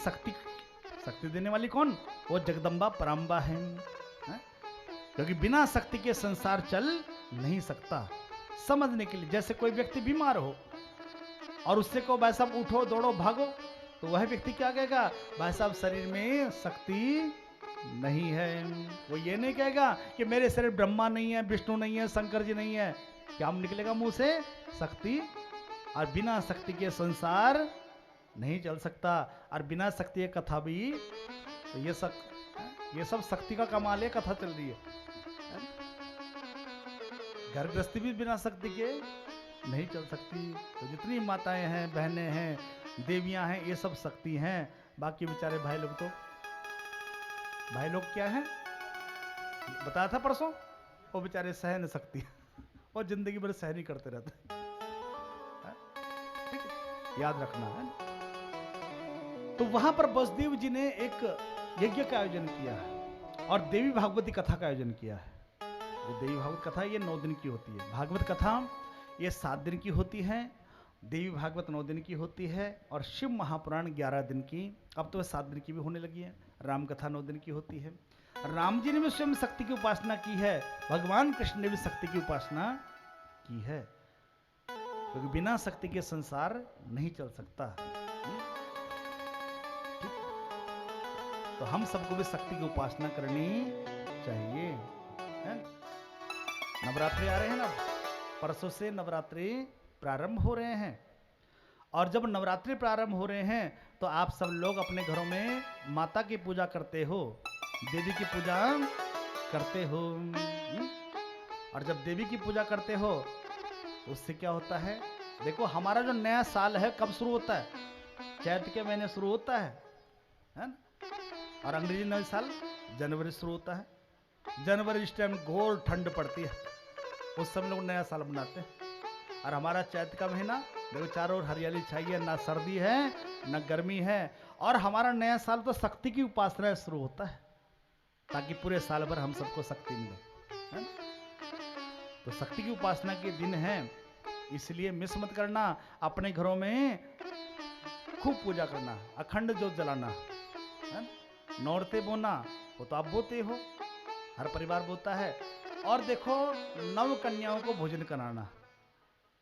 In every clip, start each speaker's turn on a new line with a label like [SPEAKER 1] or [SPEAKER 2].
[SPEAKER 1] शक्ति शक्ति देने वाली कौन? वो जगदम्बा पराम्बा है, क्योंकि बिना शक्ति के संसार चल नहीं सकता। समझने के लिए, जैसे कोई व्यक्ति बीमार हो और उससे को भाई साहब उठो दौड़ो भागो, तो वह व्यक्ति क्या कहेगा? भाई साहब शरीर में शक्ति नहीं है। वो ये नहीं कहेगा कि मेरे शरीर ब्रह्मा नहीं है, विष्णु नहीं है, शंकर जी नहीं है। क्या निकलेगा मुंह से? शक्ति। और बिना शक्ति के संसार नहीं चल सकता, और बिना शक्ति की कथा भी, तो ये सब शक्ति का कमाल है। कथा चल रही है, घर गृहस्थी भी बिना शक्ति के नहीं चल सकती। तो जितनी माताएं हैं, बहनें हैं, देवियां हैं, ये सब शक्ति हैं। बाकी बेचारे भाई लोग क्या हैं? बताया था परसों, वो बेचारे सहन शक्ति और जिंदगी भर सहन ही करते रहते हैं। याद रखना है। तो वहां पर वसुदेव जी ने एक यज्ञ का आयोजन किया है और देवी भागवती कथा का आयोजन किया है। जो देवी भागवत कथा ये 9 दिन की होती है, भागवत कथा ये 7 दिन की होती है, देवी भागवत 9 दिन की होती है, और शिव महापुराण 11 दिन की, अब तो 7 दिन की भी होने लगी है। राम कथा 9 दिन की होती है। राम जी ने भी स्वयं शक्ति की उपासना की है, भगवान कृष्ण ने भी शक्ति की उपासना की है, क्योंकि बिना शक्ति के संसार नहीं चल सकता। तो हम सबको भी शक्ति की उपासना करनी चाहिए। नवरात्रि आ रहे हैं ना, परसों से नवरात्रि प्रारंभ हो रहे हैं, और जब नवरात्रि प्रारंभ हो रहे हैं तो आप सब लोग अपने घरों में माता की पूजा करते हो, देवी की पूजा करते हो। और जब देवी की पूजा करते हो तो उससे क्या होता है? देखो, हमारा जो नया साल है कब शुरू होता है? चैत के महीने शुरू होता है ना? और अंग्रेजी नया साल जनवरी शुरू होता है। जनवरी इस टाइम घोर ठंड पड़ती है, उस समय लोग नया साल मनाते हैं। और हमारा चैत का महीना देखो, चारों ओर हरियाली छाई है, ना सर्दी है ना गर्मी है, और हमारा नया साल तो शक्ति की उपासना शुरू होता है, ताकि पूरे साल भर हम सबको शक्ति मिले। तो शक्ति की उपासना के दिन हैं, इसलिए मिस मत करना। अपने घरों में खूब पूजा करना, अखंड ज्योत जलाना है। नौरते बोना, वो तो आप बोते हो, हर परिवार बोता है। और देखो, 9 कन्याओं को भोजन कराना।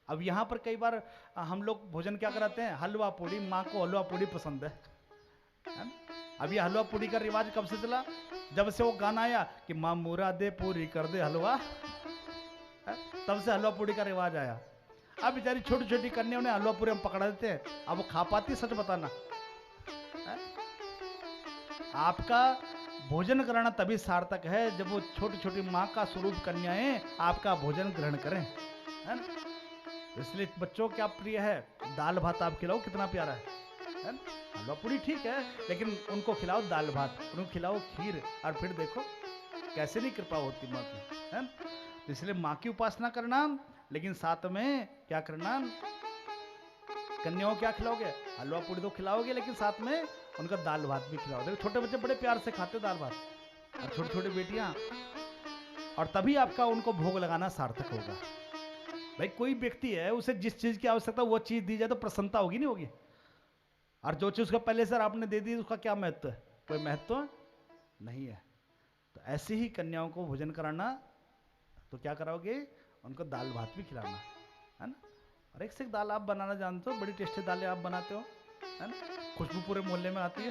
[SPEAKER 1] अब यहाँ पर कई बार हम लोग भोजन क्या कराते हैं? हलवा पूड़ी। माँ को हलवा पूड़ी पसंद है। अब ये हलवा पूड़ी का रिवाज कब से चला? जब से वो गाना आया कि माँ मुरादे पूरी कर दे हलवा, तब से हलवा पूड़ी का रिवाज आया। अब बेचारी छोटी छोटी कन्याओं ने हलवा पूरी हम पकड़ा देते हैं। अब वो खा पाती? सच बताना। आपका भोजन कराना तभी सार्थक है जब वो छोटी छोटी माँ का स्वरूप कन्याएं आपका भोजन ग्रहण करें, है ना? इसलिए बच्चों क्या प्रिय है? दाल भात आप खिलाओ, कितना प्यारा है ना? हलवा पूरी ठीक है, लेकिन उनको खिलाओ दाल भात, उनको खिलाओ खीर, और फिर देखो कैसे नहीं कृपा होती माँ की, है ना? तो इसलिए माँ की उपासना करना, लेकिन साथ में क्या करना? कन्याओं क्या खिलाओगे? हलवा पूरी तो खिलाओगे, लेकिन साथ में उनका दाल भात भी खिलाओ। देखो, छोटे बच्चे बड़े प्यार से खाते दाल भात, और छोटी छोटी बेटियां, और तभी आपका उनको भोग लगाना सार्थक होगा। भाई, कोई व्यक्ति है, उसे जिस चीज की आवश्यकता वो चीज दी जाए तो प्रसन्नता होगी, नहीं होगी? और जो चीज उसका पहले से आपने दे दी, उसका क्या महत्व है? कोई महत्व नहीं है। तो ऐसे ही कन्याओं को भोजन कराना, तो क्या कराओगे? उनको दाल भात भी खिलाना, है ना? और एक से एक दाल आप बनाना जानते हो, बड़ी टेस्टी दालें आप बनाते हो, है ना? खुशबू पूरे मोहल्ले में आती है।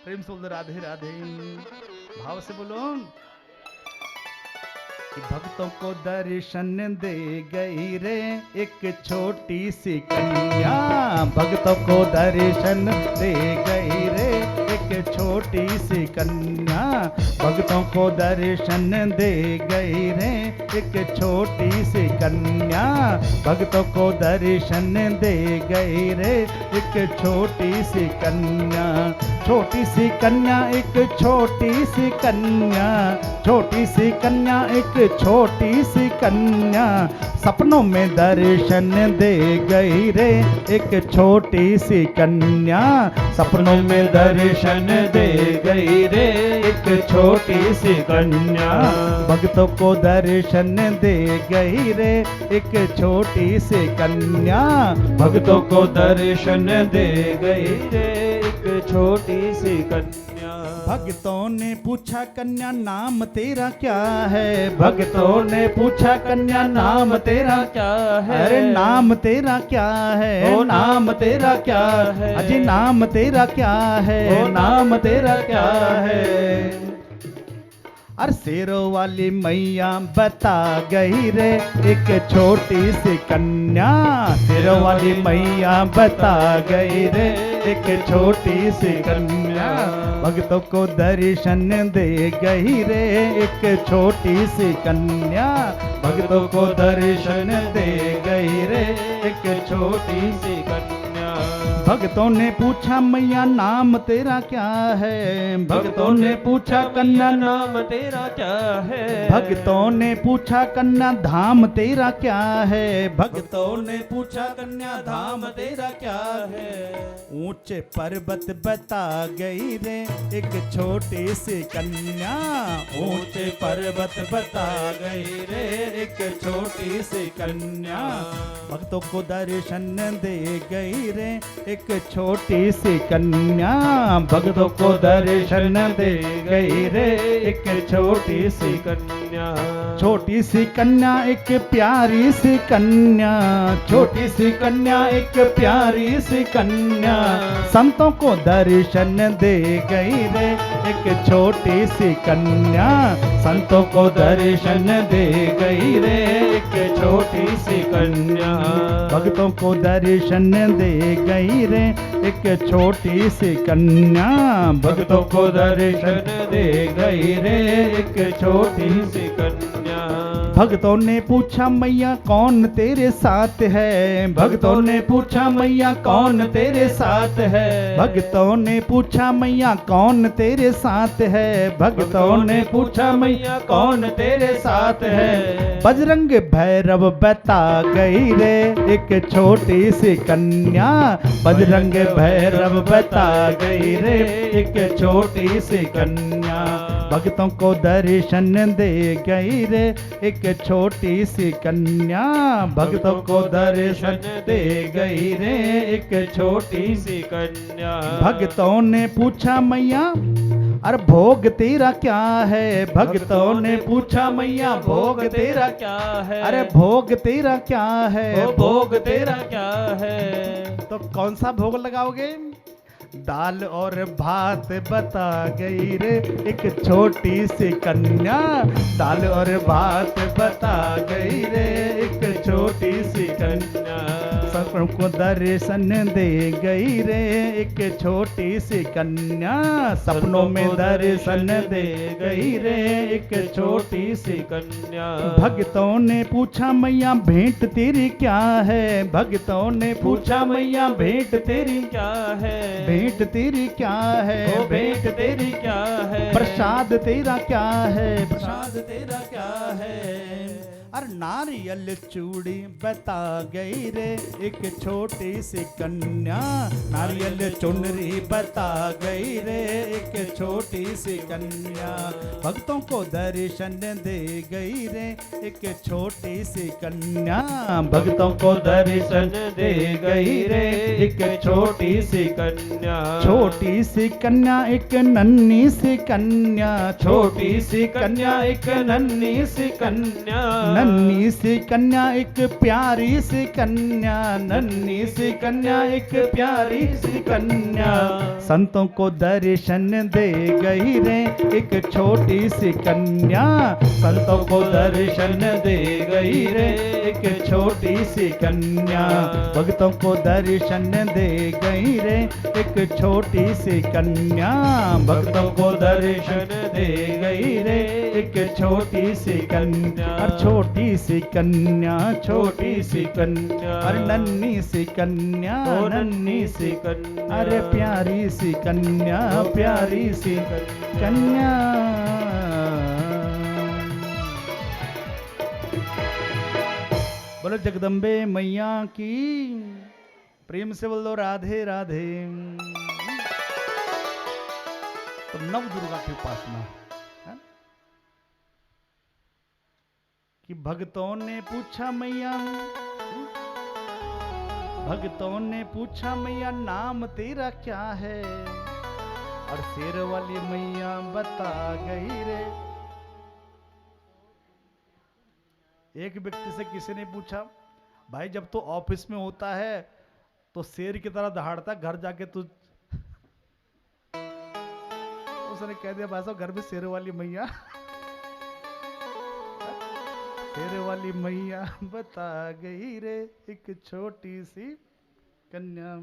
[SPEAKER 1] प्रेम से बोल राधे राधे, भाव से बोलो कि भक्तों को दर्शन दे गई रे एक छोटी सी कन्या, भक्तों को दर्शन दे गई रे एक छोटी सी कन्या, भक्तों को दर्शन दे गई रे एक छोटी सी कन्या, भक्तों को दर्शन दे गई रे एक छोटी सी कन्या, छोटी सी कन्या एक छोटी सी कन्या, छोटी सी कन्या एक छोटी सी कन्या, सपनों में दर्शन दे गई रे एक छोटी सी कन्या, सपनों में दर्शन दे गई रे एक छोटी सी कन्या, भक्तों को दर्शन दे गई रे एक छोटी सी कन्या, भक्तों को दर्शन दे गई रे एक छोटी सी कन्या। भक्तों ने पूछा कन्या नाम तेरा क्या है, भक्तों ने पूछा कन्या नाम तेरा क्या है, अरे नाम तेरा क्या है, ओ नाम तेरा क्या है, अजी नाम तेरा क्या है, ओ नाम तेरा क्या है। अरे शेरों वाली मैया बता गई रे एक छोटी सी कन्या, शेरों वाली मैया बता गई रे एक छोटी सी कन्या, भक्तों को दर्शन दे गई रे एक छोटी सी कन्या, भक्तों को दर्शन दे गई रे एक छोटी सी कन्या। भक्तों ने पूछा मैया नाम तेरा क्या है, भक्तों ने पूछा कन्या नाम तेरा क्या है, भक्तों ने पूछा कन्या धाम तेरा क्या है, भक्तों ने पूछा कन्या धाम तेरा क्या है। ऊंचे पर्वत बता गई रे एक छोटी सी कन्या, ऊंचे पर्वत बता गई रे एक छोटी सी कन्या, भक्तों को दर्शन दे गई रे एक छोटी सी कन्या, भक्तों को दर्शन दे गई रे एक छोटी सी कन्या। छोटी सी कन्या एक प्यारी सी कन्या, छोटी सी कन्या एक प्यारी सी कन्या, संतों को दर्शन दे गई रे एक छोटी सी कन्या, संतों को दर्शन दे गई रे एक छोटी सी कन्या, भक्तों को दर्शन दे गई रे एक छोटी सी कन्या, भक्तों को दर्शन दे गई रे एक छोटी सी कन्या। भक्तों ने पूछा मैया कौन तेरे साथ है, भक्तों ने पूछा मैया कौन तेरे साथ है, भक्तों ने पूछा मैया कौन तेरे साथ है, भक्तों ने पूछा मैया कौन तेरे साथ है। बजरंग भैरव बता गई रे एक छोटी सी कन्या, बजरंग भैरव बता गई रे एक छोटी सी कन्या, भक्तों को दर्शन दे गई रे एक छोटी सी कन्या, भक्तों को दर्शन दे गई रे एक छोटी सी कन्या। भक्तों ने पूछा मैया अरे भोग तेरा क्या है, भक्तों ने पूछा मैया भोग तेरा क्या है, अरे भोग तेरा क्या है, ओ भोग तेरा क्या है। तो कौन सा भोग लगाओगे? दाल और भात बता गई रे एक छोटी सी कन्या, दाल और भात बता गई रे एक छोटी सी कन्या, सपनों को दर्शन दे गई रे एक छोटी सी कन्या, सपनों में दर्शन दे गई रे एक छोटी सी कन्या। भक्तों ने पूछा मैया भेंट तेरी क्या है, भक्तों ने पूछा मैया भेंट तेरी क्या है, भेंट तेरी क्या है, ओ भेंट तेरी क्या है, प्रसाद तेरा क्या है, प्रसाद तेरा क्या है। और नारियल चूड़ी बता गई रे एक छोटी सी कन्या, नारियल चुनरी बता गई रे एक छोटी सी कन्या, भक्तों को दर्शन दे गई रे एक छोटी सी कन्या, भक्तों को दर्शन दे गई रे एक छोटी सी कन्या। छोटी सी कन्या एक नन्ही सी कन्या, छोटी सी कन्या एक नन्ही सी कन्या, नन्ही सी कन्या एक प्यारी सी कन्या, नन्ही सी कन्या एक प्यारी सी कन्या, संतों को दर्शन दे गई रे एक छोटी सी कन्या, संतों को दर्शन दे गई रे एक छोटी सी कन्या, भक्तों को दर्शन दे गई रे एक छोटी सी कन्या, भक्तों को दर्शन दे गई रे एक छोटी सी कन्या। और छोटी सी कन्या, छोटी सी कन्या,
[SPEAKER 2] अरे
[SPEAKER 1] अरे नन्ही सी कन्या,
[SPEAKER 2] ओ
[SPEAKER 1] नन्ही सी
[SPEAKER 2] कन्या,
[SPEAKER 1] अरे प्यारी सी कन्या, प्यारी सी कन्या। बोलो जगदम्बे मैया की, प्रेम से बोल दो राधे राधे। तो नव दुर्गा की उपासना है कि भक्तों ने पूछा मैया, भक्तों ने पूछा मैया नाम तेरा क्या है, और शेर वाली मैया बता गई रे। एक व्यक्ति से किसी ने पूछा, भाई जब तो ऑफिस में होता है तो शेर की तरह दहाड़ता, घर जाके तू, उसने कह दिया भाई साहब घर में शेर वाली मैया, शेर वाली मैया बता गई रे एक छोटी सी कन्या।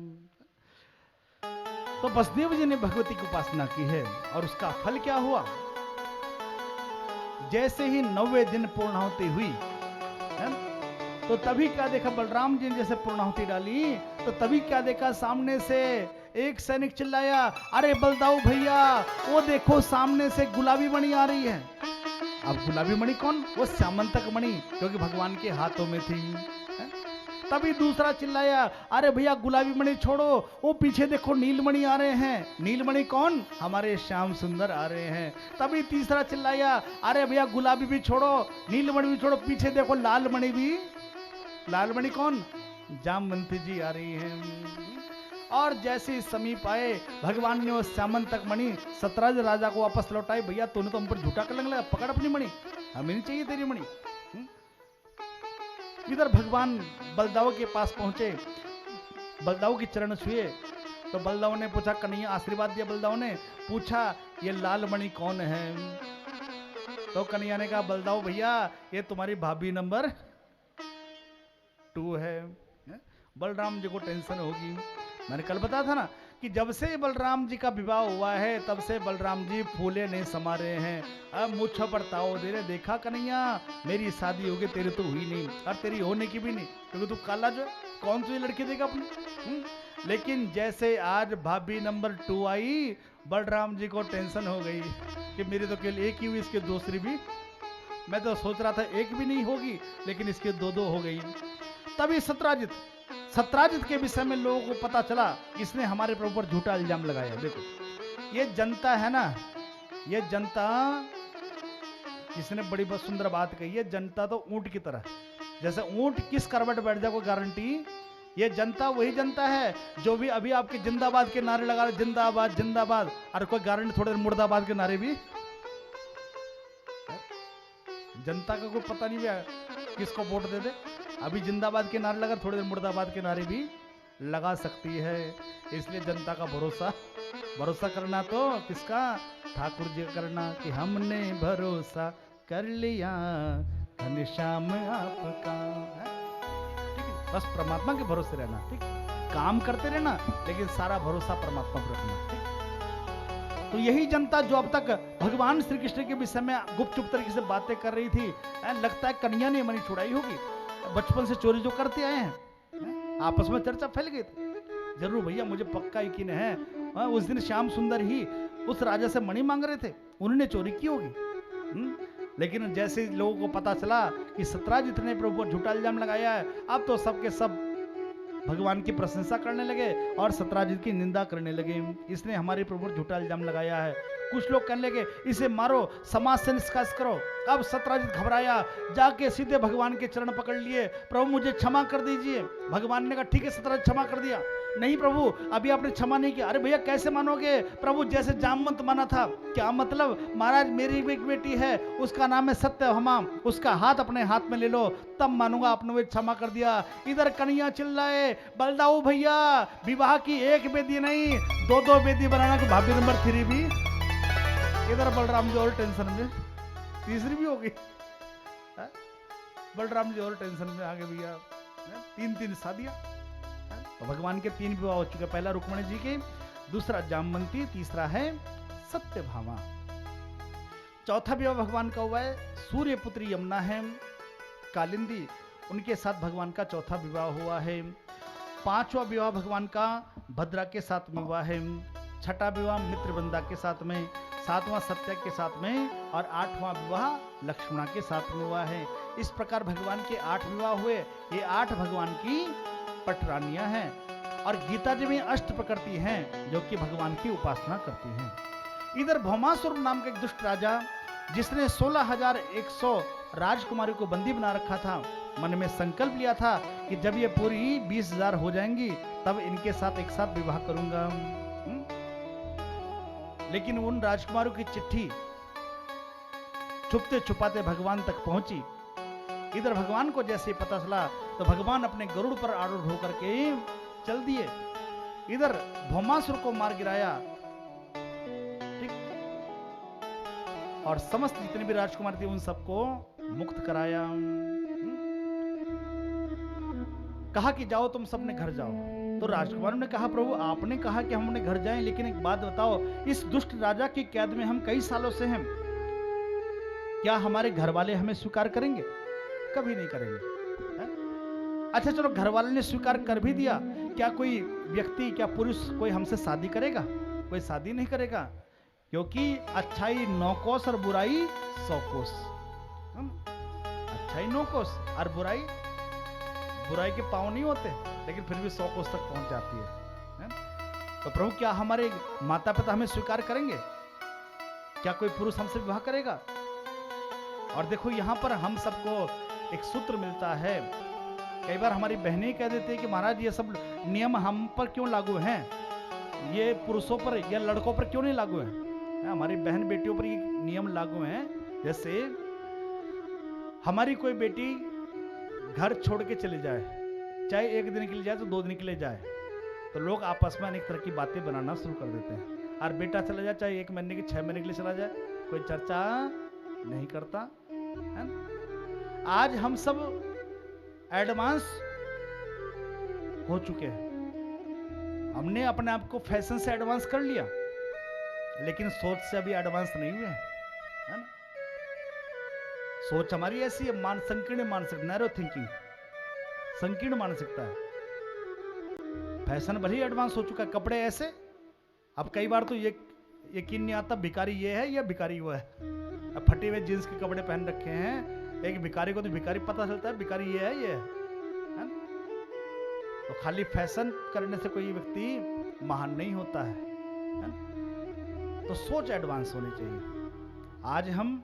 [SPEAKER 1] तो बसदेव जी ने भगवती की उपासना की है और उसका फल क्या हुआ। जैसे ही 90वें दिन पूर्णाहुति हुई है, तो तभी क्या देखा, बलराम जी ने जैसे पूर्णाहुति डाली तो तभी क्या देखा, सामने से एक सैनिक चिल्लाया, अरे बलदाऊ भैया वो देखो सामने से गुलाबी मणि आ रही है। अब गुलाबी मणि कौन, वो श्यामंतक मणि, क्योंकि भगवान के हाथों में थी। तभी दूसरा चिल्लाया, अरे भैया गुलाबी मणि छोड़ो, वो पीछे देखो नीलमणि आ रहे हैं। नीलमणि कौन, हमारे श्याम सुंदर आ रहे हैं। तभी तीसरा चिल्लाया, अरे भैया गुलाबी भी छोड़ो, नीलमणि भी छोड़ो, पीछे देखो लाल मणि भी। लाल मणि कौन, जामवंती जी आ रही हैं। और जैसे ही समीप आए, भगवान ने वो श्यामंतक मणि सतराज राजा को वापस लौटाई। भैया तूने तो हम पर झूठा कलंक लगा, पकड़ अपनी मणि, हमें नहीं चाहिए तेरी मणि। इधर भगवान बलदाऊ के पास पहुंचे, बलदाऊ के चरण छुए तो बलदाऊ ने पूछा, कन्हैया आशीर्वाद दिया। बलदाऊ ने पूछा, ये लाल मणि कौन है। तो कन्हैया ने कहा, बलदाऊ भैया ये तुम्हारी भाभी नंबर 2 है। बलराम जी को टेंशन होगी। मैंने कल बताया था ना कि जब से बलराम जी का विवाह हुआ है तब से बलराम जी फूले नहीं समा रहे हैं। अब मुझ पर ताव दे रहे, देखा कन्हैया मेरी शादी होगी, तेरी तो हुई नहीं और तेरी होने की भी नहीं, क्योंकि तू काला जो है, कौन तुझे लड़की देगा अपनी। लेकिन जैसे आज भाभी नंबर 2 आई, बलराम जी को टेंशन हो गई कि मेरी तो केवल एक ही हुई, इसके दूसरी भी, मैं तो सोच रहा था एक भी नहीं होगी, लेकिन इसके 2 हो गई। तभी सत्राजित के विषय में लोगों को पता चला, इसने हमारे प्रभु पर झूठा इल्जाम लगाया। देखो ये जनता है ना, ये जनता, इसने बड़ी बहुत सुंदर बात कही है, जनता तो ऊंट की तरह, जैसे ऊंट किस करवट बैठ जाए कोई गारंटी, ये जनता वही जनता है जो भी अभी आपके जिंदाबाद के नारे लगा रहे, जिंदाबाद जिंदाबाद, और कोई गारंटी थोड़े देर मुर्दाबाद के नारे भी। जनता का कोई पता नहीं है किसको वोट दे दे, अभी जिंदाबाद के नारे लगा, थोड़ी देर मुर्दाबाद के नारे भी लगा सकती है। इसलिए जनता का भरोसा करना तो किसका, ठाकुर जी का करना कि हमने भरोसा कर लिया घनश्याम आपका। ठीक है, बस परमात्मा के भरोसे रहना, ठीक, काम करते रहना लेकिन सारा भरोसा परमात्मा पर रखना। ठीक, तो यही जनता जो अब तक भगवान श्री कृष्ण के विषय में गुपचुप तरीके से बातें कर रही थी, लगता है कन्हैया ने मणि छुड़ाई होगी, बचपन से चोरी जो करते आए हैं, आपस में चर्चा फैल गई थी। जरूर भैया मुझे पक्का यकीन है, उस दिन श्याम सुंदर ही उस राजा से मणि मांग रहे थे, उन्होंने चोरी की होगी। लेकिन जैसे लोगों को पता चला कि सत्राजित ने प्रभु पर झूठा इल्जाम लगाया है, अब तो सबके सब भगवान की प्रशंसा करने लगे और सत्राजित की निंदा करने लगे, इसने हमारे प्रभु पर झूठा इल्जाम लगाया है। कुछ लोग कहने लगे इसे मारो, समाज से निष्कासित करो। अब सत्राजित घबराया, जाके सीधे भगवान के चरण पकड़ लिए, प्रभु मुझे क्षमा कर दीजिए। भगवान ने कहा ठीक है सत्राजित क्षमा कर दिया। नहीं प्रभु अभी आपने क्षमा नहीं किया। अरे भैया कैसे मानोगे प्रभु, जैसे जामवंत माना था। क्या मतलब, महाराज मेरी एक बेटी है उसका नाम है सत्यभामा, उसका हाथ अपने हाथ में ले लो तब मानूंगा, आपने वो क्षमा कर दिया। इधर कन्हैया चिल्लाए, बलदाऊ भैया विवाह की एक बेदी नहीं 2 बेदी बनाना कि भाभी नंबर 3 भी। इधर बलराम जी और टेंशन में, तीसरी भी होगी। बलराम जी और टेंशन में आ गए भैया, 3 शादियां। तो भगवान के 3 विवाह हो चुके, पहला रुक्मणी जी के, दूसरा जामवंती, तीसरा है सत्यभामा। चौथा विवाह भगवान का हुआ है सूर्यपुत्री यमुना है, कालिंदी, उनके साथ भगवान का चौथा विवाह हुआ है। 5वां विवाह भगवान का भद्रा के साथ में हुआ है। 6ठा विवाह मित्रवृंदा के साथ में, 7वां सत्या के साथ में और 8वां विवाह लक्ष्मणा के साथ में हुआ है। इस प्रकार भगवान के 8 विवाह हुए। ये 8 भगवान की पटरानियां हैं और गीता जी में अष्ट प्रकृति हैं जो कि भगवान की उपासना करती हैं। इधर भौमासुर नाम का एक दुष्ट राजा, जिसने 16,100 राजकुमारी को बंदी बना रखा था, मन में संकल्प लिया था कि जब ये पूरी 20,000 हो जाएंगी तब इनके साथ एक साथ विवाह करूंगा। लेकिन उन राजकुमारों की चिट्ठी छुपते छुपाते भगवान तक पहुंची। इधर भगवान को जैसे पता चला तो भगवान अपने गरुड़ पर आरूढ़ होकर के चल दिए। इधर भौमासुर को मार गिराया, ठीक, और समस्त जितने भी राजकुमार थे उन सबको मुक्त कराया। कहा कि जाओ तुम सबने घर जाओ। तो राजकुमारों ने कहा प्रभु आपने कहा कि हम अपने घर जाएं, लेकिन एक बात बताओ, इस दुष्ट राजा की कैद में हम कई सालों से हैं, क्या हमारे घर वाले हमें स्वीकार करेंगे? कभी नहीं करेंगे। है? अच्छा चलो, घर वाले ने स्वीकार कर भी दिया, क्या कोई व्यक्ति, क्या पुरुष कोई हमसे शादी करेगा? कोई शादी नहीं करेगा, क्योंकि अच्छाई 9 कोस और बुराई 100 कोस। अच्छाई 9 कोस और बुराई के पांव नहीं होते, लेकिन फिर भी 100 कोस तक पहुंच जाती है? तो प्रभु क्या हमारे माता पिता हमें स्वीकार करेंगे? क्या कोई पुरुष हमसे विवाह करेगा? और देखो यहाँ पर हम सबको एक सूत्र मिलता है। कई बार हमारी बहनें कह देती है कि महाराज ये सब नियम हम पर क्यों लागू हैं, ये पुरुषों पर या लड़कों पर क्यों नहीं लागू हैं? हमारी बहन बेटियों पर ये नियम लागू हैं। जैसे हमारी कोई बेटी घर छोड़ के चली जाए, चाहे 1 दिन के लिए जाए तो 2 दिन के लिए जाए, तो लोग आपस में अनेक तरह की बातें बनाना शुरू कर देते हैं। और बेटा चला जाए, चाहे 1 महीने की 6 महीने के लिए चला जाए, कोई चर्चा नहीं करता है। आज हम सब एडवांस हो चुके हैं, हमने अपने आप को फैशन से एडवांस कर लिया, लेकिन सोच से अभी एडवांस नहीं हुए हैं, है ना? सोच हमारी ऐसी है, संकीर्ण मानसिक, नैरो थिंकिंग, संकीर्ण मानसिकता है। फैशन भले ही एडवांस हो चुका है, कपड़े ऐसे, अब कई बार तो ये यकीन नहीं आता भिखारी ये है या भिखारी वो है। अब फटे हुए जींस के कपड़े पहन रखे हैं, एक भिखारी को तो भिखारी पता चलता है, भिखारी ये है, ये है? तो खाली फैशन करने से कोई व्यक्ति महान नहीं होता है? तो सोच एडवांस होनी चाहिए। आज हम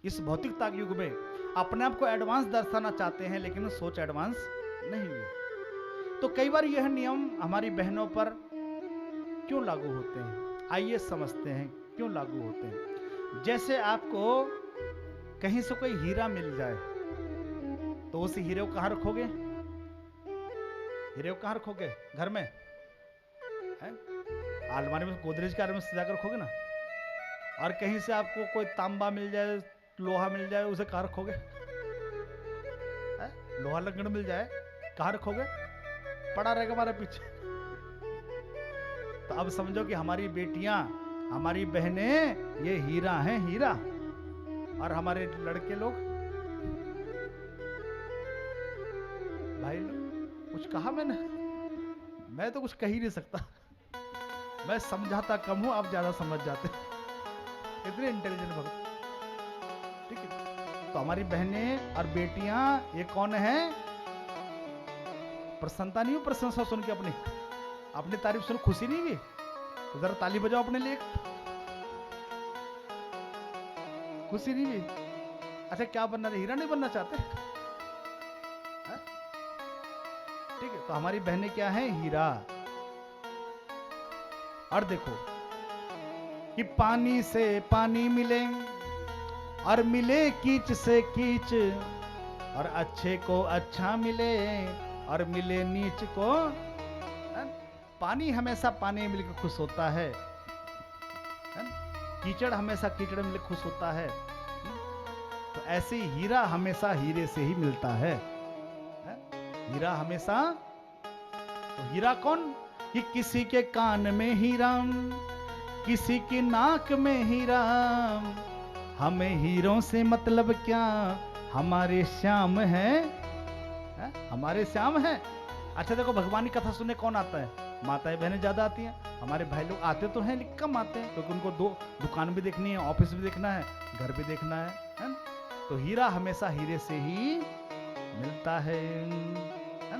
[SPEAKER 1] इस भौतिकता युग में अपने आप को एडवांस दर्शाना चाहते हैं, लेकिन सोच एडवांस नहीं हुई। तो कई बार यह नियम हमारी बहनों पर क्यों लागू होते हैं, आइए समझते हैं क्यों लागू होते हैं। जैसे आपको कहीं से कोई हीरा मिल जाए तो उस हीरे को कहां रखोगे? हीरे को कहां रखोगे? घर में है? अलमारी में, गोदरेज के अलमारी में सजा कर रखोगे ना। और कहीं से आपको कोई तांबा मिल जाए, लोहा मिल जाए, उसे कहां रखोगे? लोहा लंगड़ मिल जाए, कहां रखोगे? पड़ा रहेगा हमारे पीछे। तो अब समझो कि हमारी बेटियां, हमारी बहनें ये हीरा हैं, हीरा। और हमारे लड़के लोग, भाई कुछ कहा मैंने? मैं तो कुछ कह ही नहीं सकता, मैं समझाता कम हूं, आप ज्यादा समझ जाते, इतने इंटेलिजेंट भक्त। ठीक है, तो हमारी बहनें और बेटियां ये कौन है? प्रसन्नता नहीं हो? प्रशंसा सुन के अपनी तारीफ सुन, खुशी नहीं हुई? तो जरा ताली बजाओ अपने लिए। खुशी नहीं हुई? अच्छा क्या बनना, हीरा नहीं बनना चाहते? ठीक है, तो हमारी बहनें क्या है? हीरा। और देखो कि पानी से पानी मिले और मिले कीच से कीच, और अच्छे को अच्छा मिले और मिले नीच को। पानी हमेशा पानी में मिलकर खुश होता है, कीचड़ हमेशा कीचड़ में मिलकर खुश होता है। तो ऐसे ही हीरा हमेशा हीरे से ही मिलता है। हीरा हमेशा, तो हीरा कौन? कि किसी के कान में हीरा, किसी की नाक में हीरा, हमें हीरों से मतलब क्या, हमारे श्याम है, हमारे श्याम है। अच्छा देखो, भगवान की कथा सुनने कौन आता है? माताएं बहनें ज्यादा आती हैं। हमारे भाई लोग आते तो हैं लेकिन कम आते हैं, क्योंकि उनको दो दुकान भी देखनी है, ऑफिस भी देखना है, घर भी देखना है ना? तो हीरा हमेशा हीरे से ही मिलता है ना?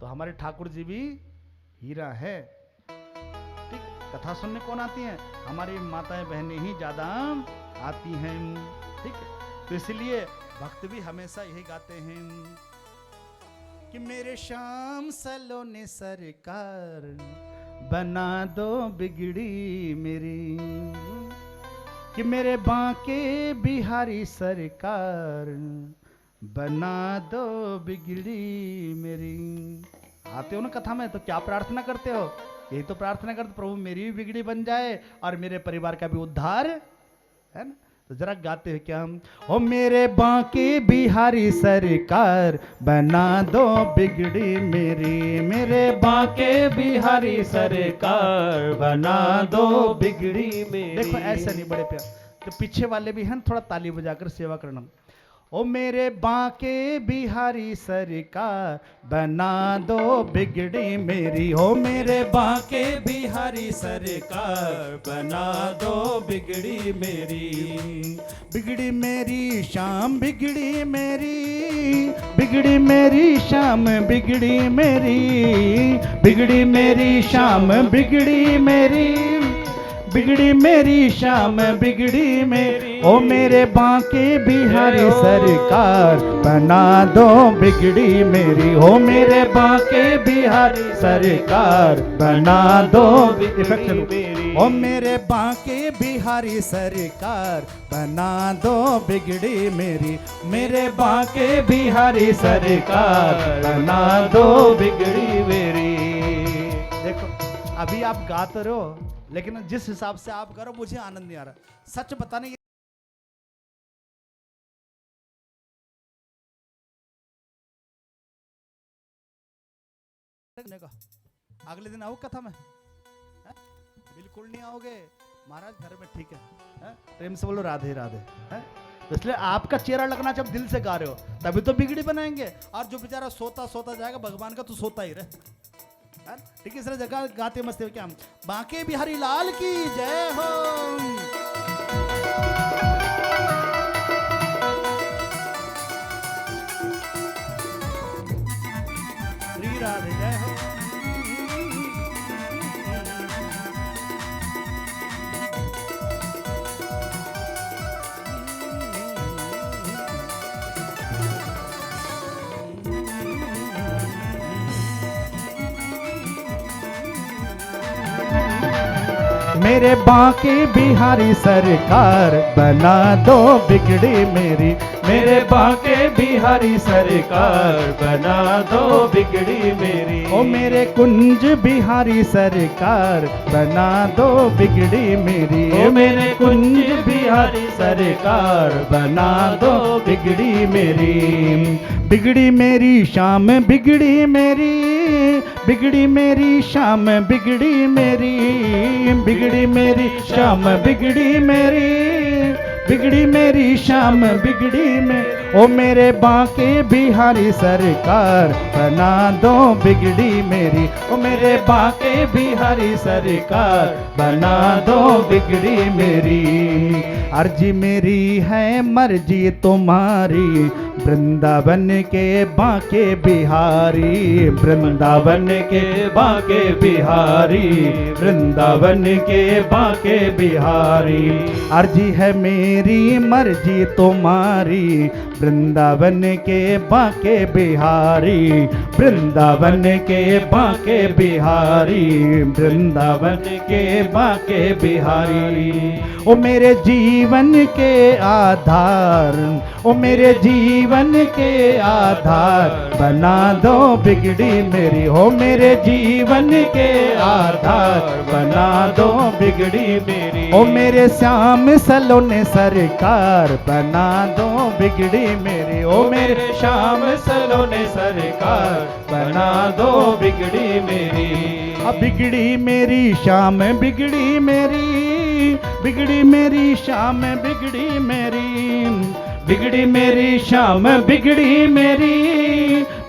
[SPEAKER 1] तो हमारे ठाकुर जी भी हीरा है। ठीक, कथा सुनने कौन आती हैं? हमारी माताएं बहनें ही ज्यादा आती हैं। ठीक, तो इसलिए भक्त भी हमेशा यही गाते हैं कि मेरे श्याम सलोने सरकार बना दो बिगड़ी मेरी, कि मेरे बांके बिहारी सरकार बना दो बिगड़ी मेरी। आते हो ना कथा में, तो क्या प्रार्थना करते हो? यही तो प्रार्थना करते, प्रभु मेरी भी बिगड़ी बन जाए और मेरे परिवार का भी उद्धार, है ना? तो जरा गाते हैं क्या हम? ओ मेरे बांके बिहारी सरकार बना दो बिगड़ी मेरी, मेरे बांके बिहारी सरकार बना दो बिगड़ी मेरी। देखो ऐसा नहीं, बड़े प्यार, तो पीछे वाले भी हैं, थोड़ा ताली बजाकर सेवा करना। ओ मेरे बांके बिहारी सरकार बना दो बिगड़ी मेरी, हो मेरे बांके बिहारी सरकार बना दो बिगड़ी मेरी, बिगड़ी मेरी शाम बिगड़ी मेरी, बिगड़ी मेरी शाम बिगड़ी मेरी, बिगड़ी मेरी शाम बिगड़ी मेरी, बिगड़ी मेरी शाम बिगड़ी मेरी। ओ मेरे बांके बिहारी सरकार बना दो बिगड़ी मेरी, हो मेरे बांके बिहारी सरकार बना दो बिगड़ी मेरी, ओ मेरे बांके बिहारी सरकार बना दो बिगड़ी मेरी, मेरे बांके बिहारी सरकार बना दो बिगड़ी मेरी। देखो अभी आप गाते रहो, लेकिन जिस हिसाब से आप करो मुझे आनंद नहीं आ रहा। सच बताने का अगले दिन आओ कथा में? है? बिल्कुल नहीं आओगे महाराज, घर में ठीक है? प्रेम से बोलो राधे राधे। है? तो इसलिए आपका चेहरा लगना जब दिल से गा रहे हो तभी तो बिगड़ी बनाएंगे। और जो बेचारा सोता सोता जाएगा भगवान का, तो सोता ही रहे। ठीक है, इस जगह गाते मस्ते क्या हम? बांके बिहारी लाल की जय हो। श्री राधे जय हो। मेरे बांके बिहारी सरकार बना दो बिगड़ी मेरी, मेरे बांके बिहारी सरकार बना दो बिगड़ी मेरी, ओ मेरे कुंज बिहारी सरकार बना दो बिगड़ी मेरी, ओ मेरे कुंज बिहारी सरकार बना दो बिगड़ी मेरी, बिगड़ी मेरी शाम बिगड़ी मेरी, बिगड़ी मेरी शाम बिगड़ी मेरी, बिगड़ी मेरी शाम बिगड़ी मेरी, बिगड़ी मेरी शाम बिगड़ी मेरी, ओ मेरे बांके बिहारी सरकार बना दो बिगड़ी मेरी, ओ मेरे बांके बिहारी सरकार बना दो बिगड़ी मेरी। अर्जी मेरी है मर्जी तुम्हारी, वृंदावन के बांके बिहारी, वृंदावन के बांके बिहारी, वृंदावन के बांके बिहारी। अर्जी है मेरी मर्जी तुम्हारी, वृंदावन के बांके बिहारी, वृंदावन के बांके बिहारी, वृंदावन के बांके बिहारी। ओ मेरे जीवन के आधार, ओ मेरे जीवन के आधार बना दो बिगड़ी मेरी, हो मेरे जीवन के आधार बना दो बिगड़ी मेरी, ओ मेरे श्याम सलोने सरकार बना दो बिगड़ी मेरी, ओ मेरे श्याम सलोने सरकार बना दो बिगड़ी मेरी। अब बिगड़ी मेरी शाम बिगड़ी मेरी, बिगड़ी मेरी शाम बिगड़ी मेरी, बिगड़ी मेरी शाम बिगड़ी मेरी,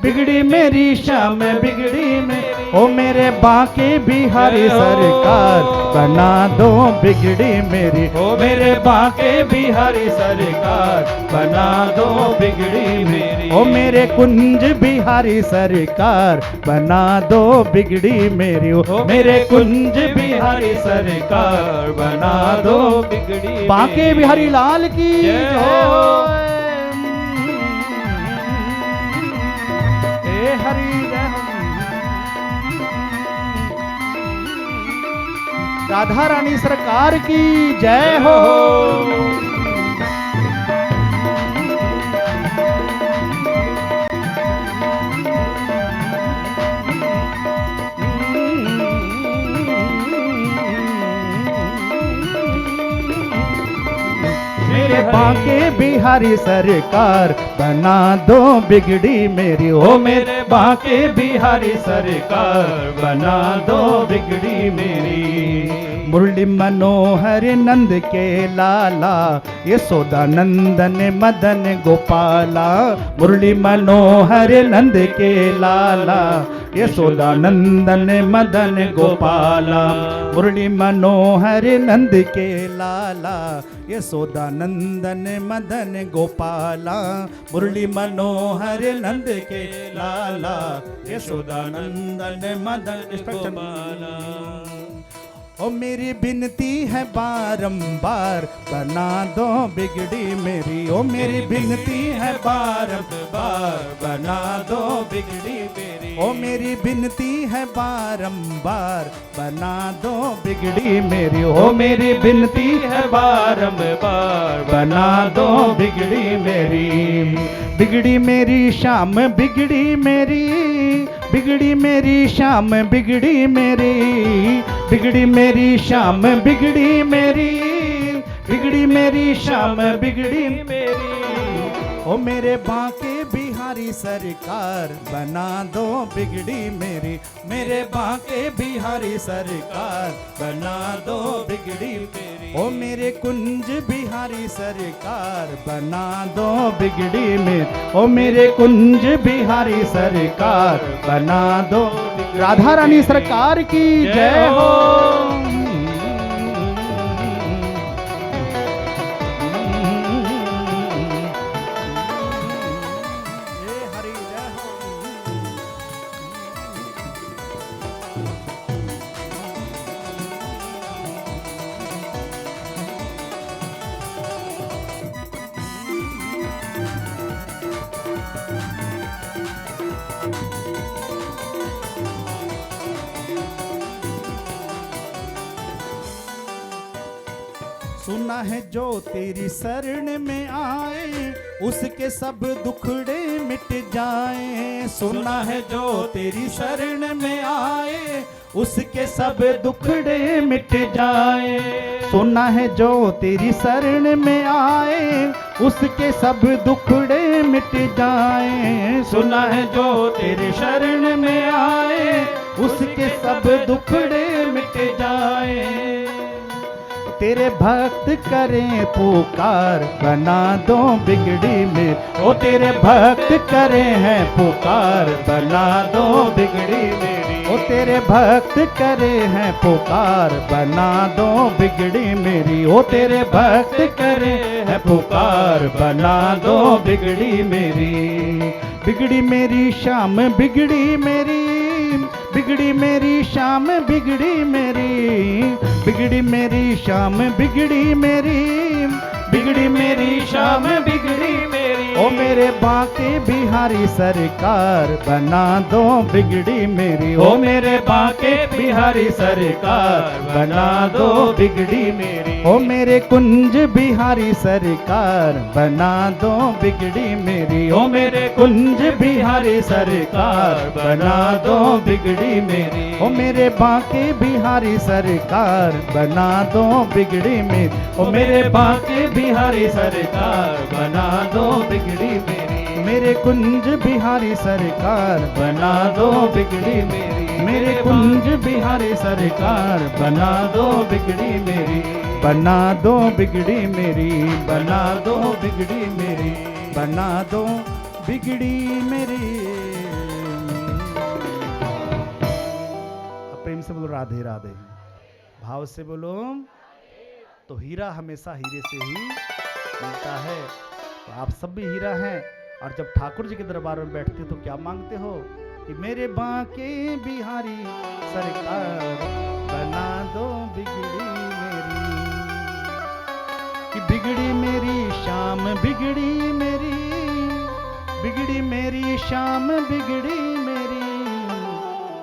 [SPEAKER 1] बिगड़ी मेरी शाम बिगड़ी मेरी। ओ मेरे बांके बिहारी सरकार बना दो बिगड़ी मेरी। ओ मेरे बांके बिहारी सरकार बना दो बिगड़ी मेरी। ओ मेरे कुंज बिहारी सरकार बना दो बिगड़ी मेरी। ओ मेरे कुंज बिहारी सरकार बना दो बिगड़ी। बांके बिहारी लाल की जय हो। हरि जय हो। राधा रानी सरकार की जय हो। मेरे बांके बिहारी सरकार बना दो बिगड़ी मेरी। ओ मेरे बांके बिहारी सरकार बना दो बिगड़ी मेरी। मुरली मनोहर नंद के लाला यशोदा नंदन मदन गोपाला। मुरली मनोहर नंद के लाला यशोदा नंदन मदन गोपाला। मुरली मनोहर नंद के लाला यशोदा नंदन मदन गोपाला। मुरली मनोहर नंद के लाला यशोदा नंदन मदन गोपाला। ओ मेरी बिनती है बारंबार बना दो बिगड़ी मेरी। ओ मेरी बिनती है बारंबार बना दो बिगड़ी मेरी। ओ मेरी बिनती है बारंबार बना दो बिगड़ी मेरी। ओ मेरी बिनती है बारंबार बना दो बिगड़ी मेरी। बिगड़ी मेरी शाम बिगड़ी मेरी, बिगड़ी मेरी शाम बिगड़ी मेरी। बिगड़ी मेरी शाम बिगड़ी मेरी, बिगड़ी मेरी शाम बिगड़ी मेरी। ओ मेरे बांके बिहारी सरकार बना दो बिगड़ी मेरी। मेरे बांके बिहारी सरकार बना दो बिगड़ी मेरी। ओ मेरे कुंज बिहारी सरकार बना दो बिगड़ी मेरी। ओ मेरे कुंज बिहारी सरकार बना दो। राधा रानी सरकार की जय हो। सुना है जो तेरी शरण में आए उसके सब दुखड़े मिट जाए। सुना है जो तेरी शरण में आए उसके सब दुखड़े मिट जाए। सुना है जो तेरी शरण में आए उसके सब दुखड़े मिट जाए। सुना है जो तेरी शरण में आए उसके सब दुखड़े मिट जाए। तेरे भक्त करें पुकार बना दो बिगड़ी मेरी। ओ तेरे भक्त करें हैं पुकार बना दो बिगड़ी मेरी। ओ तेरे भक्त करे हैं पुकार बना दो बिगड़ी मेरी। ओ तेरे भक्त करे हैं पुकार बना दो बिगड़ी मेरी। बिगड़ी मेरी शाम बिगड़ी मेरी, बिगड़ी मेरी शाम बिगड़ी मेरी। बिगड़ी मेरी शाम बिगड़ी मेरी, बिगड़ी मेरी शाम बिगड़ी मेरी। ओ मेरे बांके बिहारी सरकार बना दो बिगड़ी मेरी। ओ मेरे बांके बिहारी सरकार बना दो बिगड़ी मेरी। ओ मेरे कुंज बिहारी सरकार बना दो बिगड़ी मेरी। ओ मेरे कुंज बिहारी सरकार बना दो बिगड़ी मेरी। ओ मेरे बांके बिहारी सरकार बना दो बिगड़ी मेरी। ओ मेरे बांके बिहारी सरकार बना दो बिगड़ी मेरी। मेरे कुंज बिहारी सरकार बना दो बिगड़ी मेरी। मेरे कुंज बिहारी सरकार बना दो बिगड़ी मेरी। बना दो बिगड़ी मेरी, बना दो बिगड़ी मेरी, बना दो बिगड़ी मेरी। प्रेम से बोलो राधे राधे, भाव से बोलो। तो हीरा हमेशा हीरे से ही मिलता है। तो आप सब भी हीरा हैं, और जब ठाकुर जी के दरबार में बैठते हो तो क्या मांगते हो कि मेरे बांके बिहारी सरकार बना दो बिगड़ी मेरी, कि बिगड़ी मेरी शाम बिगड़ी मेरी, बिगड़ी मेरी शाम बिगड़ी मेरी,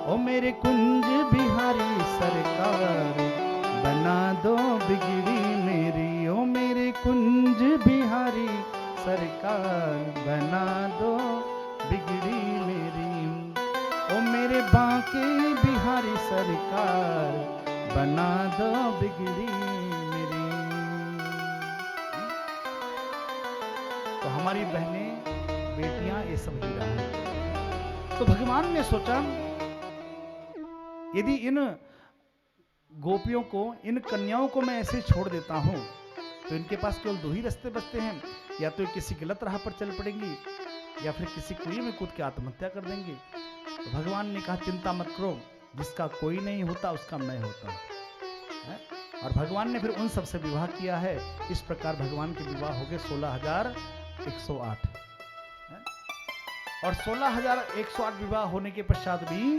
[SPEAKER 1] ओ मेरे कुंज बिहारी सरकार बना दो बिगड़ी मेरी, ओ मेरे कुंज बिहारी सरकार बना दो बिगड़ी मेरी, ओ मेरे बांके बिहारी सरकार बना दो बिगड़ी मेरी। तो हमारी बहनें बेटियां ये सब हीरा हैं। तो भगवान ने सोचा यदि इन गोपियों को, इन कन्याओं को मैं ऐसे छोड़ देता हूं तो इनके पास केवल दो ही रास्ते बचते हैं, या तो किसी गलत राह पर चल पड़ेंगी या फिर किसी कुएं में कूद के आत्महत्या कर देंगे। तो भगवान ने कहा चिंता मत करो, जिसका कोई नहीं होता उसका मैं होता है। और भगवान ने फिर उन सबसे विवाह किया है। इस प्रकार भगवान के विवाह हो गए 16,108। और 16,108 विवाह होने के पश्चात भी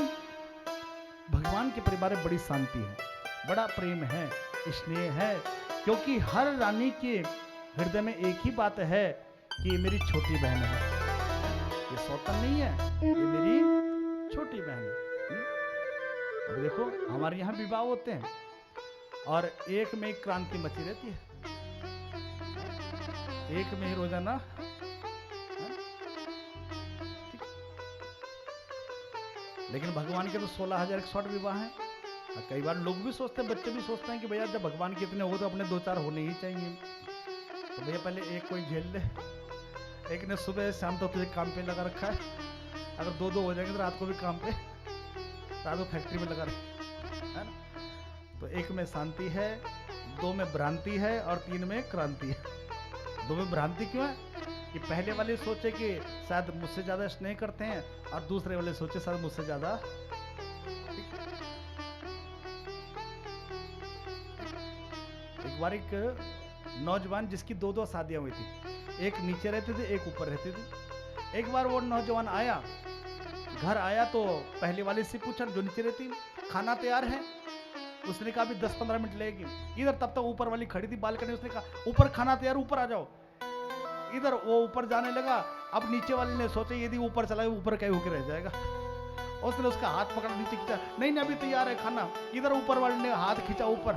[SPEAKER 1] भगवान के परिवार में बड़ी शांति है, बड़ा प्रेम है, स्नेह है, क्योंकि हर रानी के हृदय में एक ही बात है कि ये मेरी छोटी बहन है, ये सौतन नहीं है, ये मेरी छोटी बहन है। अब देखो हमारे यहाँ विवाह होते हैं और एक में एक क्रांति मची रहती है, एक में ही रोजाना। लेकिन भगवान के तो 16,108 विवाह हैं। कई बार लोग भी सोचते हैं, बच्चे भी सोचते हैं कि भैया जब भगवान के इतने हो तो अपने 2-4 होने ही चाहिए। तो भैया पहले एक कोई झेल ले, एक ने सुबह शाम तक तुझे काम पे लगा रखा है, अगर 2-2 हो जाएंगे तो रात को भी काम पे, रात को फैक्ट्री में लगा रहे है ना। तो एक में शांति है, 2 में भ्रांति है और 3 में क्रांति है। 2 में भ्रांति क्यों है कि पहले वाले सोचे कि शायद मुझसे ज्यादा स्नेह करते हैं और दूसरे वाले सोचे शायद मुझसे ज्यादा। एक बार एक नौजवान जिसकी 2-2 शादियां हुई थी, एक नीचे रहते थे एक ऊपर रहते थे। एक बार वो नौजवान आया, घर आया तो पहले वाले से पूछा जो नीचे रहती खाना तैयार है, उसने कहा अभी 10-15 मिनट लगेगी। इधर तब तक ऊपर वाली खड़ी थी बालकनी, उसने कहा ऊपर खाना तैयार, ऊपर आ जाओ। इधर वो ऊपर जाने लगा, अब नीचे वाले ने सोचा यदि ऊपर चला ऊपर कहीं होकर रह जाएगा, उसने उसका हाथ पकड़ नीचे खींचा, नहीं नहीं अभी तैयार है खाना। इधर ऊपर वाले ने हाथ खींचा ऊपर,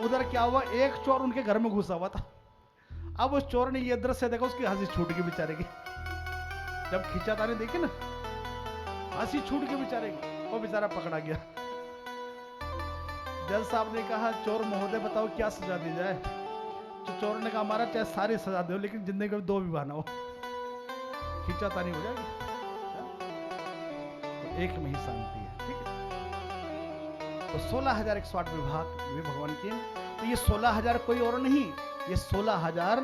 [SPEAKER 1] उधर क्या हुआ एक चोर उनके घर में घुसा हुआ था। अब उस चोर ने ये दृश्य देखा, उसकी हंसी छूट गई बेचारे की। जब खींचातानी देखी ना, हंसी छूट गई बेचारे की, वो बेचारा पकड़ा गया। जज साहब ने कहा चोर महोदय बताओ क्या सजा दी जाए। तो चोर ने कहा हमारा चाहे सारी सजा दो लेकिन जिंदगी में 2 विवाह ना हो, खींचातानी हो जाएगी। तो एक में ही शांति है, ठीक है। तो 16,108 विवाह हुए भगवान के। तो ये 16,000 कोई और नहीं, ये 16,000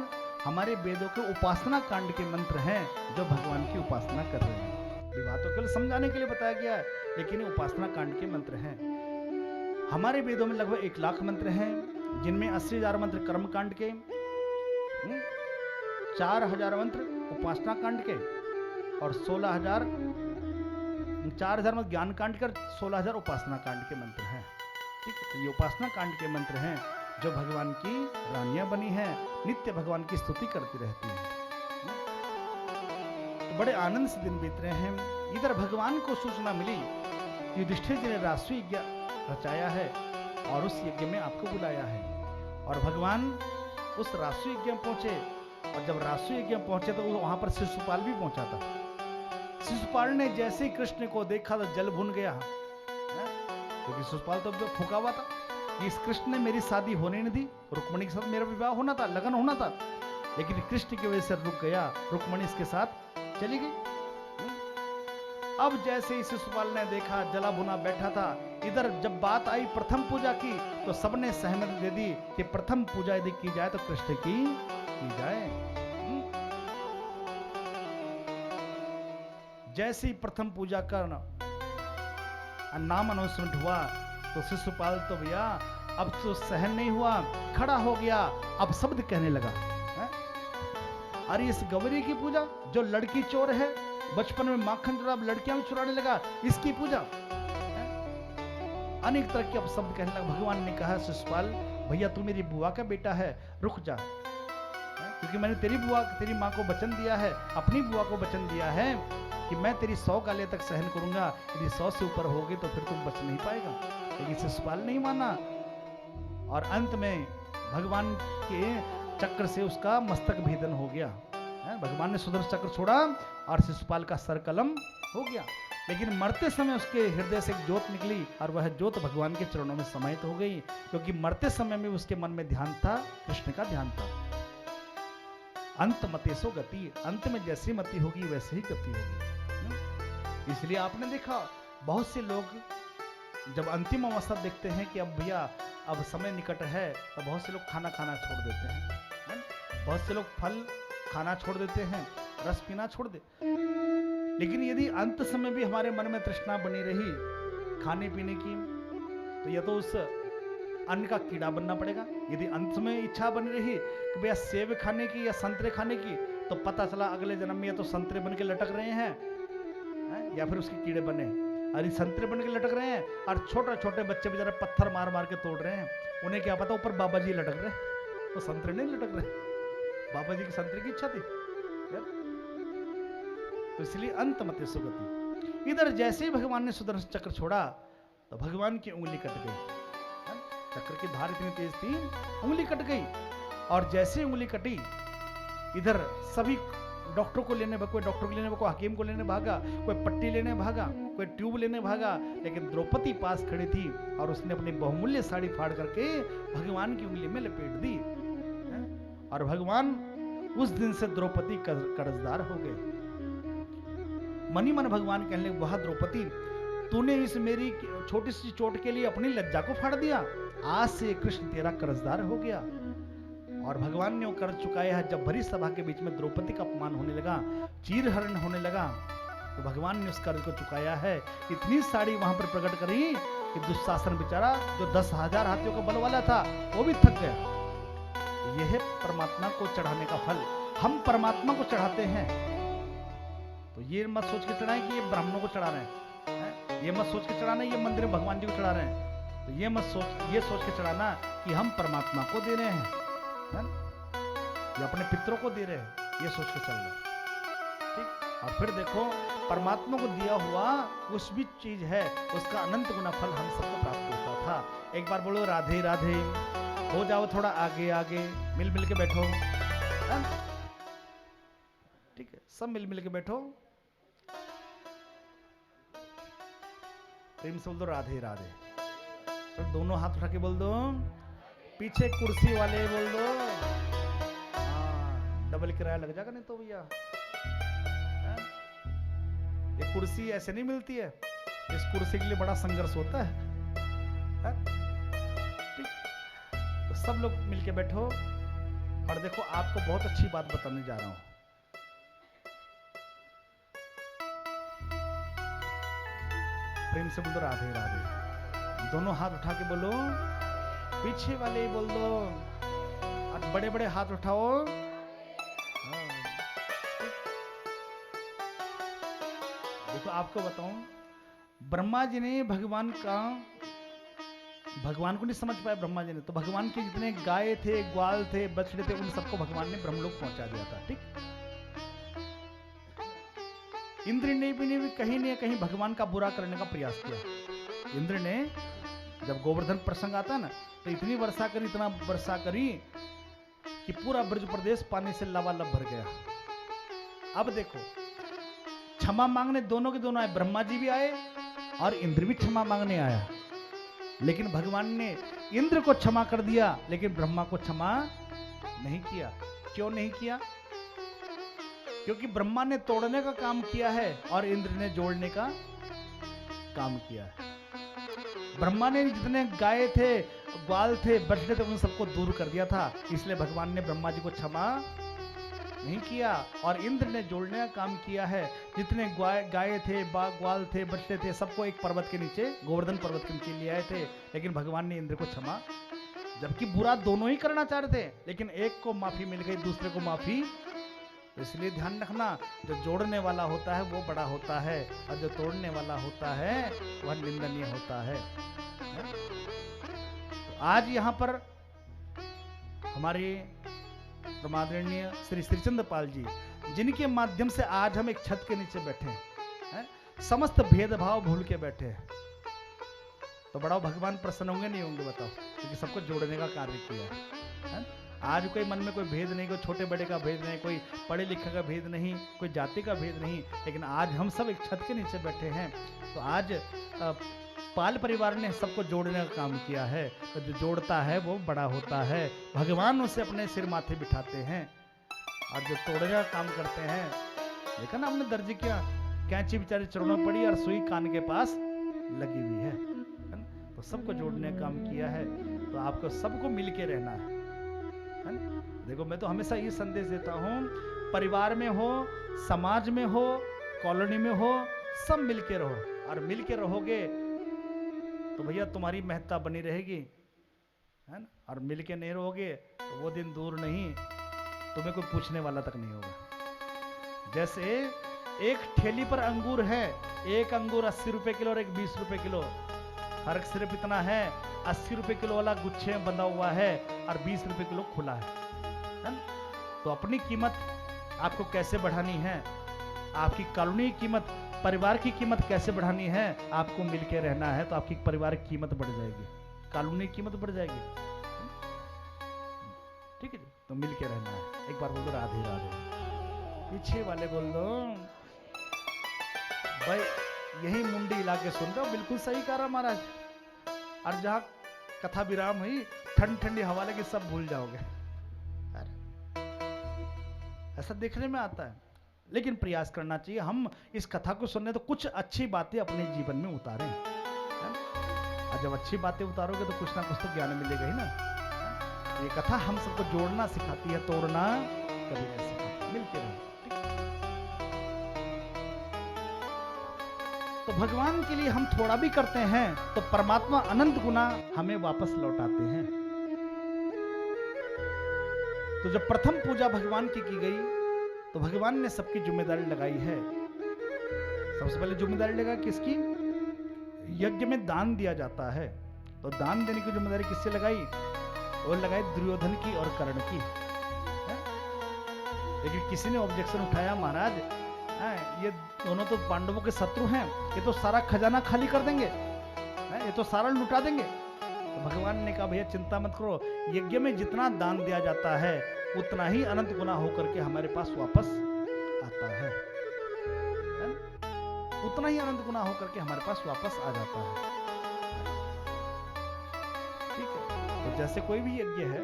[SPEAKER 1] हमारे वेदों के उपासना कांड के मंत्र हैं जो भगवान की उपासना कर रहे हैं। विवाह तो केवल समझाने के लिए बताया गया है, लेकिन ये उपासना कांड के मंत्र हैं। हमारे वेदों में लगभग 1,00,000 मंत्र हैं, जिनमें 80,000 मंत्र कर्म कांड के, 4,000 मंत्र उपासना कांड के और 4,000 मंत्र ज्ञान कांड के, 16,000 उपासना कांड के मंत्र हैं। ठीक है, तो ये उपासना कांड के मंत्र हैं जो भगवान की रानियां बनी हैं, नित्य भगवान की स्तुति करती रहती हैं। तो बड़े आनंद से दिन बीत रहे हैं। इधर भगवान को सूचना मिली कि युधिष्ठिर जी ने राष्ट्रीय यज्ञ रचाया है और उस यज्ञ में आपको बुलाया है। और भगवान उस राष्ट्रीय यज्ञ में पहुंचे, और जब राष्ट्रीय यज्ञ में पहुंचे तो वहां पर शिशुपाल भी पहुंचा था। शिशुपाल ने जैसे ही कृष्ण को देखा तो जल भुन गया, क्योंकि शिशुपाल तो फूका हुआ था कि इस कृष्ण ने मेरी शादी होने नहीं दी, रुक्मणी के साथ मेरा विवाह होना था, लगन होना था, लेकिन कृष्ण की वजह से रुक गया, रुक्मणी इसके साथ चली गई। अब जैसे ही शिशुपाल ने देखा जला भुना बैठा था, इधर जब बात आई प्रथम पूजा की तो सबने सहमति दे दी कि प्रथम पूजा यदि की जाए तो कृष्ण की जाए। जैसे ही प्रथम पूजा का नाम अनाउंसमेंट हुआ तो शिशुपाल तो भैया अब तो सहन नहीं हुआ, खड़ा हो गया, अब शब्द कहने लगा है? अरे इस गौरी की पूजा, जो लड़की चोर है, बचपन में माखन चुरा, लड़कियां भी चुराने लगा, इसकी पूजा। अनेक तरह के अब शब्द कहने लगा। भगवान ने कहा शिशुपाल भैया तू मेरी बुआ का बेटा है, रुक जा, क्योंकि मैंने तेरी माँ को वचन दिया है, अपनी बुआ को वचन दिया है कि मैं तेरी 100 गालियां तक सहन करूंगा, यदि 100 से ऊपर होगी तो फिर तुम बच नहीं पाएगा। लेकिन शिशुपाल नहीं माना और अंत में भगवान के चक्र से उसका मस्तक भेदन हो गया। भगवान ने सुदर्शन चक्र छोड़ा और शिशुपाल का सर कलम हो गया। लेकिन मरते समय उसके हृदय से एक ज्योत निकली और वह ज्योत भगवान के चरणों में समाहित हो गई, क्योंकि मरते समय में उसके मन में ध्यान था, कृष्ण का ध्यान था। अंत मतेसो गति, अंत में जैसी मति होगी वैसे ही गति होगी। इसलिए आपने देखा बहुत से लोग जब अंतिम अवस्था देखते हैं कि अब भैया अब समय निकट है, तो बहुत से लोग खाना छोड़ देते हैं, बहुत से लोग फल खाना छोड़ देते हैं, रस पीना छोड़ दे। लेकिन यदि अंत समय भी हमारे मन में तृष्णा बनी रही खाने पीने की, तो या तो उस अन्न का कीड़ा बनना पड़ेगा। यदि अंत में इच्छा बनी रही कि भैया सेब खाने की या संतरे खाने की, तो पता चला अगले जन्म में या तो संतरे बन के लटक रहे हैं या फिर उसके कीड़े बने। अरे संतरे बन के लटक रहे हैं और छोटे बच्चे बेचारे पत्थर मार मार के तोड़ रहे हैं, उन्हें क्या पता ऊपर बाबा जी लटक रहे, तो संतरे नहीं लटक रहे। बाबा जी की संतरे की इच्छा थी यार। तो इसलिए अंत मते सुगति। इधर जैसे ही भगवान ने सुदर्शन चक्र छोड़ा तो भगवान की उंगली कट गई। चक्र की धार इतनी तेज थी, उंगली कट गई। और जैसे उंगली कटी, इधर सभी डॉक्टर को लेने भागा, कोई डॉक्टर को लेने भागा, कोई हकीम को लेने भागा, कोई पट्टी लेने भागा, कोई ट्यूब लेने भागा। लेकिन द्रौपदी पास खड़ी थी और उसने अपनी बहुमूल्य साड़ी फाड़ करके भगवान की उंगली में लपेट दी। और भगवान उस दिन से द्रौपदी कर्जदार हो गए। मनी मन भगवान कहने लगे, वाह द्रौपदी, तूने इस मेरी छोटी सी चोट के लिए अपनी लज्जा को फाड़ दिया, आज से कृष्ण तेरा कर्जदार हो गया। और भगवान ने वो कर्ज चुकाया है। जब भरी सभा के बीच में द्रौपदी का अपमान होने लगा, चीरहरण होने लगा, तो भगवान ने उस कर्ज को चुकाया है। इतनी साड़ी वहां पर प्रकट करी कि दुशासन बेचारा जो 10,000 हाथियों का बल वाला था वो भी थक गया। यह है परमात्मा को चढ़ाने का फल। हम परमात्मा को चढ़ाते हैं तो ये मत सोच के चढ़ाएं कि ये ब्राह्मणों को चढ़ा रहे हैं, ये मत सोच के चढ़ाना ये मंदिर में भगवान जी को चढ़ा रहे हैं। तो ये सोच के चढ़ाना कि हम परमात्मा को दे रहे हैं या अपने पितरों को दे रहे हैं, ये सोच के चलना, ठीक। और फिर देखो परमात्मा को दिया हुआ कुछ भी चीज है उसका अनंत गुना फल हम सबको प्राप्त होता था। एक बार बोलो राधे राधे। हो जाओ थोड़ा आगे आगे, मिल के बैठो, ठीक है, सब मिल के बैठो, प्रेम से बोल दो राधे राधे। तो दोनों हाथ उठा के बोल दो, पीछे कुर्सी वाले बोल दो, हाँ डबल किराया लग जाएगा नहीं तो भैया। ये कुर्सी ऐसे नहीं मिलती है, इस कुर्सी के लिए बड़ा संघर्ष होता है, ठीक। तो सब लोग मिलके बैठो और देखो आपको बहुत अच्छी बात बताने जा रहा हूं। प्रेम से बोल दो राधे राधे। दोनों हाथ उठा के बोलो, पीछे वाले बोल दो और बड़े बड़े हाथ उठाओ। देखो आपको बताऊं, ब्रह्मा जी ने भगवान को नहीं समझ पाए ब्रह्मा जी ने, तो भगवान के जितने गाय थे, ग्वाल थे, बछड़े थे, उन सबको भगवान ने ब्रह्मलोक पहुंचा दिया था, ठीक। इंद्र ने भी कहीं न कहीं भगवान का बुरा करने का प्रयास किया। इंद्र ने जब गोवर्धन प्रसंग आता ना, तो इतनी वर्षा करी कि पूरा ब्रज प्रदेश पानी से लबालब भर गया। अब देखो क्षमा मांगने दोनों के दोनों आए, ब्रह्मा जी भी आए और इंद्र भी क्षमा मांगने आया। लेकिन भगवान ने इंद्र को क्षमा कर दिया लेकिन ब्रह्मा को क्षमा नहीं किया। क्यों नहीं किया? क्योंकि ब्रह्मा ने तोड़ने का काम किया है और इंद्र ने जोड़ने का काम किया है। ब्रह्मा ने जितने गाय थे, ग्वाल थे, बछड़े थे, उन सबको दूर कर दिया था। इसलिए भगवान ने ब्रह्मा जी को क्षमा नहीं किया और इंद्र ने जोड़ने का काम किया है। जितने गाय थे, ग्वाल थे, बछड़े थे, सबको एक पर्वत के नीचे, गोवर्धन पर्वत के नीचे ले आए थे। लेकिन भगवान ने इंद्र को क्षमा, जबकि बुरा दोनों ही करना चाह रहे थे, लेकिन एक को माफी मिल गई, दूसरे को माफी। तो इसलिए ध्यान रखना, जो जोड़ने वाला होता है वो बड़ा होता है, और जो तोड़ने वाला होता है वह निंदनीय होता है। तो आज यहाँ पर हमारे परमादरणीय श्री श्रीचंद्र पाल जी, जिनके माध्यम से आज हम एक छत के नीचे बैठे हैं, समस्त भेदभाव भूल के बैठे हैं, तो बड़ा भगवान प्रसन्न होंगे नहीं होंगे बताओ, क्योंकि सबको जोड़ने का कार्य किया है। आज कोई मन में कोई भेद नहीं, कोई छोटे बड़े का भेद नहीं, कोई पढ़े लिखे का भेद नहीं, कोई जाति का भेद नहीं, लेकिन आज हम सब एक छत के नीचे बैठे हैं। तो आज पाल परिवार ने सबको जोड़ने का काम किया है, तो जो जोड़ता है वो बड़ा होता है, भगवान उसे अपने सिर माथे बिठाते हैं, और जो तोड़ने का काम करते हैं, देखा ना हमने दर्ज किया, कैंची बेचारी चरणों में पड़ी और सुई कान के पास लगी हुई है। तो सबको जोड़ने का काम किया है, तो आपको सबको मिल के रहना है ना? देखो मैं तो हमेशा ये संदेश देता हूँ, परिवार में हो, समाज में हो, कॉलोनी में हो, सब मिल के रहो, और मिल के रहोगे तो भैया तुम्हारी महत्ता बनी रहेगी, है ना? और मिल के नहीं रहोगे तो वो दिन दूर नहीं, तुम्हें कोई पूछने वाला तक नहीं होगा। जैसे एक ठेली पर अंगूर है, एक अंगूर 80 रुपए किलो और एक 20 रुपए किलो, फर्क सिर्फ इतना है 80 रुपए किलो वाला गुच्छे में बंधा हुआ है और 20 रुपए किलो खुला है। तो अपनी कीमत आपको कैसे बढ़ानी है, आपकी कॉलोनी की कीमत, परिवार की कीमत कैसे बढ़ानी है, आपको मिलके रहना है, तो आपकी परिवार की कीमत बढ़ जाएगी, कॉलोनी की कीमत बढ़ जाएगी। ठीक है जी, तो मिलके रहना है। एक बार बोल दो राधे राधे, पीछे वाले बोल दो भाई, यही मुंडी इलाके सुन रहे हो, बिल्कुल सही कह रहा महाराज। और जहां कथा विराम हुई, ठंडी ठंडी हवा लगी, सब भूल जाओगे। ऐसा देखने में आता है, लेकिन प्रयास करना चाहिए हम इस कथा को सुनने तो कुछ अच्छी बातें अपने जीवन में उतारें, और जब अच्छी बातें उतारोगे तो कुछ ना कुछ तो ज्ञान मिलेगा ही ना। ये कथा हम सबको जोड़ना सिखाती है, तोड़ना कभी नहीं सिखाती, मिलके रहो। तो भगवान के लिए हम थोड़ा भी करते हैं तो परमात्मा अनंत गुना हमें वापस लौटाते हैं। तो जब प्रथम पूजा भगवान की गई तो भगवान ने सबकी जिम्मेदारी लगाई है। सबसे पहले जिम्मेदारी लगा किसकी? यज्ञ में दान दिया जाता है, तो दान देने की जिम्मेदारी किससे लगाई? और लगाई दुर्योधन की और कर्ण की। लेकिन किसी ने ऑब्जेक्शन उठाया, महाराज ये दोनों तो पांडवों के शत्रु हैं, ये तो सारा खजाना खाली कर देंगे, ये तो सारा लुटा देंगे। तो भगवान ने कहा भैया चिंता मत करो, यज्ञ में जितना दान दिया जाता है उतना ही अनंत गुना होकर के हमारे पास वापस आता है, उतना ही अनंत गुना होकर के हमारे पास वापस आ जाता है। ठीक है, तो जैसे कोई भी यज्ञ है,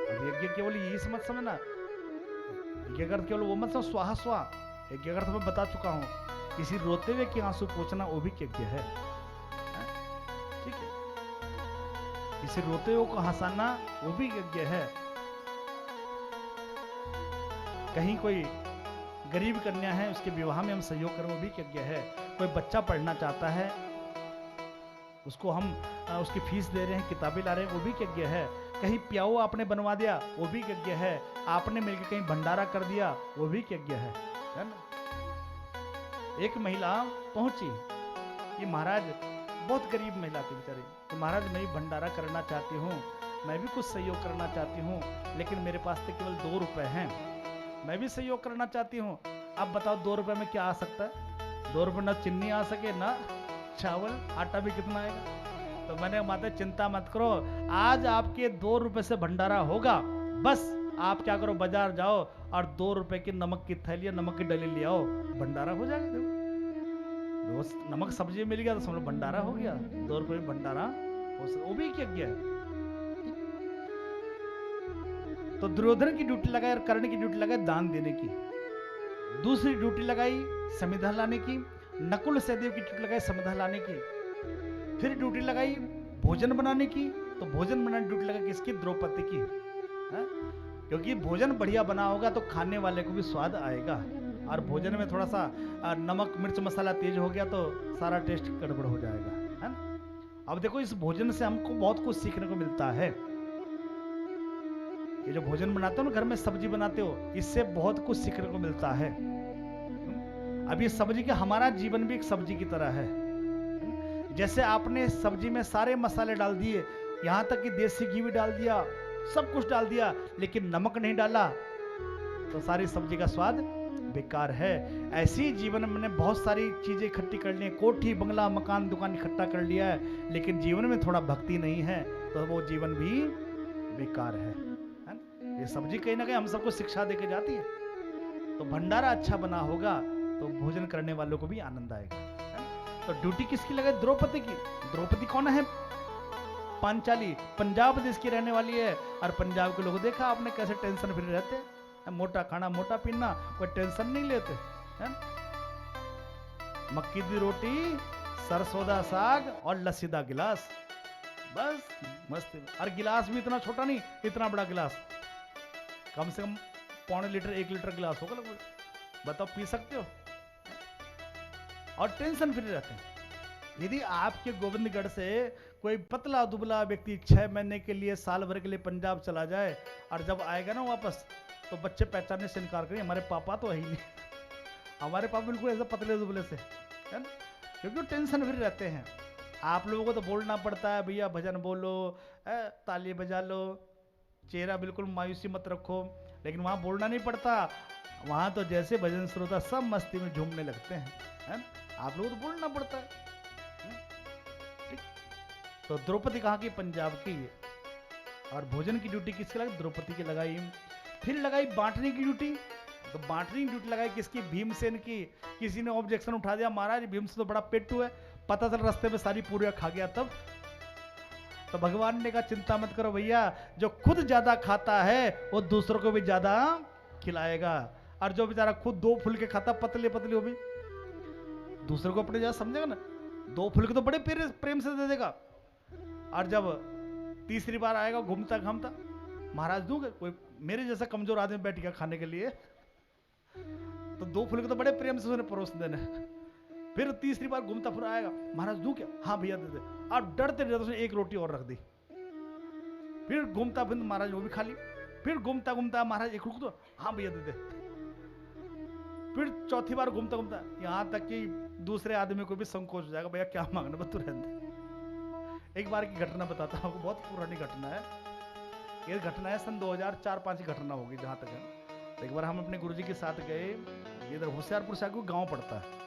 [SPEAKER 1] अब यज्ञ केवल ये मत समझना, यज्ञ कर केवल वो मत समझ स्वाहा स्वा, यज्ञ कर तो मैं बता चुका हूं, किसी रोते हुए के आंसू पोंछना वो भी यज्ञ है। ठीक है, किसी रोते हुए को हंसाना वो भी यज्ञ है। कहीं कोई गरीब कन्या है, उसके विवाह में हम सहयोग करें वो भी यज्ञ है। कोई बच्चा पढ़ना चाहता है, उसको हम उसकी फीस दे रहे हैं, किताबें ला रहे हैं, वो भी यज्ञ है। कहीं प्याऊ आपने बनवा दिया वो भी यज्ञ है। आपने मिलकर कहीं भंडारा कर दिया वो भी यज्ञ है ना। एक महिला पहुंची कि महाराज, बहुत गरीब महिला थी बेचारी, तो महाराज मैं भी भंडारा करना चाहती हूँ, मैं भी कुछ सहयोग करना चाहती हूँ, लेकिन मेरे पास तो केवल 2 रुपए हैं, मैं भी सहयोग करना चाहती हूँ। अब बताओ 2 रुपए में क्या आ सकता है? 2 रुपए ना चीनी आ सके ना चावल, आटा भी कितना आएगा। तो मैंने माता चिंता मत करो, आज आपके 2 रुपए से भंडारा होगा। बस आप क्या करो, बाजार जाओ और 2 रुपए की नमक की थैली, नमक की डली ले आओ, भंडारा हो जाएगा। देखो नमक सब्जी मिल गया तो समझो भंडारा हो गया। 2 रुपए में भंडारा हो सकता, वो भी यज्ञ है। तो दुर्योधन की ड्यूटी लगाई और कर्ण की ड्यूटी लगाई दान देने की। दूसरी ड्यूटी लगाई समिधा लाने की। नकुल सहदेव की ड्यूटी लगाई समिधा लाने की। फिर ड्यूटी लगाई भोजन बनाने की, तो भोजन बनाने ड्यूटी लगा किसकी? द्रौपदी की। हाँ? क्योंकि भोजन बढ़िया बना होगा तो खाने वाले को भी स्वाद आएगा, और भोजन में थोड़ा सा नमक मिर्च मसाला तेज हो गया तो सारा टेस्ट गड़बड़ हो जाएगा, है ना। अब देखो इस भोजन से हमको बहुत कुछ सीखने को मिलता है। ये जो भोजन बनाते हो ना, घर में सब्जी बनाते हो, इससे बहुत कुछ सीखने को मिलता है। अब ये सब्जी के, हमारा जीवन भी एक सब्जी की तरह है। जैसे आपने सब्जी में सारे मसाले डाल दिए, यहां तक कि देसी घी भी डाल दिया, सब कुछ डाल दिया, लेकिन नमक नहीं डाला तो सारी सब्जी का स्वाद बेकार है। ऐसे ही जीवन में मैंने बहुत सारी चीजें इकट्ठी कर ली हैं, कोठी बंगला मकान दुकान इकट्ठा कर लिया है, लेकिन जीवन में थोड़ा भक्ति नहीं है तो वो जीवन भी बेकार है ना? ये सब्जी कहीं ना कहीं हम सबको शिक्षा देके जाती है। तो भंडारा अच्छा बना होगा तो भोजन करने वालों को भी आनंद आएगा, है ना? तो ड्यूटी किसकी लगाई? द्रौपदी की। द्रौपदी कौन है? पांचाली, पंजाब देश की रहने वाली है। और पंजाब के लोग देखा आपने कैसे टेंशन फ्री रहते हैं, मोटा खाना मोटा पीना, कोई टेंशन नहीं लेते, है? मक्की दी रोटी, सरसों दा साग और लस्सी दा गिलास, बस मस्त। और गिलास भी इतना छोटा नहीं, इतना बड़ा गिलास, कम से कम 0.25 लीटर 1 लीटर गिलास होगा लगभग। बताओ पी सकते हो, और टेंशन फ्री रहते हैं। यदि आपके गोविंदगढ़ से कोई पतला दुबला व्यक्ति 6 महीने के लिए, साल भर के लिए पंजाब चला जाए, और जब आएगा ना वापस, तो बच्चे पहचानने से इनकार करेंगे, हमारे पापा तो है ही नहीं, हमारे पापा बिल्कुल ऐसा पतले दुबले से, है ना? क्योंकि टेंशन फ्री रहते हैं। आप लोगों को तो बोलना पड़ता है, भैया भजन बोलो, ताली बजा लो, चेहरा बिल्कुल मायूसी मत रखो, लेकिन वहाँ बोलना नहीं पड़ता। वहाँ तो जैसे भजन शुरू होता सब मस्ती में झूमने लगते हैं, है ना? आप लोगों को तो बोलना पड़ता है। ठीक, तो द्रौपदी कहाँ की? पंजाब की। और भोजन की ड्यूटी किसकी लगाई? द्रौपदी की लगाई। फिर लगाई बांटने की ड्यूटी, तो बांटने की ड्यूटी लगाई किसकी? भीमसेन की। किसी ने ऑब्जेक्शन उठा दिया, महाराज भीमसेन तो बड़ा पेट्टू है, पता चल रास्ते में सारी पूरियां खा गया, तब तो भगवान ने कहा चिंता मत करो भैया, जो खुद ज्यादा खाता है वो दूसरों को भी ज्यादा खिलाएगा, और जो बेचारा खुद 2 फुलके खाता पतले पतले, वो भी दूसरों को अपने ज्यादा समझेगा ना, 2 फुलके तो बड़े प्रेम से दे देगा, और जब तीसरी बार आएगा घूमता घामता, महाराज दूंगे, कोई मेरे जैसा कमजोर आदमी बैठ गया खाने के लिए, तो 2 फुलके तो बड़े प्रेम से उसने परोस देने। फिर तीसरी बार घूमता फिर आएगा, महाराज दूं क्या? हाँ भैया दे दे। और डरते डरते उसने 1 रोटी और रख दी। फिर घूमता फिर महाराज वो भी खा ली। फिर घूमता घूमता महाराज 1 रुक दो, हाँ भैया दे दे। फिर चौथी बार घूमता घूमता, यहाँ तक कि दूसरे आदमी को भी संकोच हो जाएगा, भैया क्या मांगना, बस तू रहने दे। एक बार की घटना बताता हूँ, बहुत पुरानी घटना है ये। घटना है सन 2004-5 की घटना होगी जहाँ तक है। एक बार हम अपने गुरुजी के साथ गए, इधर होशियारपुर से आगे गाँव पड़ता है,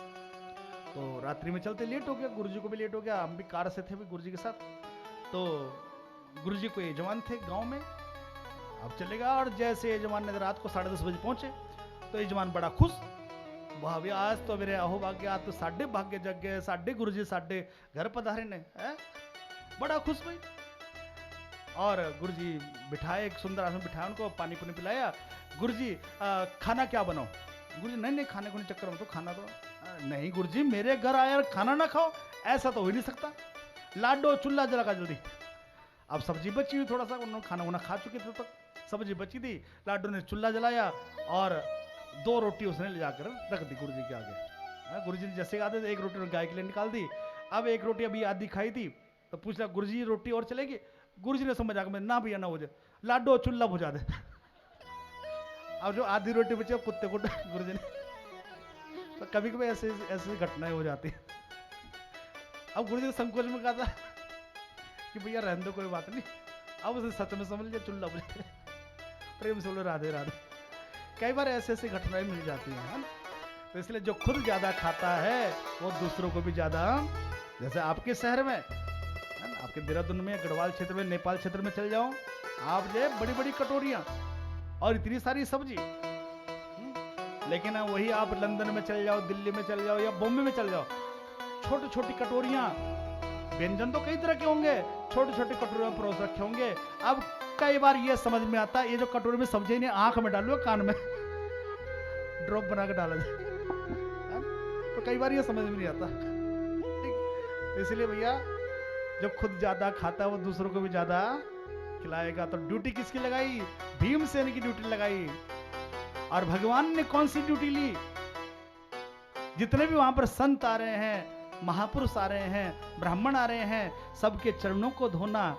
[SPEAKER 1] तो रात्रि में चलते लेट हो गया, गुरुजी को भी लेट हो गया, हम भी कार से थे भी गुरुजी के साथ। तो गुरुजी को यजमान थे गांव में, अब चलेगा, और जैसे यजमान ने रात को 10:30 बजे पहुंचे, तो यजमान बड़ा खुश, वाह भैया आज तो मेरे अहो भाग्य, आज तो 8:30 भाग्य जग गए, 8:30 गुरुजी 8:30 घर पधारे ने, बड़ा खुश भाई। और गुरुजी बिठाए, एक सुंदर आसन बिठाया, उनको पानी पुनी पिलाया। गुरुजी खाना क्या बनाओ? गुरुजी नहीं खाने को नहीं चक्कर में, तो खाना तो नहीं गुरुजी, मेरे घर आया खाना ना खाओ, ऐसा तो हो ही नहीं सकता। लाडो चूल्हा जला का जल्दी। अब सब्जी बची हुई, थोड़ा सा उन्होंने खाना वाना खा चुके थे, तक सब्जी बची थी, लाडो ने चूल्हा जलाया और 2 रोटी उसने ले जाकर रख दी गुरुजी के आगे। गुरुजी ने जैसे आते थे 1 रोटी गाय के लिए निकाल दी। अब 1 रोटी अभी आधी खाई थी, तो पूछ रहा गुरुजी रोटी और चलेगी? गुरुजी ने समझ आ गया, ना भैया ना हो जाए, लाडो चूल्हा बुझा दे। अब जो आधी रोटी बची कुत्ते को गुरुजी ने, तो कभी कभी ऐसी घटनाएं हो जाती है। अब गुरुजी ने संकोच में कहा था कि भैया रहने दो, कोई बात नहीं। अब उसे सच में समझ लिया, चुल्ला बुझे, प्रेम से बोले राधे राधे। कई बार ऐसी घटनाएं मिल जाती हैं, है ना? तो इसलिए जो खुद ज्यादा खाता है वो दूसरों को भी ज्यादा, जैसे आपके शहर में, है ना, आपके देहरादून में, गढ़वाल क्षेत्र में, नेपाल क्षेत्र में चल जाओ आप, जो बड़ी बड़ी कटोरियां और इतनी सारी सब्जी, लेकिन वही आप लंदन में चल जाओ, दिल्ली में चल जाओ, या बॉम्बे में चल जाओ, छोटी छोटी कटोरियां, व्यंजन तो कई तरह के होंगे, छोटी छोटी कटोरियां परोस रखे होंगे। अब कई बार ये समझ में आता है, ये जो कटोरी में सब्जी नहीं आंख में डालो, कान में ड्रॉप बना के डाला जाए, तो कई बार ये समझ में नहीं आता। ठीक, इसलिए भैया जब खुद ज्यादा खाता है वो दूसरों को भी ज्यादा खिलाएगा। तो ड्यूटी किसकी लगाई? भीमसेन की ड्यूटी लगाई। और भगवान ने कौन सी ड्यूटी ली? जितने भी वहां पर संत आ रहे हैं, महापुरुष आ रहे हैं, ब्राह्मण आ रहे हैं, सबके चरणों को धोना,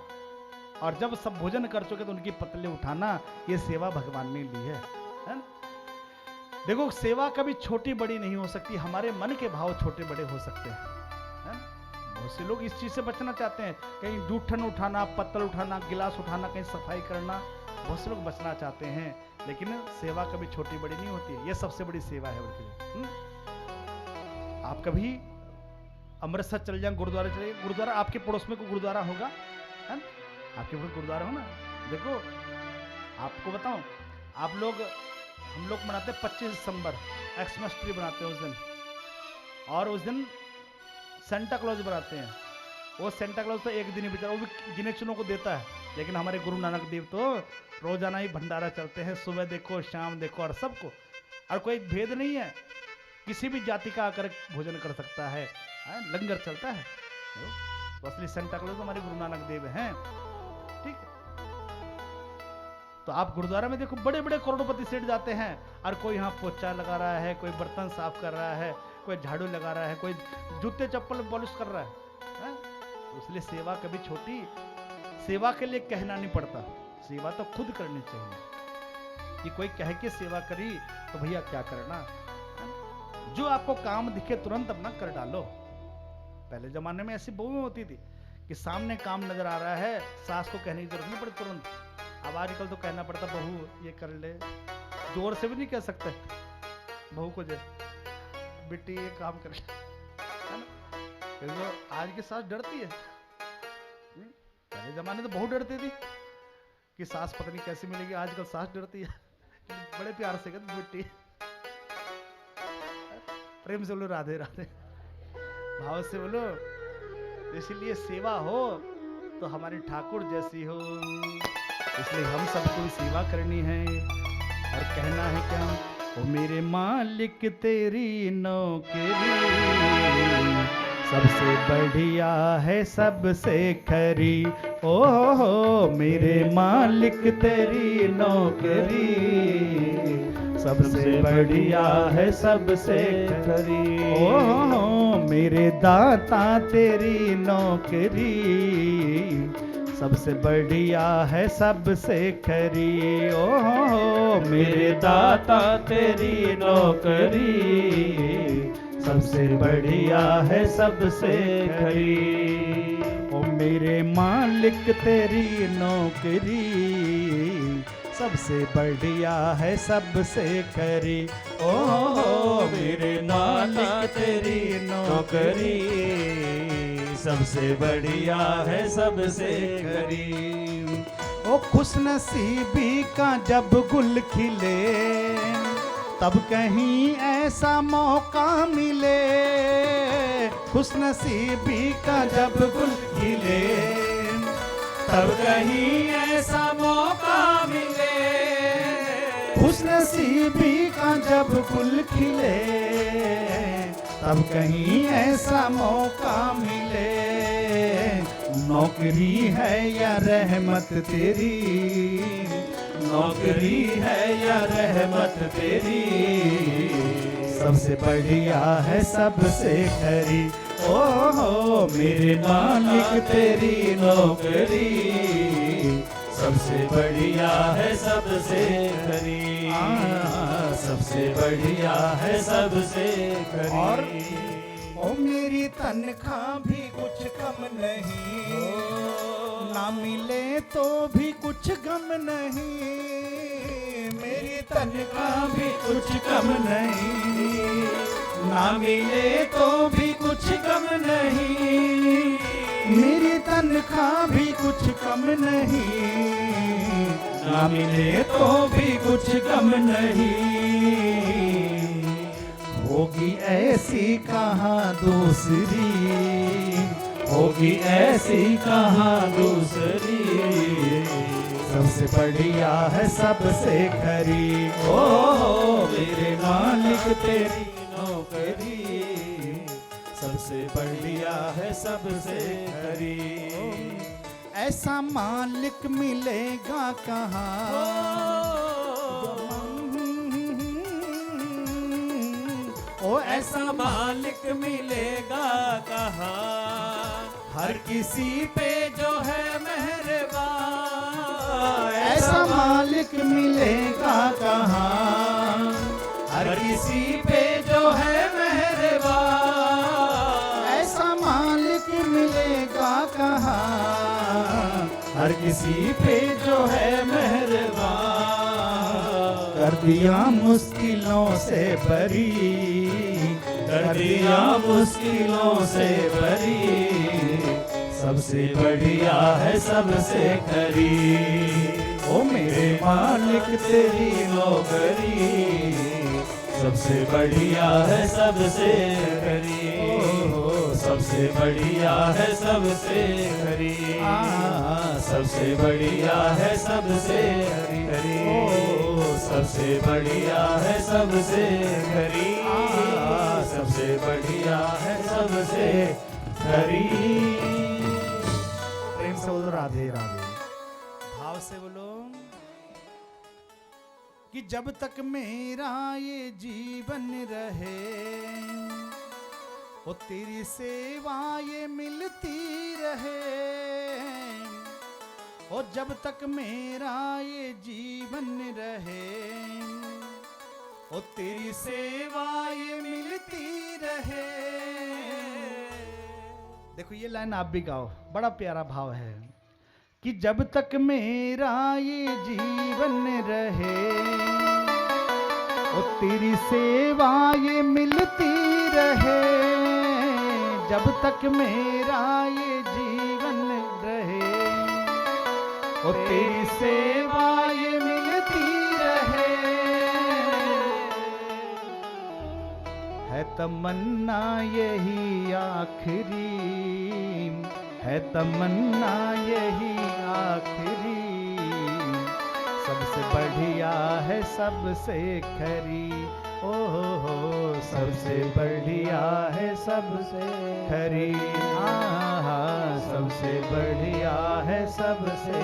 [SPEAKER 1] और जब सब भोजन कर चुके तो उनकी पतले उठाना, ये सेवा भगवान ने ली है। देखो, सेवा कभी छोटी बड़ी नहीं हो सकती, हमारे मन के भाव छोटे बड़े हो सकते हैं। बहुत से लोग इस चीज से बचना चाहते हैं, कहीं जूठन उठाना, पत्तल उठाना, गिलास उठाना, कहीं सफाई करना, बहुत से लोग बचना चाहते हैं। लेकिन सेवा कभी छोटी बड़ी नहीं होती है, ये सबसे बड़ी सेवा है उनके लिए। आप कभी अमृतसर चल जाए, गुरुद्वारा चले, गुरुद्वारा आपके पड़ोस में कोई गुरुद्वारा होगा, है ना? आपके पड़ोस गुरुद्वारा हो ना? देखो, आपको बताऊं, हम लोग मनाते हैं 25 दिसंबर, एक्समस ट्री बनाते हैं उस दिन, और उस दिन सेंटा क्लॉज बनाते हैं। वो सेंटा क्लॉज तो एक दिन ही बेचारा, वो भी गिने चुनों को देता है, लेकिन हमारे गुरु नानक देव तो रोजाना ही भंडारा चलते हैं, सुबह देखो शाम देखो, और सबको, और कोई भेद नहीं है, किसी भी जाति का आकर भोजन कर सकता है, लंगर चलता है। तो असली सेंटा क्लॉज तो हमारे गुरु नानक देव हैं, ठीक है? तो आप गुरुद्वारा में देखो, बड़े बड़े करोड़पति सेठ जाते हैं, और कोई यहाँ पोछा लगा रहा है, कोई बर्तन साफ कर रहा है, कोई झाड़ू लगा रहा है, कोई जूते चप्पल पॉलिश कर रहा है? इसलिए सेवा कभी छोटी, सेवा के लिए कहना नहीं पड़ता, सेवा तो खुद करनी चाहिए। कि कोई कह के सेवा करी तो भैया क्या करना, जो आपको काम दिखे तुरंत अपना कर डालो। पहले जमाने में ऐसी बहुएं होती थी कि सामने काम नजर आ रहा है, सास को कहने की जरूरत नहीं पड़ती तुरंत। अब आजकल तो कहना पड़ता, बहू ये कर ले, जोर से भी नहीं कह सकते बहू को, बेटी ये काम कर ले, है ना? तो आज की सास डरती है, पहले जमाने तो बहुत डरती थी कि सास पता नहीं कैसी मिलेगी, आजकल सास डरती है, बड़े प्यार से कहते बेटी, प्रेम से बोलो राधे राधे, भाव से बोलो। इसलिए सेवा हो तो हमारी ठाकुर जैसी हो, इसलिए हम सबको सेवा करनी है। और कहना है क्या? ओ मेरे मालिक तेरी नौकरी सबसे बढ़िया है सबसे खरी, ओ हो मेरे मालिक तेरी नौकरी सबसे बढ़िया है सबसे खरी, ओ मेरे दाता तेरी नौकरी सबसे बढ़िया है सबसे खरी, ओ मेरे दाता तेरी नौकरी सबसे बढ़िया है सबसे खरी, ओ मेरे मालिक तेरी नौकरी सबसे बढ़िया है सबसे खरी, ओ मेरे मालिक तेरी नौकरी सबसे बढ़िया है सबसे खरी। ओ खुशनसीबी का जब गुल खिले तब कहीं ऐसा मौका मिले, खुशनसीबी का जब गुल खिले तब कहीं ऐसा मौका मिले, खुशनसीबी का जब गुल खिले तब कहीं ऐसा मौका मिले, नौकरी है या रहमत तेरी, नौकरी है या रहमत तेरी सबसे बढ़िया है सबसे खरी, ओ हो मेरे मालिक तेरी नौकरी सबसे बढ़िया है सबसे खरी, सबसे बढ़िया है सबसे खरी। और ओ मेरी तनख्वाह भी कुछ कम नहीं, ना मिले तो भी कुछ गम नहीं, मेरी तनख्वाह भी कुछ कम नहीं, ना मिले तो भी कुछ गम नहीं, मेरी तनख्वाह भी कुछ कम नहीं, ना मिले तो भी कुछ गम नहीं, होगी ऐसी कहाँ दूसरी, होगी ऐसी कहाँ दूसरी सबसे बढ़िया है सबसे खरी, ओ मेरे मालिक तेरी नौकरी सबसे
[SPEAKER 2] सबसे बढ़िया है सबसे खरी।
[SPEAKER 1] ऐसा मालिक मिलेगा कहाँ,
[SPEAKER 2] ओ ऐसा मालिक मिलेगा कहाँ, हर किसी पे जो है मेहरबान।
[SPEAKER 1] ऐसा मालिक मिलेगा कहाँ,
[SPEAKER 2] हर किसी पे जो है मेहरबान।
[SPEAKER 1] ऐसा मालिक मिलेगा कहाँ,
[SPEAKER 2] हर किसी पे जो है मेहरबान।
[SPEAKER 1] कर दिया मुश्किलों से बरी,
[SPEAKER 2] कर दिया मुश्किलों से बरी, सबसे बढ़िया है सबसे खरी।
[SPEAKER 1] ओ मेरे
[SPEAKER 2] मालिक तेरी नौकरी, सबसे बढ़िया है सबसे खरी। सबसे बढ़िया है सबसे खरी, सबसे बढ़िया है सबसे खरी। सबसे बढ़िया है सबसे खरी, सबसे बढ़िया है सबसे खरी।
[SPEAKER 1] प्रेम से बोलो राधे राधे, भाव से बोलो कि जब तक मेरा ये जीवन रहे, वो तेरी सेवा ये मिलती रहे। और जब तक मेरा ये जीवन रहे, वो तेरी सेवा ये मिलती रहे। देखो ये लाइन आप भी गाओ, बड़ा प्यारा भाव है कि जब तक मेरा ये जीवन रहे, वो तेरी सेवा ये मिलती रहे। जब तक मेरा ये जीवन रहे, वो तेरी सेवा ये मिलती रहे। है तमन्ना यही आखिरी, है तमन्ना यही आखिरी, सबसे बढ़िया है सबसे खरी। ओ हो सबसे बढ़िया है सबसे खरी, सबसे बढ़िया है सबसे।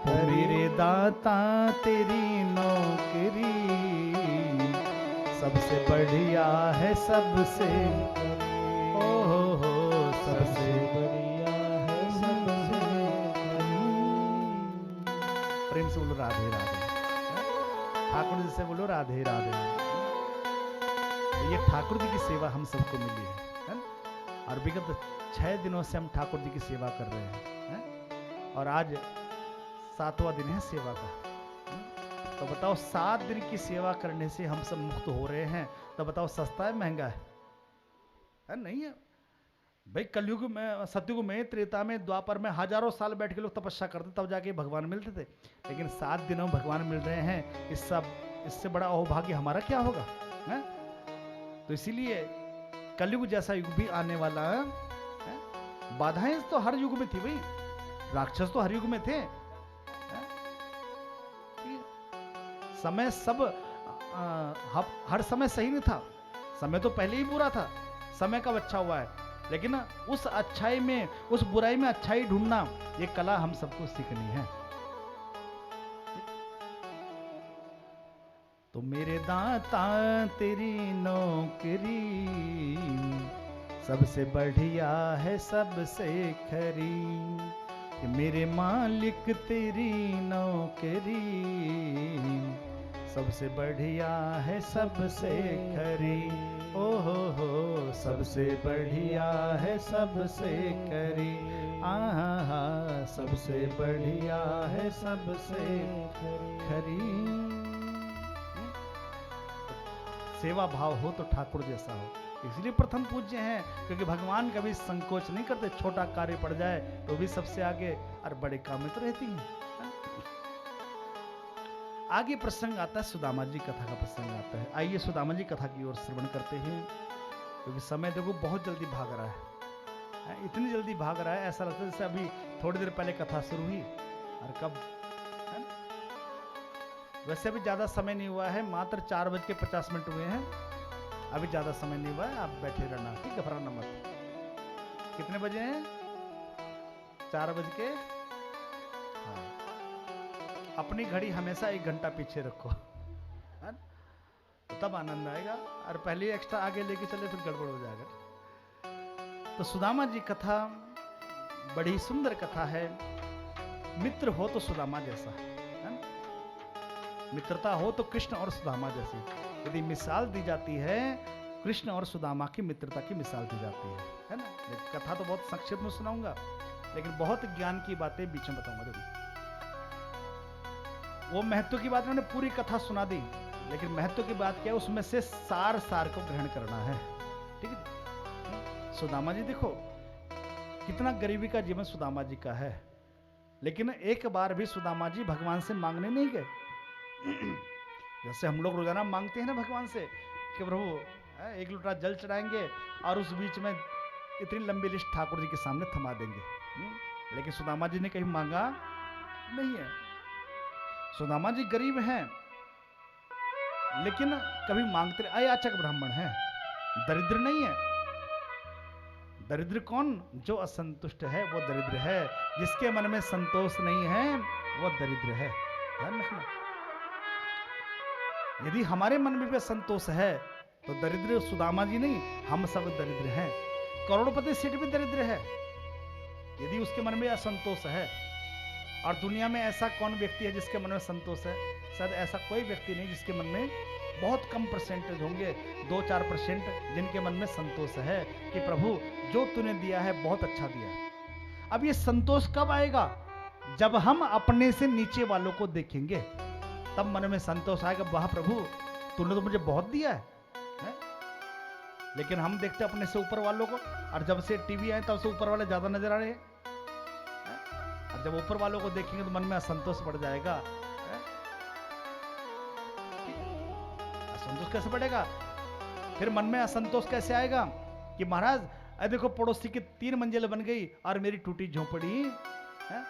[SPEAKER 1] ओ मेरे दाता तेरी नौकरी, सबसे बढ़िया है सबसे। ओ हो सबसे बढ़िया है सबसे। प्रेम से बोलो राधे राधे, ठाकुर जी से बोलो राधे राधे। तो ये ठाकुर जी की सेवा हम सबको मिली है ना? और विगत 6 दिनों से हम ठाकुर जी की सेवा कर रहे हैं और आज 7वां दिन है सेवा का। तो बताओ 7 दिन की सेवा करने से हम सब मुक्त हो रहे हैं, तो बताओ सस्ता है महंगा है? नहीं है भाई। कलयुग में, सतयुग में, त्रेता में, द्वापर में हजारों साल बैठ के लोग तपस्या करते तब जाके भगवान मिलते थे, लेकिन 7 दिनों में भगवान मिल रहे हैं। इससे बड़ा अहोभाग्य हमारा क्या होगा है? तो इसीलिए कलयुग जैसा युग भी आने वाला है। बाधाएं तो हर युग में थी भाई, राक्षस तो हर युग में थे। समय सब हर समय सही नहीं था, समय तो पहले ही बुरा था, समय कब अच्छा हुआ है। लेकिन उस अच्छाई में, उस बुराई में अच्छाई ढूंढना, ये कला हम सबको सीखनी है। तो मेरे दाता तेरी नौकरी, सबसे बढ़िया है सबसे खरी। मेरे मालिक तेरी नौकरी, सबसे बढ़िया है सबसे खरी। ओ हो सबसे बढ़िया है सबसे खरी। आहा सबसे बढ़िया है सबसे खरी। सेवा भाव हो तो ठाकुर जैसा हो, इसलिए प्रथम पूज्य हैं, क्योंकि भगवान कभी संकोच नहीं करते। छोटा कार्य पड़ जाए तो भी सबसे आगे, और बड़े काम में तो रहती हैं। आगे प्रसंग आता है, सुदामा जी कथा का प्रसंग आता है। आइए सुदामा जी कथा की ओर श्रवण करते हैं, क्योंकि समय देखो बहुत जल्दी भाग रहा है। इतनी जल्दी भाग रहा है, ऐसा लगता है जैसे अभी थोड़ी देर पहले कथा शुरू हुई और कब है? वैसे भी ज्यादा समय नहीं हुआ है, मात्र 4:50 हुए हैं। अभी ज्यादा समय नहीं हुआ है, आप बैठे रहना, ठीक, घबराना मत। कितने बजे हैं? 4 बज के, हाँ। अपनी घड़ी हमेशा 1 घंटा पीछे रखो, है ना? तो तब आनंद आएगा, और पहले एक्स्ट्रा आगे लेके चले फिर गड़बड़ हो जाएगा। तो सुदामा जी कथा बड़ी सुंदर कथा है। मित्र हो तो सुदामा जैसा, है ना? मित्रता हो तो कृष्ण और सुदामा जैसी। यदि मिसाल दी जाती है, कृष्ण और सुदामा की मित्रता की मिसाल दी जाती है ना? कथा तो बहुत संक्षिप्त में सुनाऊंगा, लेकिन बहुत ज्ञान की बातें बीच में बताऊंगा। देखो, वो महत्व की बात मैंने पूरी कथा सुना दी, लेकिन महत्व की बात क्या है, उसमें से सार को ग्रहण करना है, ठीक है? सुदामा जी देखो, कितना गरीबी का जीवन सुदामा जी का है, लेकिन एक बार भी सुदामा जी भगवान से मांगने नहीं गए। जैसे हम लोग रोजाना मांगते हैं ना भगवान से कि प्रभु 1 लोटा जल चढ़ाएंगे, और उस बीच में इतनी लंबी लिस्ट ठाकुर जी के सामने थमा देंगे। लेकिन सुदामा जी ने कहीं मांगा नहीं है। सुदामा जी गरीब हैं, लेकिन कभी मांगते, अयाचक ब्राह्मण हैं, दरिद्र नहीं है। दरिद्र कौन? जो असंतुष्ट है वो दरिद्र है, जिसके मन में संतोष नहीं है वो दरिद्र है। ध्यान रखना, यदि हमारे मन में भी संतोष है तो दरिद्र सुदामा जी नहीं, हम सब दरिद्र हैं। करोड़पति सेठ भी दरिद्र है यदि उसके मन में असंतोष है। और दुनिया में ऐसा कौन व्यक्ति है जिसके मन में संतोष है? शायद ऐसा कोई व्यक्ति नहीं जिसके मन में, बहुत कम परसेंटेज होंगे, 2-4% जिनके मन में संतोष है कि प्रभु जो तूने दिया है बहुत अच्छा दिया है। अब ये संतोष कब आएगा? जब हम अपने से नीचे वालों को देखेंगे, तब मन में संतोष आएगा, वाह प्रभु तूने तो मुझे बहुत दिया है? लेकिन हम देखते अपने से ऊपर वालों को, और जब से टीवी आए तब से ऊपर वाले ज्यादा नजर आ रहे हैं। और जब ऊपर वालों को देखेंगे तो मन में असंतोष बढ़ जाएगा। असंतोष कैसे बढ़ेगा? फिर मन में असंतोष कैसे आएगा कि महाराज देखो पड़ोसी की 3 मंजिल बन गई और मेरी टूटी झोंपड़ी,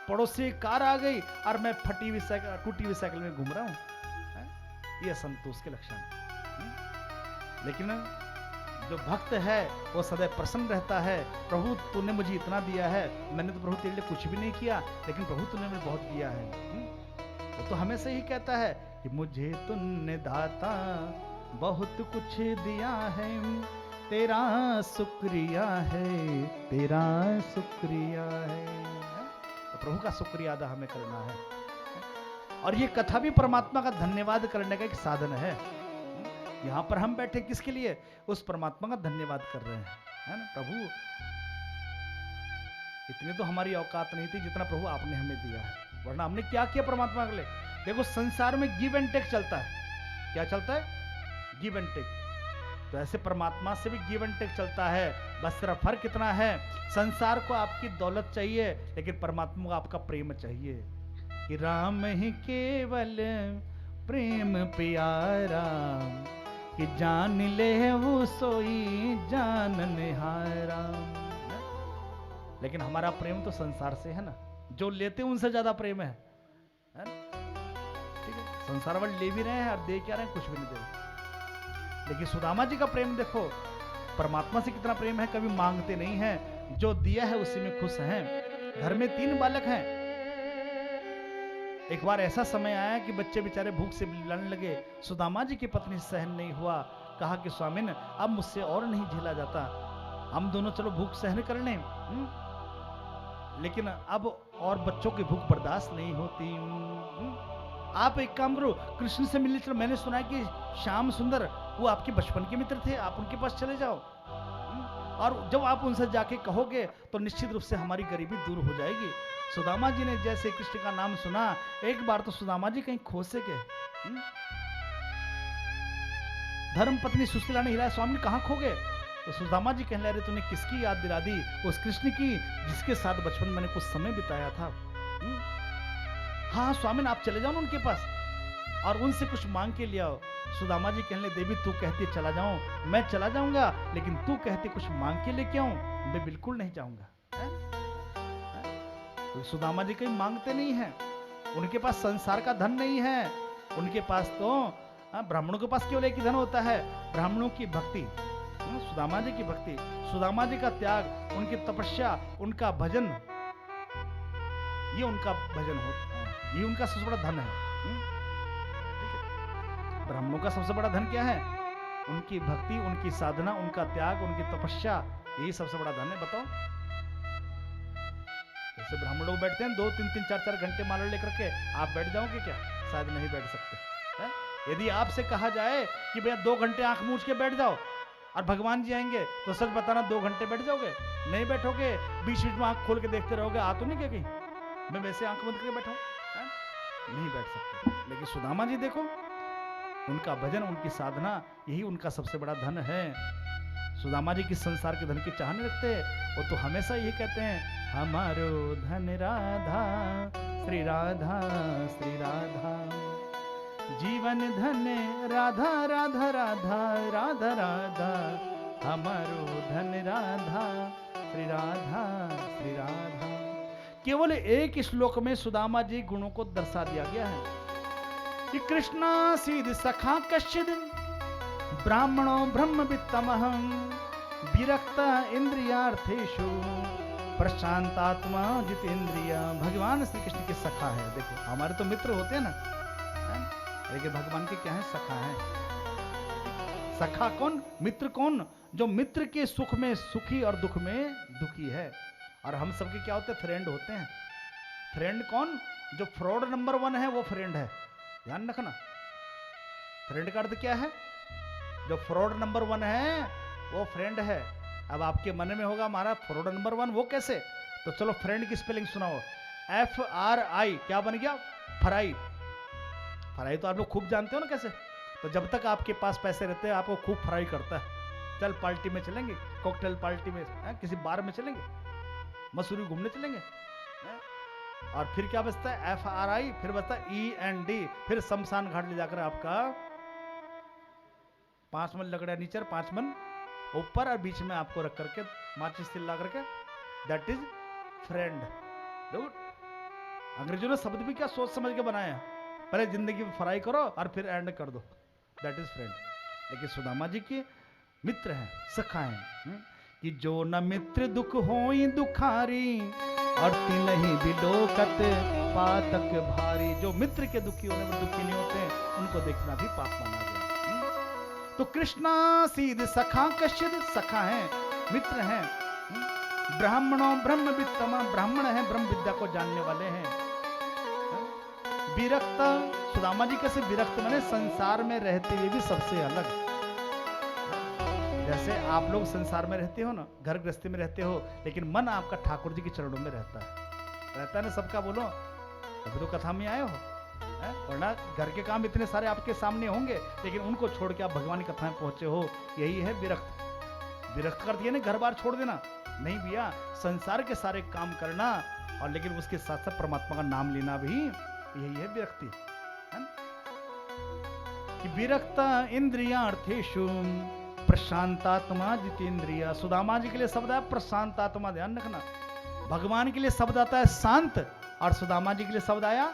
[SPEAKER 1] पड़ोसी कार आ गई और मैं टूटी हुई साइकिल में घूम रहा हूं। ये असंतोष के लक्षण। लेकिन जो भक्त है वो सदैव प्रसन्न रहता है, प्रभु तूने मुझे इतना दिया है, मैंने तो प्रभु तेरे लिए कुछ भी नहीं किया, लेकिन प्रभु तूने मुझे बहुत दिया है। तो हमेशा ही कहता है कि मुझे तूने दाता बहुत कुछ दिया है, तेरा शुक्रिया है, तेरा शुक्रिया है। तो प्रभु का शुक्रिया अदा हमें करना है। और ये कथा भी परमात्मा का धन्यवाद करने का एक साधन है। यहां पर हम बैठे किसके लिए? उस परमात्मा का धन्यवाद कर रहे हैं, है ना? प्रभु इतनी तो हमारी औकात नहीं थी जितना प्रभु आपने हमें दिया है, वरना हमने क्या किया परमात्मा के लिए? देखो संसार में गिव एंड टेक चलता है। क्या चलता है? Give and take. तो ऐसे परमात्मा से भी गिव एंड टेक चलता है। बस सिर्फ फर्क कितना है, संसार को आपकी दौलत चाहिए, लेकिन परमात्मा को आपका प्रेम चाहिए। कि राम ही केवल प्रेम प्यारा, कि जान ले वो सोई जान निहारा। लेकिन हमारा प्रेम तो संसार से है ना, जो लेते उनसे ज्यादा प्रेम है ना? ठीक है, संसार वाले ले भी रहे हैं और दे क्या रहे हैं? कुछ भी नहीं दे रहे। लेकिन सुदामा जी का प्रेम देखो, परमात्मा से कितना प्रेम है, कभी मांगते नहीं है, जो दिया है उसी में खुश हैं। घर में 3 बालक हैं। एक बार ऐसा समय आया कि बच्चे बेचारे भूख से बिलखने लगे। सुदामा जी की पत्नी सहन नहीं हुआ, कहा कि स्वामिन अब मुझसे और नहीं झेला जाता, हम दोनों चलो भूख सहन कर लें, लेकिन अब और बच्चों की भूख बर्दाश्त नहीं होती। आप एक काम करो, कृष्ण से मिलने चलो, मैंने सुना है कि श्याम सुंदर वो आपके बचपन के मित्र थे, आप उनके पास चले जाओ, और जब आप उनसे जाके कहोगे तो निश्चित रूप से हमारी गरीबी दूर हो जाएगी। सुदामा जी ने जैसे कृष्ण का नाम सुना, एक बार तो सुदामा जी कहीं खो से गए। धर्म पत्नी सुशीला ने हिलाया, स्वामी कहाँ खो गए? तो सुदामा जी कहने लगे, तूने किसकी याद दिला दी? उस कृष्ण की जिसके साथ बचपन मैंने कुछ समय बिताया था। हाँ स्वामी आप चले जाओ ना उनके पास और उनसे कुछ मांग के ले आओ। सुदामा जी कहने लगे, देवी तू कहती चला जाऊं, मैं चला जाऊंगा, लेकिन तू कहती कुछ मांग के लेके आऊं, मैं बिल्कुल नहीं जाऊंगा। तो सुदामा जी कहीं मांगते नहीं हैं, उनके पास संसार का धन नहीं है, उनके पास तो ब्राह्मणों के पास केवल एक ही धन होता है, ब्राह्मणों की भक्ति, सुदामा जी की भक्ति, सुदामा जी का त्याग, उनकी तपस्या, उनका भजन, ये उनका भजन हो, ये उनका सबसे बड़ा धन है। ठीक है, ब्राह्मणों का सबसे बड़ा धन क्या है? उनकी भक्ति, उनकी साधना, उनका त्याग, उनकी तपस्या, यही सबसे बड़ा धन है। बताओ, जैसे ब्राह्मण लोग बैठते हैं 2-3-3, 4-4 घंटे माला लेकर के, आप बैठ जाओगे क्या? शायद नहीं बैठ सकते है? यदि आपसे कहा जाए कि भैया 2 घंटे आंख मूंझ के बैठ जाओ और भगवान जी आएंगे, तो सच बताना 2 घंटे बैठ जाओगे? नहीं बैठोगे, बीच बीच में आंख खोल के देखते रहोगे। आ तो नहीं क्या कहीं मैं वैसे आंख बंद करके बैठा हूं? नहीं बैठ सकते। लेकिन सुदामा जी देखो, उनका भजन, उनकी साधना, यही उनका सबसे बड़ा धन है। सुदामा जी किस संसार के धन की चाह नहीं रखते, वो तो हमेशा यही कहते हैं, हमारो धन राधा, श्री राधा, श्री राधा, जीवन धन राधा, राधा राधा, राधा राधा, हमारो धन राधा, श्री राधा, श्री राधा। केवल एक श्लोक में सुदामा जी गुणों को दर्शा दिया गया है कि कृष्णा सीध सखा कश्चिद ब्राह्मणो ब्रह्म वित्तमहं विरक्त इंद्रियार्थेषु प्रशांतात्मा जितेंद्रिय। भगवान श्री कृष्ण के सखा है। देखो, हमारे तो मित्र होते हैं ना, लेकिन भगवान के क्या है? सखा है। सखा कौन? मित्र कौन? जो मित्र के सुख में सुखी और दुख में दुखी है। और हम सबके क्या होते हैं? फ्रेंड होते हैं। फ्रेंड कौन? जो फ्रॉड नंबर 1 है वो फ्रेंड है, ध्यान रखना। फ्रेंड का अर्थ क्या है? जो फ्रॉड नंबर 1 है वो फ्रेंड है। अब आपके मन में होगा हमारा फ्रॉड नंबर 1 वो कैसे? तो चलो फ्रेंड की स्पेलिंग सुनाओ। FRI क्या बन गया? फ्राई। फ्राई तो आप लोग खूब जानते हो ना कैसे। तो जब तक आपके पास पैसे रहते हैं आपको खूब फ्राई करता है। चल पार्टी में चलेंगे, कॉकटेल पार्टी में, किसी बार में चलेंगे, मसूरी घूमने चलेंगे, और फिर क्या बचता है? FRI, फिर बचता है END, फिर शमशान घाट ले जाकर आपका 5 मन लकड़ियां नीचे, 5 मन ऊपर, और बीच में आपको रख करके माचिस चिल्ला करके, दैट इज फ्रेंड। अंग्रेजों ने शब्द भी क्या सोच समझ के बनाया, पहले जिंदगी में फ्राई करो और फिर एंड कर दो, दैट इज फ्रेंड। लेकिन सुदामा जी के मित्र हैं, सखा हैं, कि जो न मित्र दुख होई दुखारी और तिनहि बिलोकत पातक भारी। जो मित्र के दुखी होने पर दुखी नहीं होते, उनको देखना भी पाप माना गया। तो कृष्णा सीध सखा कश्चिद, सखा है, मित्र हैं। ब्राह्मणों ब्रह्म वित्तम, ब्राह्मण है, ब्रह्म विद्या को जानने वाले हैं। विरक्त, सुदामा जी कैसे विरक्त माने संसार में रहते हुए भी सबसे अलग। जैसे आप लोग संसार में रहते हो ना, घर गृहस्थी में रहते हो, लेकिन मन आपका ठाकुर जी के चरणों में रहता है ना सबका। बोलो, तभी तो कथा में आए हो, वरना घर के काम इतने सारे आपके सामने होंगे, लेकिन उनको छोड़ के आप भगवान की कथा में पहुंचे हो। यही है विरक्त। विरक्त कर दिया ना, घर बार छोड़ देना नहीं भैया, संसार के सारे काम करना, और लेकिन उसके साथ साथ परमात्मा का नाम लेना भी, यही है विरक्ति, है ना? कि विरक्त इंद्रियार्थेषु प्रशांतात्मा जितेंद्रिय। सुदामा जी के लिए शब्द है प्रशांतात्मा, ध्यान रखना। भगवान के लिए शब्द आता है शांत, और सुदामा जी के लिए शब्द आया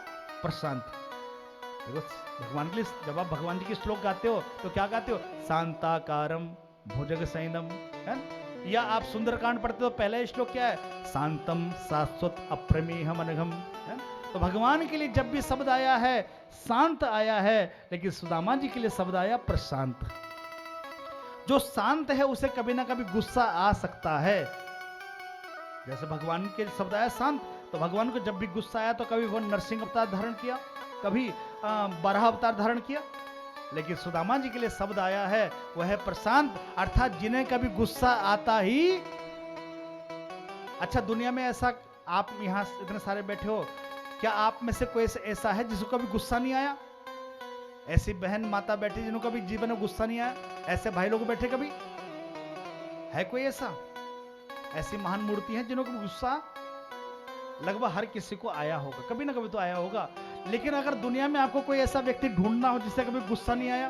[SPEAKER 1] प्रशांत। देखो, भगवान के लिए जब आप भगवान जी के श्लोक गाते हो तो क्या गाते हो? शांताकारम भुजग सैनम, है ना? या आप सुंदरकांड पढ़ते हो, पहला श्लोक क्या है? शांतम शाश्वत अप्रमेयम अनघम, है ना? तो भगवान के लिए जब भी शब्द आया है शांत आया है, लेकिन सुदामा जी के लिए शब्द आया प्रशांत। जो शांत है उसे कभी ना कभी गुस्सा आ सकता है। जैसे भगवान के शब्द आया शांत, तो भगवान को जब भी गुस्सा आया तो कभी वो नरसिंह अवतार धारण किया, कभी बराह अवतार धारण किया। लेकिन सुदामा जी के लिए शब्द आया है वह है प्रशांत, अर्थात जिन्हें कभी गुस्सा आता ही। अच्छा, दुनिया में ऐसा, आप यहाँ इतने सारे बैठे हो, क्या आप में से कोई ऐसा है जिसको कभी गुस्सा नहीं आया? ऐसी बहन माता बैठी जिन्होंने कभी जीवन में गुस्सा नहीं आया? ऐसे भाई लोग बैठे कभी है कोई ऐसा? ऐसी महान मूर्ति है जिन्होंने गुस्सा लगभग हर किसी को आया होगा, कभी ना कभी तो आया होगा। लेकिन अगर दुनिया में आपको कोई ऐसा व्यक्ति ढूंढना हो जिससे कभी गुस्सा नहीं आया,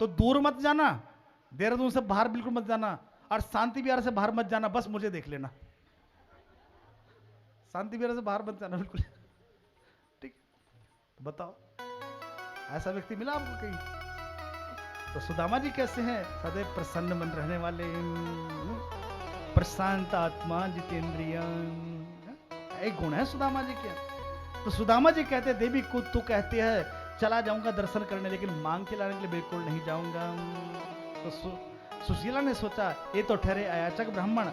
[SPEAKER 1] तो दूर मत जाना, देहरादून से बाहर बिल्कुल मत जाना, और शांति विहार से बाहर मत जाना, बस मुझे देख लेना। शांति विहार से बाहर मत जाना बिल्कुल, ठीक? तो बताओ, ऐसा व्यक्ति मिला आपको कहीं? तो सुदामा जी कैसे हैं? सदैव प्रसन्न मन रहने वाले, प्रशांत आत्मा, जितेंद्रिय, एक गुण है सुदामा जी के। तो सुदामा जी कहते, देवी को तू कहती है चला जाऊंगा दर्शन करने, लेकिन मांग के लाने के लिए बिल्कुल नहीं जाऊंगा। तो सुशीला ने सोचा ये तो ठहरे अयाचक ब्राह्मण,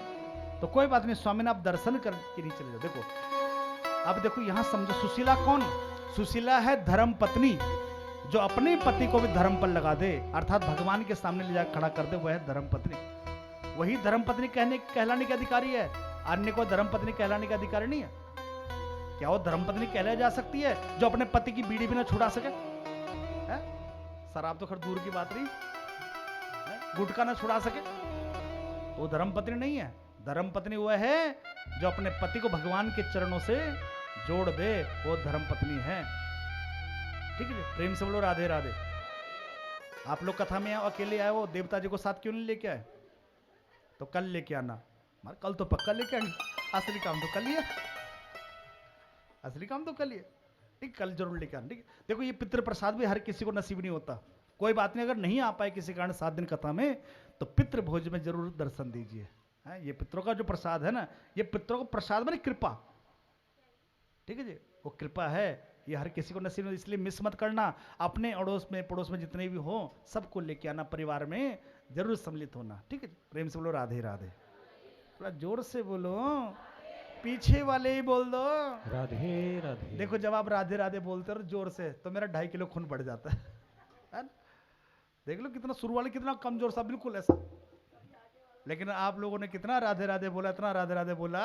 [SPEAKER 1] तो कोई बात नहीं स्वामी ने आप दर्शन करके नहीं चले जाओ। देखो अब देखो यहां समझो, सुशीला कौन? सुशीला है धर्म पत्नी, जो अपने पति को भी धर्म पर लगा दे, अर्थात भगवान के सामने ले जाकर खड़ा कर दे, वह है धर्म पत्नी। वही धर्म पत्नी कहलाने के अधिकारी है, अन्य को धर्म पत्नी कहलाने का अधिकारी नहीं है। क्या वो धर्म पत्नी कहलाई जा सकती है जो अपने पति की बीड़ी भी ना छुड़ा सके? है? शराब तो खैर दूर की बात रही, गुटखा ना छुड़ा सके, तो वो धर्म पत्नी नहीं है। धर्म पत्नी वह है जो अपने पति को भगवान के चरणों से जोड़ दे, वो धर्म पत्नी है। ठीक है, प्रेम से बोलो राधे राधे। आप लोग कथा में आओ, अकेले आए हो, देवता जी को साथ क्यों नहीं लेके आए? तो कल लेके आना। मार कल तो पक्का लेके आएंगे, असली काम तो कल ही है, असली काम तो कल ही है। ठीक, कल जरूर लेके आना। ठीक, देखो ये पितृ प्रसाद भी हर किसी को नसीब नहीं होता। कोई बात नहीं, अगर नहीं आ पाए किसी कारण 7 दिन कथा में, तो पितृ भोज में जरूर दर्शन दीजिए। ये पितरों का जो प्रसाद है ना, ये पितरों को प्रसाद माने कृपा। ठीक है जी, वो कृपा है, ये हर किसी को नसीब नहीं, इसलिए मिस मत करना। अपने अड़ोस में पड़ोस में जितने भी हो सबको लेके आना, परिवार में जरूर सम्मिलित होना। ठीक है, प्रेम से बोलो राधे राधे। थोड़ा जोर से बोलो, पीछे वाले ही बोल दो
[SPEAKER 2] राधे राधे।
[SPEAKER 1] देखो जब आप राधे राधे बोलते हो जोर से, तो मेरा 2.5 किलो खून बढ़ जाता है ना? देख लो कितना शुरू वाले कितना कमजोर सा, बिल्कुल ऐसा। लेकिन आप लोगों ने कितना राधे राधे बोला, इतना राधे राधे बोला,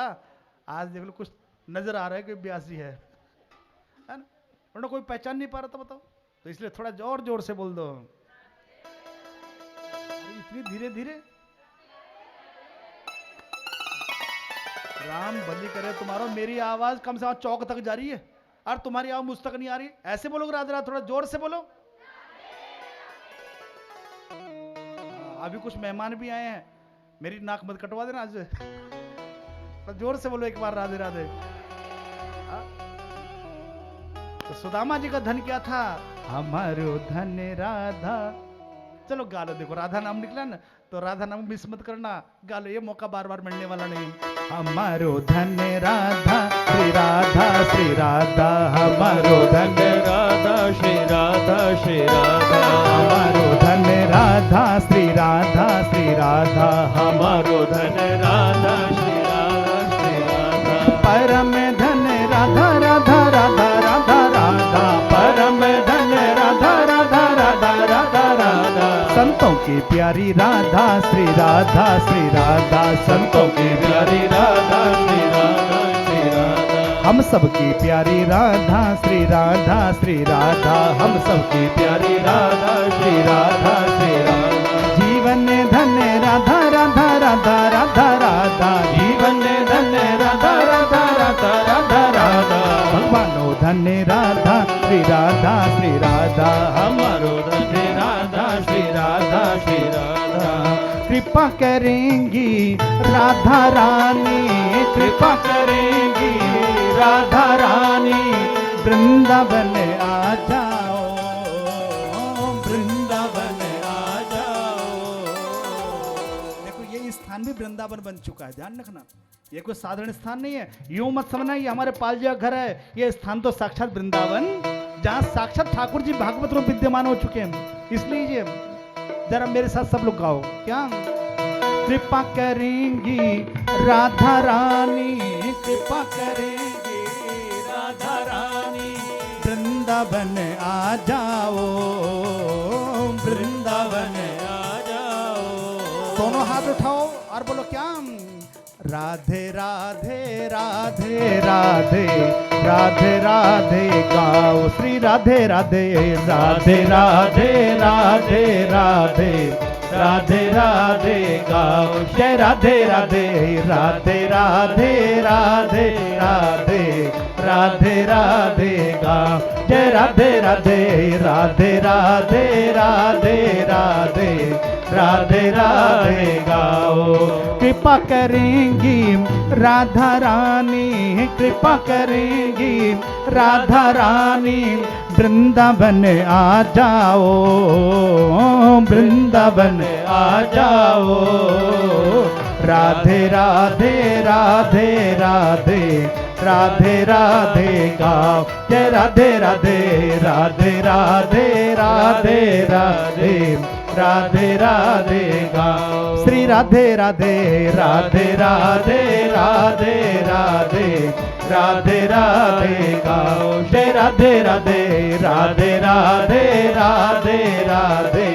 [SPEAKER 1] आज देख लो कुछ नजर आ रहा है कि ब्यासी है ना? वरना कोई पहचान नहीं पा रहा था, बताओ। तो इसलिए थोड़ा जोर जोर से बोल दो। इतनी धीरे धीरे, राम भली करे तुम्हारा, मेरी आवाज कम से कम चौक तक जा रही है और तुम्हारी आवाज मुझ तक नहीं आ रही। ऐसे बोलोगे राधे राधे, थोड़ा जोर से बोलो। अभी कुछ मेहमान भी आए हैं, मेरी नाक मत कटवा देना आज। तो जोर से बोलो एक बार राधे राधे। तो सुदामा जी का धन क्या था? हमारो धन राधा। चलो गा लो, देखो राधा नाम निकला ना, तो राधा नाम मिस मत करना, गा लो, ये मौका बार बार मिलने वाला नहीं। हमारो धन राधा श्री राधा श्री राधा, हमारो धन
[SPEAKER 2] राधा श्री राधा श्री राधा,
[SPEAKER 1] हमारो धन राधा श्री राधा श्री राधा,
[SPEAKER 2] हमारो धन राधा श्री राधा श्री राधा,
[SPEAKER 1] परम धन राधा राधा राधा राधा राधा, परम धन राधा राधा राधा राधा राधा, संतों की प्यारी राधा श्री राधा श्री राधा, संतों की प्यारी राधा श्री राधा श्री राधा, हम सबकी प्यारी राधा श्री राधा श्री राधा, हम सबकी प्यारी राधा श्री राधा श्री राधा, जीवन धन राधा राधा राधा राधा राधा, जीवन धन राधा राधा राधा राधा राधा, भगवानो धन राधा श्री राधा श्री राधा,
[SPEAKER 2] हमारो धन राधा श्री राधा श्री राधा,
[SPEAKER 1] कृपा करेंगी राधा रानी, कृपा करेंगी राधा रानी, वृंदावन आ जाओ, वृंदावन आ जाओ। देखो ये स्थान भी वृंदावन बन चुका है, ध्यान रखना, ये कोई साधारण स्थान नहीं है। यूं मत समझना ये हमारे पालजिया घर है, ये स्थान तो साक्षात वृंदावन, जहां साक्षात ठाकुर जी भागवत रूप विद्यमान हो चुके हैं। इसलिए ये जरा मेरे साथ सब लोग गाओ, क्या? कृपा करेंगी राधा रानी, कृपा करेंगी राधा रानी, वृंदावन आ जाओ, वृंदावन आ जाओ। दोनों हाथ उठाओ और बोलो क्या? राधे राधे राधे राधे राधे राधे गाओ श्री राधे राधे, राधे राधे राधे राधे राधे राधे गाओ जय राधे राधे, राधे राधे राधे राधे राधे राधे गाओ जय राधे राधे, राधे राधे राधे राधे राधे राधे गाओ। कृपा करेंगी राधा रानी, कृपा करेंगी राधा रानी, वृंदावन आ जाओ, वृंदावन आ जाओ। राधे राधे राधे राधे राधे राधे गाओ, जय राधे राधे राधे राधे राधे राधे राधे राधे गाओ। श्री राधे राधे राधे राधे राधे राधे राधे राधे गाओ, जय राधे राधे राधे राधे राधे राधे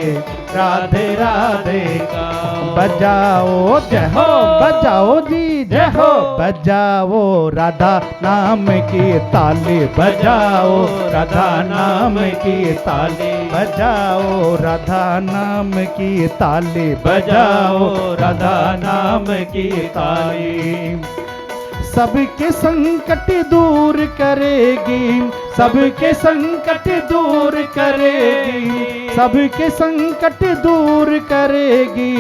[SPEAKER 1] राधे राधे गाओ। बजाओ जय हो, बजाओ जी जय हो, बजाओ राधा नाम की ताली, बजाओ राधा नाम की ताली, बजाओ राधा नाम की ताली, बजाओ राधा नाम की ताली। सबके संकट दूर करेगी, सबके संकट दूर करेगी, सबके संकट दूर करेगी,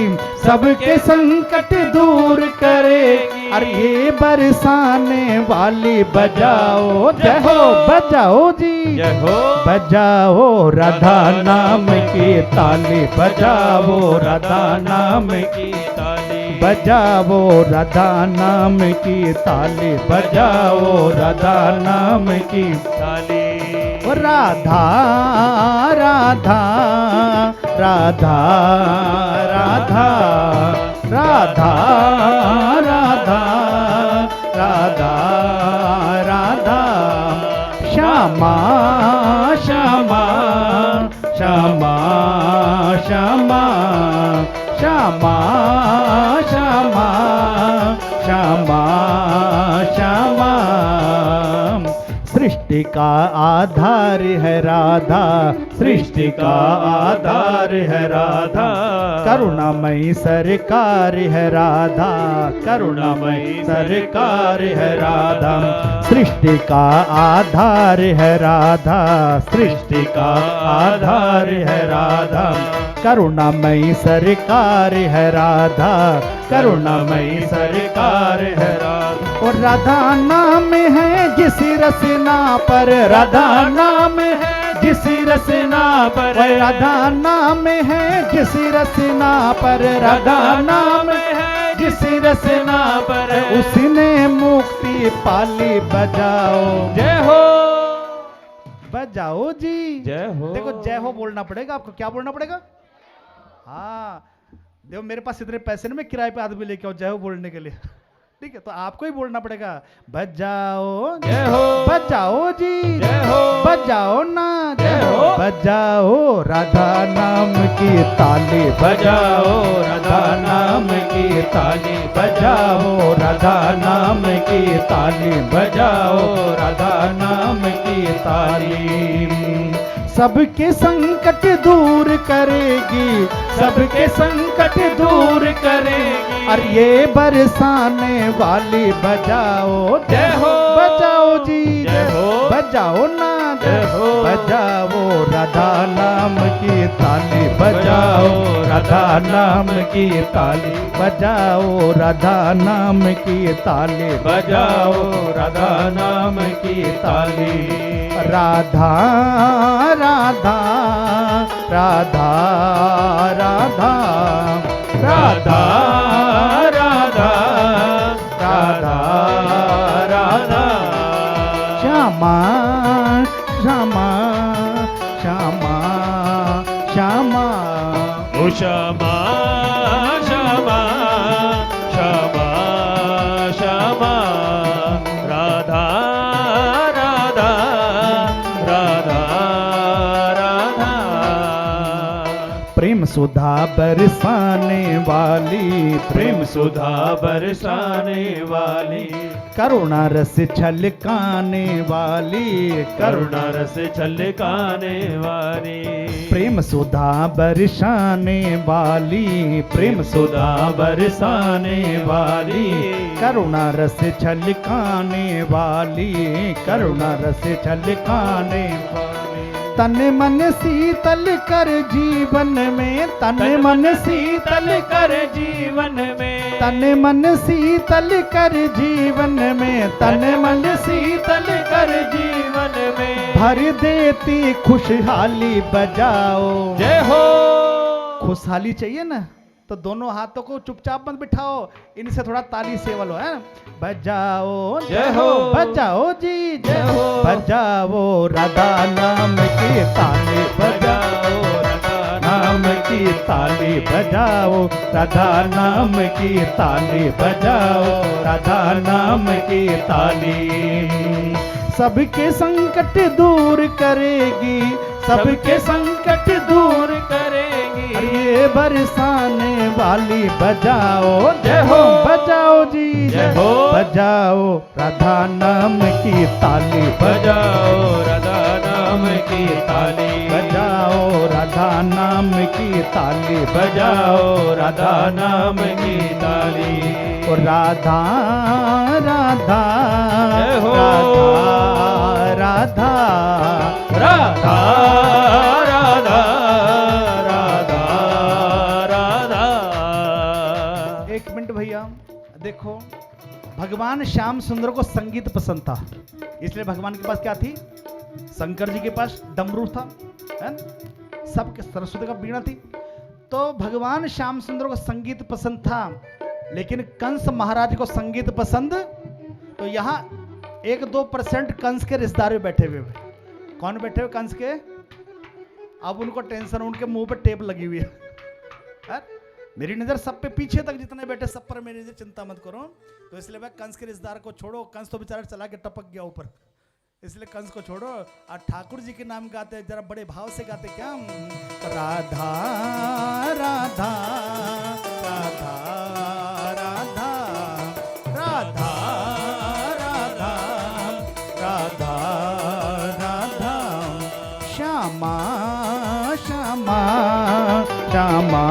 [SPEAKER 1] सबके संकट दूर करेगी। अरे ये बरसाने वाली बजाओ जय हो, बजाओ जी
[SPEAKER 2] जय हो,
[SPEAKER 1] बजाओ राधा नाम की ताली, बजाओ राधा नाम की
[SPEAKER 2] ताली,
[SPEAKER 1] बजाओ राधा नाम की ताली, बजाओ राधा नाम की
[SPEAKER 2] ताली।
[SPEAKER 1] ओ राधा राधा राधा राधा राधा राधा राधा राधा श्यामा श्यामा श्यामा श्यामा श्यामा श्यामा श्यामा श्यामा। सृष्टि का आधार है राधा, सृष्टि का आधार है राधा, करुणामयी सरकार है राधा, करुणामयी सरकार है राधा। सृष्टि का आधार है राधा, सृष्टि का आधार है राधा, करुणामयी सरकार है राधा, करुणामयी सरकार है राधा। और राधा नाम है जिस रसना पर, राधा नाम है जिस रसना पर, राधा नाम है जिस रसना पर, राधा नाम है जिस रसना पर, उसने मुक्ति पाली। बजाओ
[SPEAKER 2] जय हो,
[SPEAKER 1] बजाओ जी
[SPEAKER 2] जय हो।
[SPEAKER 1] देखो जय हो बोलना पड़ेगा आपको, क्या बोलना पड़ेगा? हाँ देखो मेरे पास इतने पैसे नहीं, मैं किराए पे आदमी लेके आओ जय हो बोलने के लिए, ठीक है? तो आपको ही बोलना पड़ेगा बजाओ
[SPEAKER 2] जय हो,
[SPEAKER 1] बजाओ जी
[SPEAKER 2] जय हो,
[SPEAKER 1] बजाओ ना
[SPEAKER 2] जय हो,
[SPEAKER 1] बजाओ राधा नाम की ताली, बजाओ राधा नाम की ताली, बजाओ राधा नाम की ताली, बजाओ राधा नाम की ताली। सबके संकट दूर करेगी, सबके संकट दूर करेगी। और ये बरसाने वाली बजाओ
[SPEAKER 2] जय हो,
[SPEAKER 1] बजाओ जी
[SPEAKER 2] जय हो,
[SPEAKER 1] बजाओ ना
[SPEAKER 2] जय हो,
[SPEAKER 1] बजाओ राधा नाम की ताली, बजाओ राधा नाम की ताली, बजाओ राधा नाम की ताली,
[SPEAKER 2] बजाओ राधा नाम की ताली।
[SPEAKER 1] राधा राधा राधा राधा राधा राधा राधा राधा श्यामा श्यामा श्यामा श्यामा
[SPEAKER 2] ओ श्यामा श्यामा श्यामा श्यामा राधा राधा राधा राधा।
[SPEAKER 1] प्रेम सुधा बरसाने वाली,
[SPEAKER 2] प्रेम सुधा बरसाने वाली,
[SPEAKER 1] करुणा रस छलकाने वाली,
[SPEAKER 2] करुणा रस छलकाने वाली,
[SPEAKER 1] प्रेम सुधा बरसाने वाली, प्रेम सुधा बरसाने वाली, करुणा रस छलकाने वाली, करुणा रस छलकाने वाली। तन मन शीतल कर जीवन में, तन मन शीतल कर
[SPEAKER 2] जीवन में,
[SPEAKER 1] तन मन शीतल कर जीवन में, तन मन शीतल कर
[SPEAKER 2] जीवन में।
[SPEAKER 1] भर देती खुशहाली बजाओ।
[SPEAKER 2] जय हो।
[SPEAKER 1] खुशहाली चाहिए ना तो दोनों हाथों को चुपचाप मत बिठाओ, इनसे थोड़ा ताली सेवल हो, है ना? बजाओ
[SPEAKER 2] जय हो।
[SPEAKER 1] बजाओ जी
[SPEAKER 2] जय हो।
[SPEAKER 1] बजाओ राधा नाम की ताली
[SPEAKER 2] बजाओ राधा
[SPEAKER 1] नाम की ताली बजाओ, राधा नाम की ताली बजाओ, राधा नाम की ताली। सबके संकट दूर करेगी, सबके संकट दूर
[SPEAKER 2] करेगी।
[SPEAKER 1] ये बरसाने वाली बजाओ। जय हो बजाओ जी
[SPEAKER 2] जय हो।
[SPEAKER 1] बजाओ राधा नाम की ताली
[SPEAKER 2] बजाओ राधा नाम की ताली।
[SPEAKER 1] बजाओ राधा नाम की ताली
[SPEAKER 2] बजाओ राधा नाम की ताली।
[SPEAKER 1] ओ राधा राधा
[SPEAKER 2] जय हो।
[SPEAKER 1] राधा
[SPEAKER 2] राधा राधा राधा राधा।
[SPEAKER 1] एक मिनट भैया, देखो भगवान श्याम सुंदर को संगीत पसंद था, इसलिए भगवान के पास क्या थी? शंकर जी के पास डमरू था, है ना? सबके सरस्वती का बीड़ा थी। तो भगवान श्याम सुंदर को संगीत पसंद था, लेकिन कंस महाराज को संगीत पसंद। तो यहाँ 1-2% कंस के रिश्तेदार भी बैठे हुए। कौन बैठे हुए? कंस के। अब उनको टेंशन, उनके मुंह पे टेप लगी हुई है। मेरी नजर सब पे, पीछे तक जितने बैठे सब पर मेरी नजर, चिंता मत करो। तो इसलिए मैं कंस के रिश्तेदार को छोड़ो, कंस तो बेचारा चला के टपक गया ऊपर, इसलिए कंस को छोड़ो और ठाकुर जी के नाम गाते, जरा बड़े भाव से गाते। क्या? राधा राधा राधा राधा राधा राधा राधा राधा श्यामा श्यामा श्यामा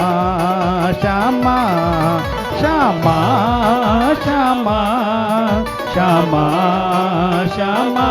[SPEAKER 1] श्यामा श्यामा श्यामा श्यामा श्यामा।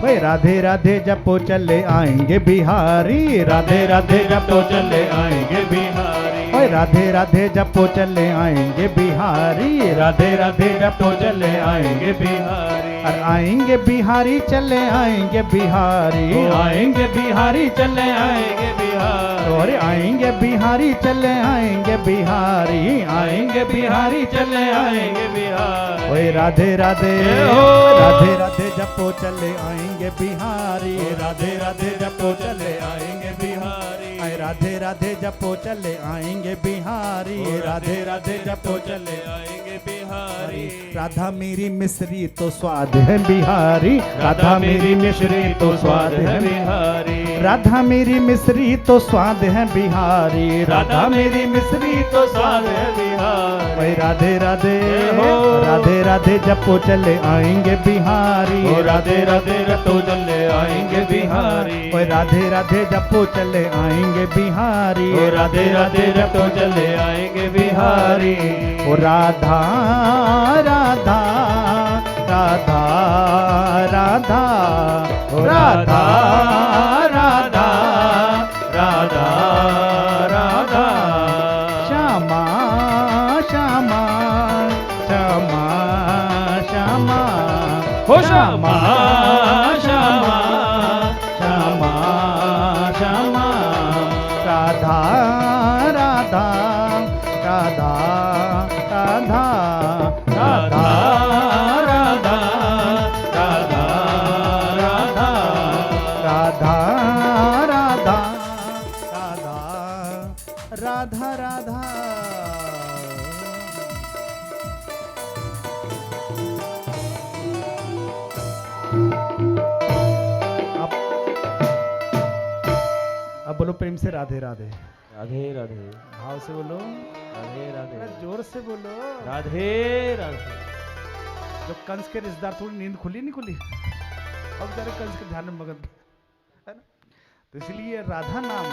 [SPEAKER 1] वे राधे राधे जपो चले आएंगे बिहारी, राधे राधे जपो चले आएंगे बिहारी। ओए राधे राधे जपो चले आएंगे बिहारी, राधे राधे जपो चले आएंगे बिहारी। और आएंगे बिहारी चले आएंगे बिहारी,
[SPEAKER 2] आएंगे बिहारी चले आएंगे बिहारी।
[SPEAKER 1] और आएंगे बिहारी चले आएंगे बिहारी,
[SPEAKER 2] आएंगे बिहारी चले आएंगे बिहारी।
[SPEAKER 1] ओए राधे राधे
[SPEAKER 2] हो।
[SPEAKER 1] राधे राधे जपो चले आएंगे बिहारी, राधे राधे जपो चले आएंगे बिहारी। आए राधे राधे जपो चले आएंगे बिहारी, राधे राधे जपो चले
[SPEAKER 2] आएंगे बिहारी।
[SPEAKER 1] राधा मेरी मिश्री तो स्वाद है बिहारी,
[SPEAKER 2] राधा मेरी मिश्री तो स्वाद है बिहारी।
[SPEAKER 1] राधा मेरी मिश्री तो स्वाद है बिहारी,
[SPEAKER 2] राधा मेरी मिश्री तो स्वाद है बिहारी।
[SPEAKER 1] वही राधे राधे
[SPEAKER 2] हो।
[SPEAKER 1] राधे राधे जपो चले आएंगे बिहारी,
[SPEAKER 2] ओ राधे राधे रटो चले आएंगे बिहारी।
[SPEAKER 1] ओए राधे राधे जपो चले आएंगे बिहारी,
[SPEAKER 2] ओ राधे राधे रटो चले आएंगे बिहारी।
[SPEAKER 1] ओ राधा राधा राधा राधा
[SPEAKER 2] ओ राधा राधा राधा राधा
[SPEAKER 1] श्यामा श्यामा श्यामा श्यामा
[SPEAKER 2] हो श्यामा श्यामा
[SPEAKER 1] श्यामा श्यामा राधा राधा राधा राधा
[SPEAKER 2] राधा राधा राधा राधा
[SPEAKER 1] राधा राधा राधा राधा राधा। अब बोलो प्रेम से राधे राधे,
[SPEAKER 2] राधे राधे
[SPEAKER 1] भाव से बोलो,
[SPEAKER 2] राधे राधे
[SPEAKER 1] थोड़ा जोर से बोलो।
[SPEAKER 2] राधे राधे।
[SPEAKER 1] जो कंस के रिश्तेदार, थोड़ी नींद खुली नहीं खुली, अब बेचारे कंस के ध्यान में मगन है ना। तो इसलिए राधा नाम,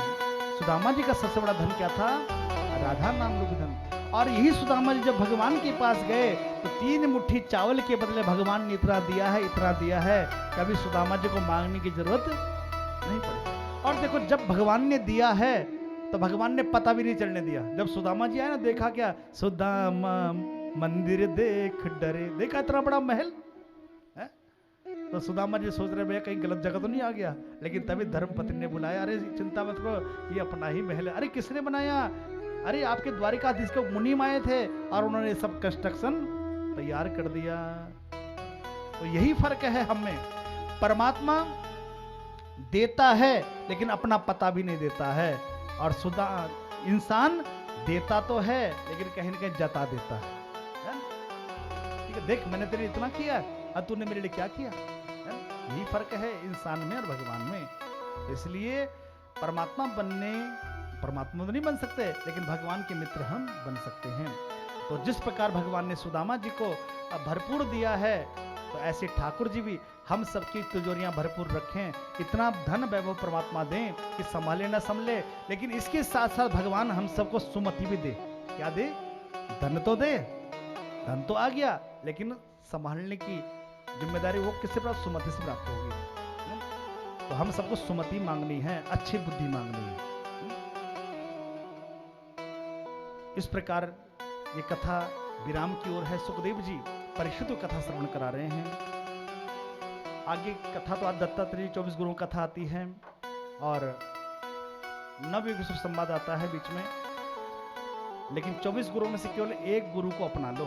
[SPEAKER 1] सुदामा जी का सबसे बड़ा धन क्या था? राधा नाम रूपी धन। और यही सुदामा जी जब भगवान के पास गए तो 3 मुट्ठी चावल के बदले भगवान ने इतना दिया है, इतना दिया है, कभी सुदामा जी को मांगने की जरूरत नहीं पड़ी। और देखो जब भगवान ने दिया है तो भगवान ने पता भी नहीं चलने दिया। जब सुदामा जी आए ना, देखा क्या? सुदामा मंदिर देख डरे, देखा इतना बड़ा महल है, तो सुदामा जी सोच रहे भैया कहीं गलत जगह तो नहीं आ गया, लेकिन तभी धर्म पत्नी ने बुलाया, अरे चिंता मत करो, ये अपना ही महल है। अरे किसने बनाया? अरे आपके द्वारिकाधीश के मुनीम आए थे और उन्होंने सब कंस्ट्रक्शन तैयार कर दिया। तो यही फर्क है हम में। परमात्मा देता है लेकिन अपना पता भी नहीं देता है, और इंसान देता तो है लेकिन कहीं ना कहीं जता देता है ना? ठीक है, देख मैंने तेरे इतना किया और तूने मेरे लिए क्या किया है? यही फर्क है इंसान में और भगवान में। इसलिए परमात्मा तो नहीं बन सकते, लेकिन भगवान के मित्र हम बन सकते हैं। तो जिस प्रकार भगवान ने सुदामा जी को भरपूर दिया है, तो ऐसे ठाकुर जी भी हम सबकी तिजोरियां भरपूर रखें, इतना धन वैभव परमात्मा दें कि संभाले ना संभले, लेकिन इसके साथ साथ भगवान हम सबको सुमति भी दे। क्या दे? धन तो दे, धन तो आ गया, लेकिन संभालने की जिम्मेदारी वो किससे प्राप्त? सुमति से प्राप्त होगी। तो हम सबको सुमति मांगनी है, अच्छी बुद्धि मांगनी है। इस प्रकार ये कथा विराम की ओर है। सुखदेव जी परीक्षित को कथा श्रवण करा रहे हैं। आगे कथा तो आज दत्तात्रेय 24 गुरुओं कथा आती है और नवयुग संवाद आता है बीच में, लेकिन 24 गुरुओं में से केवल एक गुरु को अपना लो।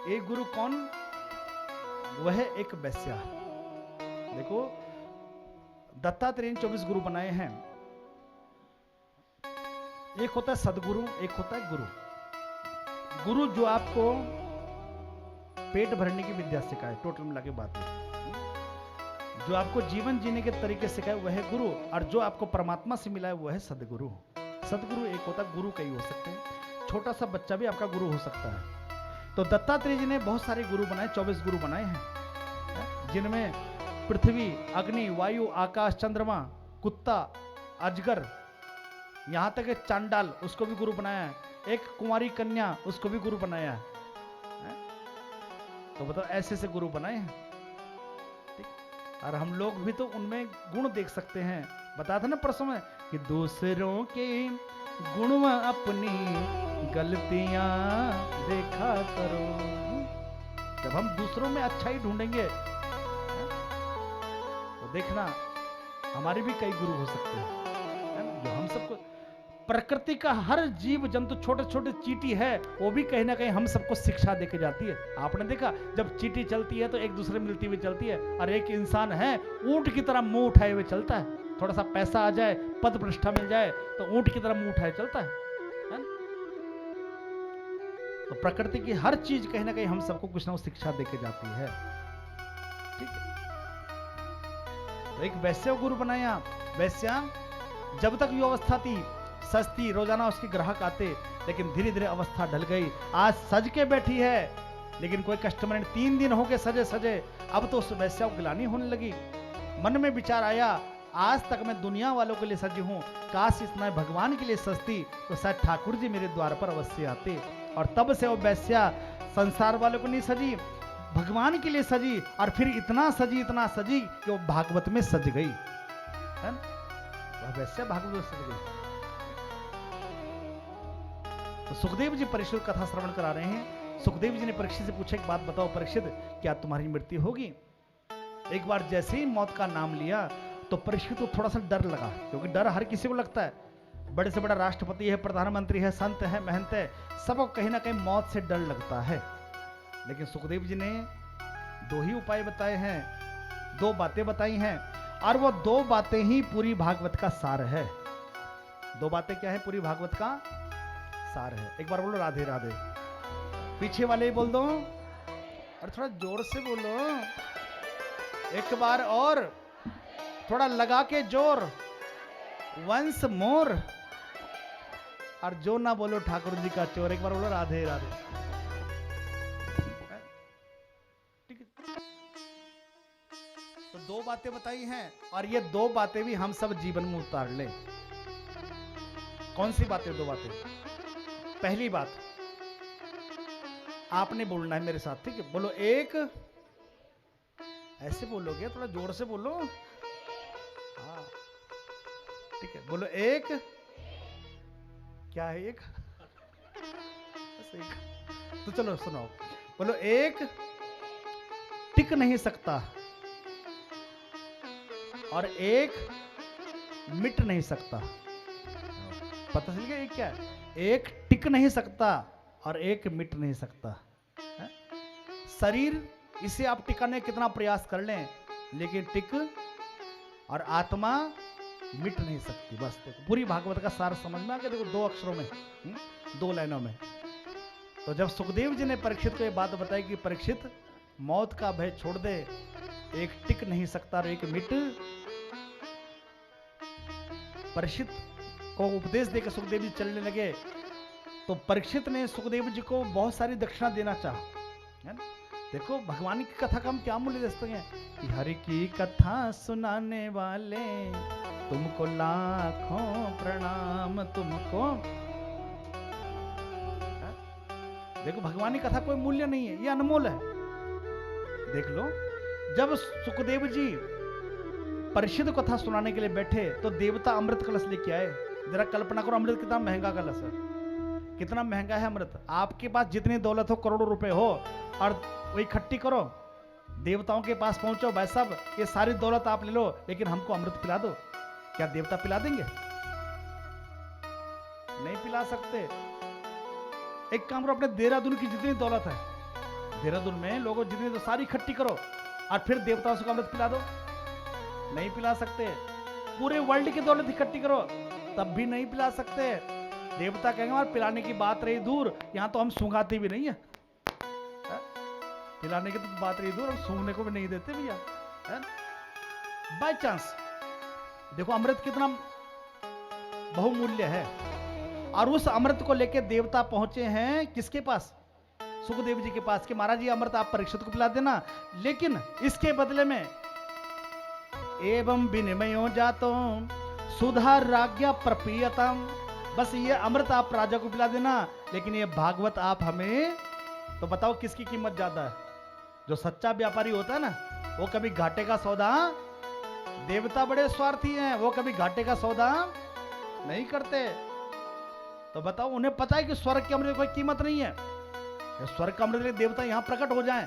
[SPEAKER 1] एक गुरु कौन? वह एक वैश्या। देखो दत्तात्रेय 24 गुरु बनाए हैं। एक होता है सदगुरु, एक होता है गुरु। गुरु जो आपको पेट भरने की विद्या सिखाए, टोटल मिला के बात है। जो आपको जीवन जीने के तरीके सिखाए वह है गुरु, और जो आपको परमात्मा से मिला है वह है सदगुरु। सदगुरु एक होता है, गुरु कई हो सकते हैं। छोटा सा बच्चा भी आपका गुरु हो सकता है। तो दत्तात्रेय जी ने बहुत सारे गुरु बनाए, 24 गुरु बनाए हैं, जिनमें पृथ्वी, अग्नि, वायु, आकाश, चंद्रमा, कुत्ता, अजगर, यहां तक चांडाल, उसको भी गुरु बनाया है। एक कुंवारी कन्या, उसको भी गुरु बनाया है। तो बताओ, ऐसे से गुरु बनाए हैं। ठीक, और हम लोग भी तो उनमें गुण देख सकते हैं। बताया था ना परसों में कि दूसरों के गुण व अपनी गलतियां देखा करो। जब हम दूसरों में अच्छाई ढूंढेंगे तो देखना हमारे भी कई गुरु हो सकते हैं, जो हम सबको। प्रकृति का हर जीव जंतु, छोटे छोटे चींटी है, वो भी कहीं ना कहीं हम सबको शिक्षा देके जाती है। आपने देखा जब चींटी चलती है तो एक दूसरे मिलती हुई चलती है, और एक इंसान है ऊंट की तरह मुंह उठाए हुए चलता है। थोड़ा सा पैसा आ जाए, पद प्रतिष्ठा मिल जाए तो ऊंट की तरह मुंह उठाए चलता है ना? तो प्रकृति की हर चीज कहीं ना कहीं हम सबको कुछ ना कुछ शिक्षा देके जाती है। ठीक है, तो एक वैश्य गुरु बनाया। वैश्या जब तक व्यवस्था थी सस्ती, रोजाना उसके ग्राहक आते, लेकिन धीरे धीरे अवस्था ढल गई। आज सज के बैठी है, लेकिन कोई कस्टमर नहीं। 3 दिन हो गए सजे सजे, अब तो उस वैश्या को गिलानी होने लगी। मन में विचार आया, आज तक मैं दुनिया वालों के लिए सजी हूं, काश इतना भगवान के लिए सजती तो शायद ठाकुर जी मेरे द्वार पर अवश्य आते। और तब से वो वैश्या संसार वालों को नहीं सजी, भगवान के लिए सजी, और फिर इतना सजी कि वो भागवत में सज गई है। वह वैश्या भागवत में सज गई। तो सुखदेव जी परीक्षित कथा श्रवण करा रहे हैं। सुखदेव जी ने परीक्षित से पूछा, एक बात बताओ परीक्षित, क्या तुम्हारी मृत्यु होगी? एक बार जैसे ही मौत का नाम लिया तो परीक्षित को थोड़ा सा डर लगा, क्योंकि डर हर किसी को लगता है। बड़े से बड़ा राष्ट्रपति है, प्रधानमंत्री है, संत है, महंत है, सबको कहीं ना कहीं मौत से डर लगता है। लेकिन सुखदेव जी ने 2 ही उपाय बताए हैं, 2 बातें बताई हैं, और वो 2 बातें ही पूरी भागवत का सार है। 2 बातें क्या है? पूरी भागवत का सार है। एक बार बोलो राधे राधे। पीछे वाले ही बोल दो, और थोड़ा जोर से बोलो। एक बार और, थोड़ा लगा के जोर, वंस मोर। और जो ना बोलो ठाकुर जी का चोर। एक बार बोलो राधे राधे। ठीक है, तो 2 बातें बताई हैं, और ये 2 बातें भी हम सब जीवन में उतार ले। कौन सी बातें? 2 बातें। पहली बात, आपने बोलना है मेरे साथ, ठीक है? बोलो एक, ऐसे बोलोगे, थोड़ा जोर से बोलो। हाँ ठीक है, बोलो एक। क्या है एक? बस एक। तो चलो सुनाओ, बोलो एक टिक टिक नहीं सकता और एक मिट नहीं सकता। पता चल गया ये क्या है? एक टिक नहीं सकता और एक मिट नहीं सकता है? शरीर इसे आप टिकाने कितना प्रयास कर लें लेकिन टिक और आत्मा मिट नहीं सकती। बस देखो पूरी भागवत का सार समझ में आ गया। देखो 2 अक्षरों में 2 लाइनों में। तो जब सुखदेव जी ने परीक्षित को ये बात बताई कि परीक्षित मौत का भय छोड़ दे, एक टिक नहीं सकता और एक मिट। परीक्षित को उपदेश देकर सुखदेव जी चलने लगे तो परीक्षित ने सुखदेव जी को बहुत सारी दक्षिणा देना चाहा, है ना? देखो भगवान की कथा का हम क्या मूल्य दे सकते हैं कि हरि की कथा सुनाने वाले तुमको लाखों प्रणाम तुमको। है? देखो भगवान की कथा कोई मूल्य नहीं है, ये अनमोल है। देख लो जब सुखदेव जी परीक्षित कथा सुनाने के लिए बैठे तो देवता अमृत कलश लेके आए। जरा कल्पना करो अमृत कितना महंगा कलश है, कितना महंगा है अमृत। आपके पास जितनी दौलत हो, करोड़ों रुपए हो और वही इकट्ठी करो, देवताओं के पास पहुंचो, भाई साहब ये सारी दौलत आप ले लो लेकिन हमको अमृत पिला दो। क्या देवता पिला देंगे? नहीं पिला सकते। एक काम करो, अपने देहरादून की जितनी दौलत है, देहरादून में लोगों जितनी तो सारी इकट्ठी करो और फिर देवताओं से अमृत पिला दो। नहीं पिला सकते। पूरे वर्ल्ड की दौलत इकट्ठी करो तब भी नहीं पिला सकते। देवता कहेंगे और पिलाने की बात रही दूर, यहां तो हम सूंघाते भी नहीं है। पिलाने की तो बात रही दूर, हम सूंघने को भी नहीं देते भैया। बाय चांस देखो अमृत कितना बहुमूल्य है और उस अमृत को लेके देवता पहुंचे हैं किसके पास? सुखदेव जी के पास कि महाराज ये अमृत आप परीक्षित को पिला देना, लेकिन इसके बदले में एवं विनिमयो जातो सुधा राज्ञा प्रपीयतम। बस ये अमृत आप राजा को पिला देना लेकिन ये भागवत आप हमें। तो बताओ किसकी कीमत ज्यादा है? जो सच्चा व्यापारी होता है ना, वो कभी घाटे का सौदा, देवता बड़े स्वार्थी हैं, वो कभी घाटे का सौदा नहीं करते। तो बताओ उन्हें पता है कि स्वर्ग के अमृत की कोई कीमत नहीं है। स्वर्ग का अमृत लेके देवता यहां प्रकट हो जाएं,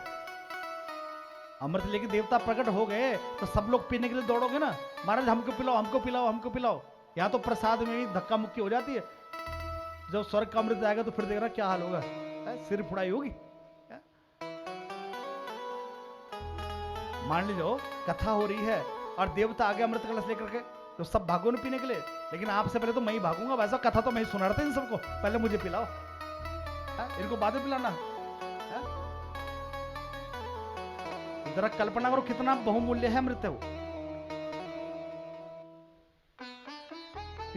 [SPEAKER 1] अमृत लेके देवता प्रकट हो गए तो सब लोग पीने के लिए दौड़ोगे ना, महाराज हमको पिलाओ हमको पिलाओ हमको पिलाओ। यहाँ तो प्रसाद में भी धक्का मुक्की हो जाती है। जब स्वर्ग का अमृत आएगा तो फिर देखना क्या हाल होगा, सिर फुड़ाई होगी। मान लीजिए कथा हो रही है और देवता आगे अमृत कलश लेकर के, तो सब भागो न पीने के लिए, लेकिन आपसे पहले तो मैं ही भागूंगा। वैसा कथा तो मैं ही सुना रहा था इन सबको, पहले मुझे पिलाओ, इनको बाद में पिलाना। जरा कल्पना करो कितना बहुमूल्य है अमृत वो।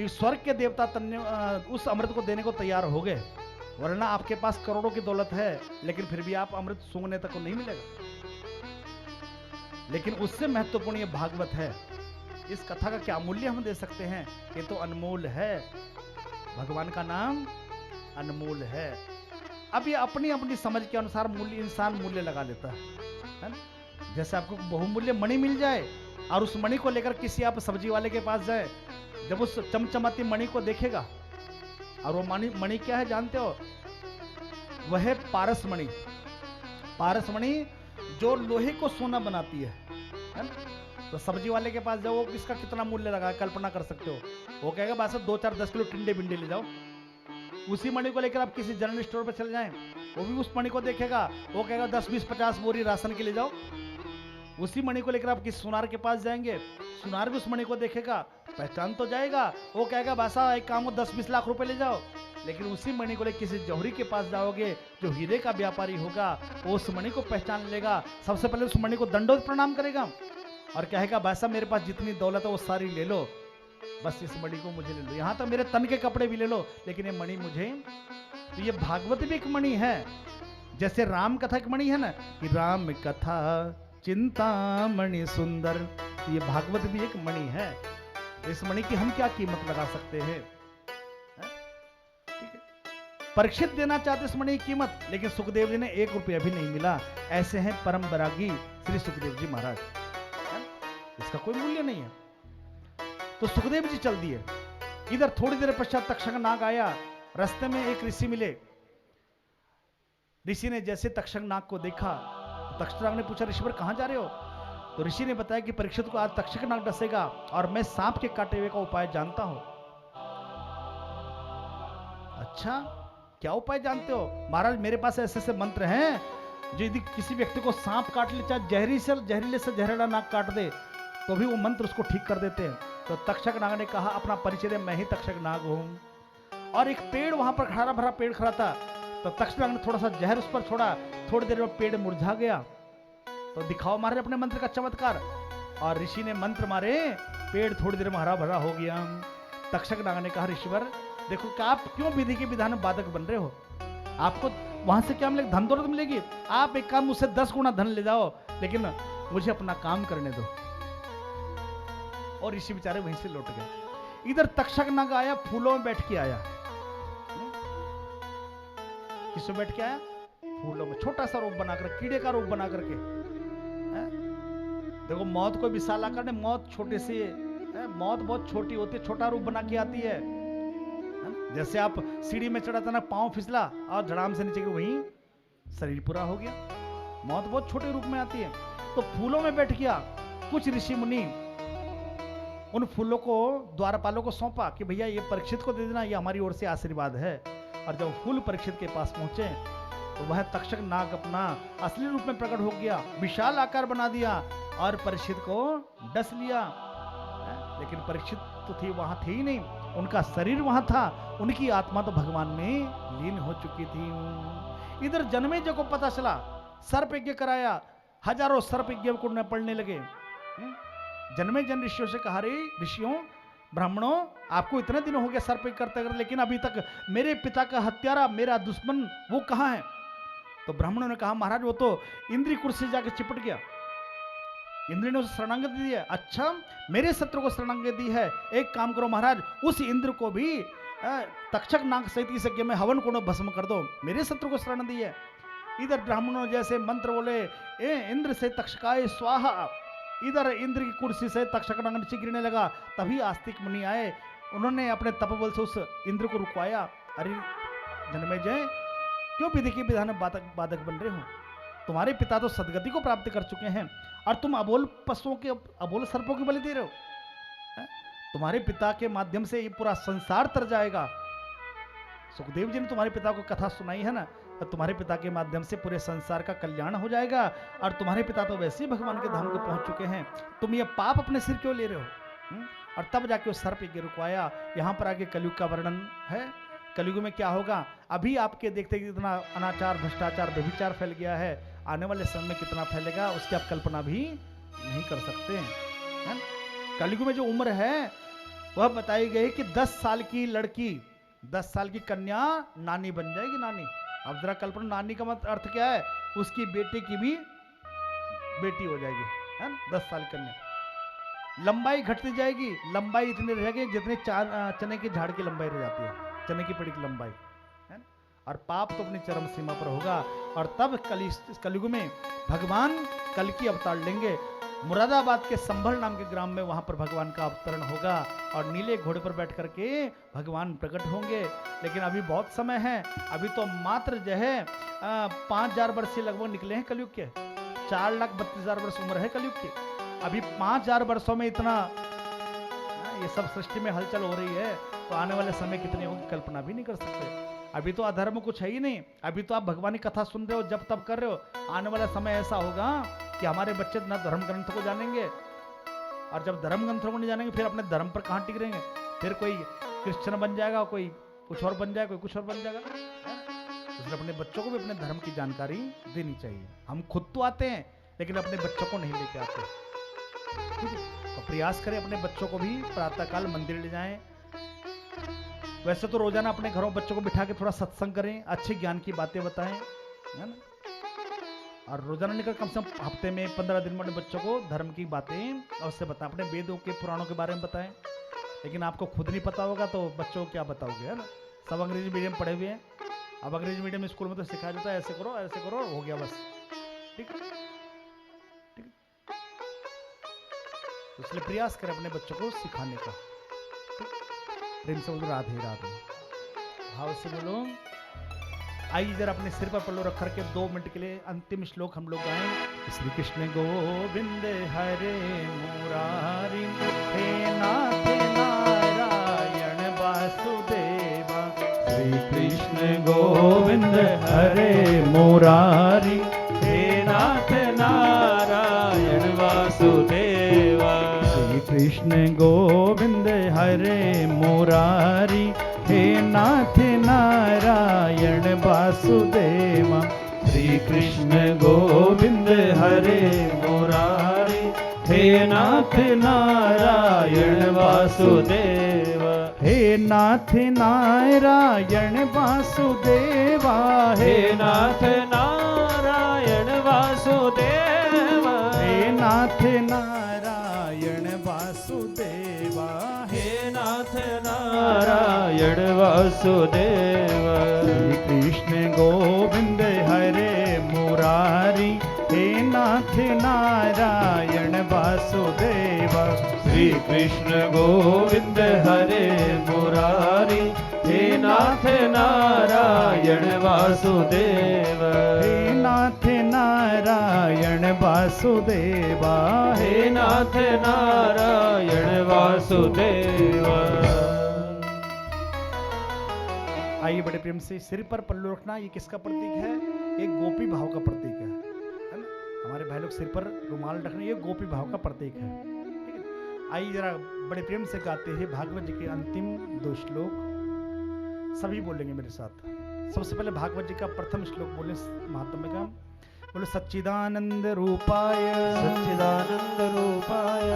[SPEAKER 1] स्वर्ग के देवता उस अमृत को देने को तैयार हो गए, वरना आपके पास करोड़ों की दौलत है लेकिन फिर भी आप अमृत सूंघने तक को नहीं मिलेगा। लेकिन उससे महत्वपूर्ण ये भागवत है। इस कथा का क्या मूल्य हम दे सकते हैं? ये तो अनमोल है, भगवान का नाम अनमोल है। अब ये अपनी अपनी समझ के अनुसार मूल्य इंसान मूल्य लगा लेता है ना। जैसे आपको बहुमूल्य मणि मिल जाए और उस मणि को लेकर किसी आप सब्जी वाले के पास जाए, जब उस चमचमाती मणि को देखेगा, और वो मणि क्या है जानते हो? वह है पारस मणि। पारस मणि जो लोहे को सोना बनाती है ना? तो सब्जी वाले के पास जाओ, इसका कितना मूल्य लगा कल्पना कर सकते हो। वो कहेगा बस 2-4-10 किलो टिंडे बिंडे ले जाओ। उसी मणि को लेकर आप किसी जनरल स्टोर पर चले जाएं, वो भी उस मणि को देखेगा, वो कहेगा 10-20-50 बोरी राशन के ले जाओ। उसी मणि को लेकर आप किसी सुनार के पास जाएंगे, सुनार भी उस मणि को देखेगा, पहचान तो जाएगा, वो कहेगा बासा एक काम को 10-20 लाख रुपए ले जाओ। लेकिन उसी मणि को लेकर किसी जौहरी के पास जाओगे, जो हीरे का व्यापारी होगा, वो उस मणि को पहचान लेगा, सबसे पहले उस मणि को दंडोत प्रणाम करेगा और कहेगा बासा मेरे पास जितनी दौलत है वो सारी ले लो, बस इस मणि को मुझे ले लो, यहाँ तो मेरे तन के कपड़े भी ले लो लेकिन ये मणि मुझे। तो ये भागवत भी एक मणि है, जैसे राम कथा एक मणि है ना, कि राम कथा चिंतामणि सुंदर, ये भागवत भी एक मणि है। इस मणि की हम क्या कीमत लगा सकते हैं? ठीक है, परीक्षित देना चाहते इस मणि की कीमत, लेकिन सुखदेव जी ने 1 रुपया भी नहीं मिला। ऐसे हैं परम वैरागी श्री सुखदेव जी महाराज, इसका कोई मूल्य नहीं है। तो सुखदेव जी चल दिए। इधर थोड़ी देर पश्चात तक्षक नाग आया, रास्ते में एक ऋषि मिले। ऋषि ने जैसे तक्षक नाग को देखा, तक्षक ने पूछा ऋषिवर कहाँ जा रहे हो? तो ऋषि ने बताया कि परीक्षित को आज तक्षक नाग डसेगा और मैं सांप के काटे हुए का उपाय जानता हूं। अच्छा, क्या उपाय जानते हो? महाराज मेरे पास ऐसे ऐसे मंत्र हैं जो यदि किसी व्यक्ति को सांप काट ले, चाहे जहरीले से जहरीला नाग काट दे, तो भी वो मंत्र उसको ठीक कर देते हैं। तो तक्षक नाग ने कहा अपना परिचय दे, मैं ही तक्षक नाग हूं। और एक पेड़ वहां पर हरा भरा पेड़ खड़ा था, तो तक्षक नाग ने थोड़ा सा जहर उस पर छोड़ा, थोड़ी देर में पेड़ मुरझा गया। तो दिखाओ महाराज अपने मंत्र का चमत्कार। और ऋषि ने मंत्र मारे, पेड़ थोड़ी देर में हरा भरा हो गया। तक्षक नाग ने कहा ऋषिवर देखो कि आप क्यों विधि के विधान में बाधक बन रहे हो? आपको वहां से क्या मिलेगा? धन दौलत मिलेगी। आप एक काम मुझसे 10 गुना धन ले जाओ, लेकिन मुझे अपना काम करने दो। और ऋषि बेचारे वहीं से लौट गए। इधर तक्षक नाग आया, फूलों में बैठ के आया। किसमें बैठ के आया? फूलों में, छोटा सा रूप बनाकर, कीड़े का रूप बना करके। देखो मौत को विशाल आकार ने, मौत छोटे से है, मौत बहुत छोटी होती है, छोटा रूप बना के आती है। जैसे आप सीढ़ी में चढ़ा था ना, पांव फिसला और धड़ाम से नीचे गिर, वहीं शरीर पूरा हो गया। मौत बहुत छोटे रूप में आती है। तो फूलों में बैठ गया। कुछ ऋषि मुनि उन फूलों को द्वारपालों को सौंपा कि भैया ये परीक्षित को दे देना, ये हमारी ओर से आशीर्वाद है। और जब फूल परीक्षित के पास पहुंचे तो वह तक्षक नाग अपना असली रूप में प्रकट हो गया, विशाल आकार बना दिया और परीक्षित को डस लिया। लेकिन परीक्षित तो थी वहां थी ही नहीं, उनका शरीर वहां था, उनकी आत्मा तो भगवान में लीन हो चुकी थी। इधर जन्मेजय को पता चला, सर्प यज्ञ कराया, हजारों सर्प यज्ञ को पढ़ने लगे। जन्मेजय ऋषियों से कहा, रे ऋषियों ब्राह्मणों, आपको इतने दिन हो गया सर्प यज्ञ करते करते, लेकिन अभी तक मेरे पिता का हत्यारा, मेरा दुश्मन वो कहाँ है? तो ब्राह्मणों ने कहा महाराज वो तो इंद्री कुर्सी से जाके चिपट गया, इंद्र ने उसे शरणागति दी है। अच्छा, मेरे शत्रु को शरणागति दी है, एक काम करो महाराज, उस इंद्र को भी तक्षक नाग सहित इस यज्ञ में हवन को भस्म कर दो, मेरे शत्रु को शरण दी है। इधर ब्राह्मणों जैसे मंत्र बोले, ए इंद्र से तक्षकाय स्वाहा। इधर इंद्र की कुर्सी से तक्षक नाग नीचे गिरने लगा। तभी आस्तिक मुनि आए, उन्होंने अपने तपोबल से उस इंद्र को रुकवाया। अरे जन्मेजय, क्यों विधि के विधान में बाधक बन रहे हो? तुम्हारे पिता तो सदगति को प्राप्त कर चुके हैं और तुम अबोल पशुओं के, अबोल सर्पों की बलि दे रहे हो। तुम्हारे पिता के माध्यम से ये पूरा संसार तर जाएगा। सुखदेव जी ने तुम्हारे पिता को कथा सुनाई है ना, तो तुम्हारे पिता के माध्यम से पूरे संसार का कल्याण हो जाएगा। और तुम्हारे पिता तो वैसे ही भगवान के धाम को पहुंच चुके हैं, तुम ये पाप अपने सिर क्यों ले रहे हो? और तब जाके उस सर्प यज्ञ रुकवाया। यहाँ पर आगे कलयुग का वर्णन है। कलयुग में क्या होगा, अभी आपके देखते कितना अनाचार, भ्रष्टाचार, व्यभिचार फैल गया है, आने वाले समय में कितना फैलेगा उसकी आप कल्पना भी नहीं कर सकते हैं। कलयुग में जो उम्र है वह बताई गई कि 10 साल की लड़की, 10 साल की कन्या नानी बन जाएगी, नानी। अब जरा कल्पना, नानी का मतलब अर्थ क्या है? उसकी बेटे की भी बेटी हो जाएगी, है ना? 10 साल कन्या। लंबाई घटती जाएगी, लंबाई इतनी रह जाएगी जितने चने के झाड़ की लंबाई रह जाती है, चने की पेड़ की लंबाई, है। और पाप तो अपनी चरम सीमा पर होगा। और तब कलयुग में भगवान कल की अवतार लेंगे। मुरादाबाद के संभल नाम के ग्राम में वहां पर भगवान का अवतरण होगा और नीले घोड़े पर बैठ करके भगवान प्रकट होंगे। लेकिन अभी बहुत समय है, अभी तो मात्र जो है 5000 वर्ष से लगभग निकले हैं कलयुग के। 4,32,000 वर्ष उम्र है कलयुग की। अभी 5000 वर्षों में इतना ये सब सृष्टि में हलचल हो रही है, तो आने वाले समय कितनी होगी कल्पना भी नहीं कर सकते। अभी तो अधर्म कुछ है ही नहीं, अभी तो आप भगवान की कथा सुन रहे हो, जब तब कर रहे हो। आने वाला समय ऐसा होगा कि हमारे बच्चे ना धर्म ग्रंथों को जानेंगे, और जब धर्म ग्रंथों को नहीं जानेंगे फिर अपने धर्म पर कहाँ टिक रहेंगे? फिर कोई क्रिश्चियन बन जाएगा, कोई कुछ और बन जाएगा, कोई कुछ और बन जाएगा। इसलिए अपने बच्चों को भी अपने धर्म की जानकारी देनी चाहिए। हम खुद तो आते हैं लेकिन अपने बच्चों को नहीं लेके आते, ठीक है? तो प्रयास करें अपने बच्चों को भी प्रातःकाल मंदिर ले जाएं। वैसे तो रोजाना अपने घरों बच्चों को बिठा के थोड़ा सत्संग करें, अच्छे ज्ञान की बातें बताएं, है ना? और रोजाना निकल कम से कम हफ्ते में 15 दिन में अपने बच्चों को धर्म की बातें अवश्य बताएं, अपने वेदों के पुराणों के बारे में बताएं। लेकिन आपको खुद नहीं पता होगा तो बच्चों को क्या बताओगे, है ना? सब अंग्रेजी मीडियम पढ़े हुए हैं। अब अंग्रेजी मीडियम स्कूल में तो सिखाया जाता है ऐसे करो हो गया बस, ठीक है? ठीक है, इसलिए प्रयास करें अपने बच्चों को सिखाने का। प्रेम से बोलो राधे राधे, भाव से बोलो आइए जरा अपने सिर पर पल्लू रख करके 2 मिनट के लिए अंतिम श्लोक हम लोग गाएं। श्री कृष्ण गोविंद हरे मुरारी, हे नाथ नारायण वासुदेवा।
[SPEAKER 2] श्री कृष्ण गोविंद हरे मुरारी, हे नाथ नारायण वासुदेवा।
[SPEAKER 1] श्री कृष्ण गोविंद हरे मुरारी, हे नाथ नारायण वासुदेवा।
[SPEAKER 2] श्री कृष्ण गोविंद हरे मुरारी, हे नाथ नारायण वासुदेवा।
[SPEAKER 1] हे नाथ नारायण वासुदेवा,
[SPEAKER 2] हे नाथ नारायण वासुदेवा।
[SPEAKER 1] हे नाथ नारायण वासुदेवा,
[SPEAKER 2] हे नाथ नारायण वासुदेवा।
[SPEAKER 1] श्री कृष्ण गोविंद हरे मुरारी, हे नाथ नारायण वासुदेवा।
[SPEAKER 2] श्री कृष्ण गोविंद हरे मुरारी, हे नाथ नारायण वासुदेवा।
[SPEAKER 1] हे नाथ नारायण वासुदेवा,
[SPEAKER 2] हे नाथ नारायण वासुदेवा।
[SPEAKER 1] आइए बड़े प्रेम से सिर पर पल्लू रखना, ये किसका प्रतीक है? एक गोपी भाव का प्रतीक है ना? हमारे भाई लोग सिर पर रुमाल रखना, ये गोपी भाव का प्रतीक है। ठीक है, आइए जरा बड़े प्रेम से गाते हैं भागवत जी के अंतिम 2 श्लोक। सभी बोलेंगे मेरे साथ। सबसे पहले भागवत जी का प्रथम श्लोक बोले महात्म्य का। बोले सच्चिदानंद रूपाय,
[SPEAKER 2] सच्चिदानंद रूपाय,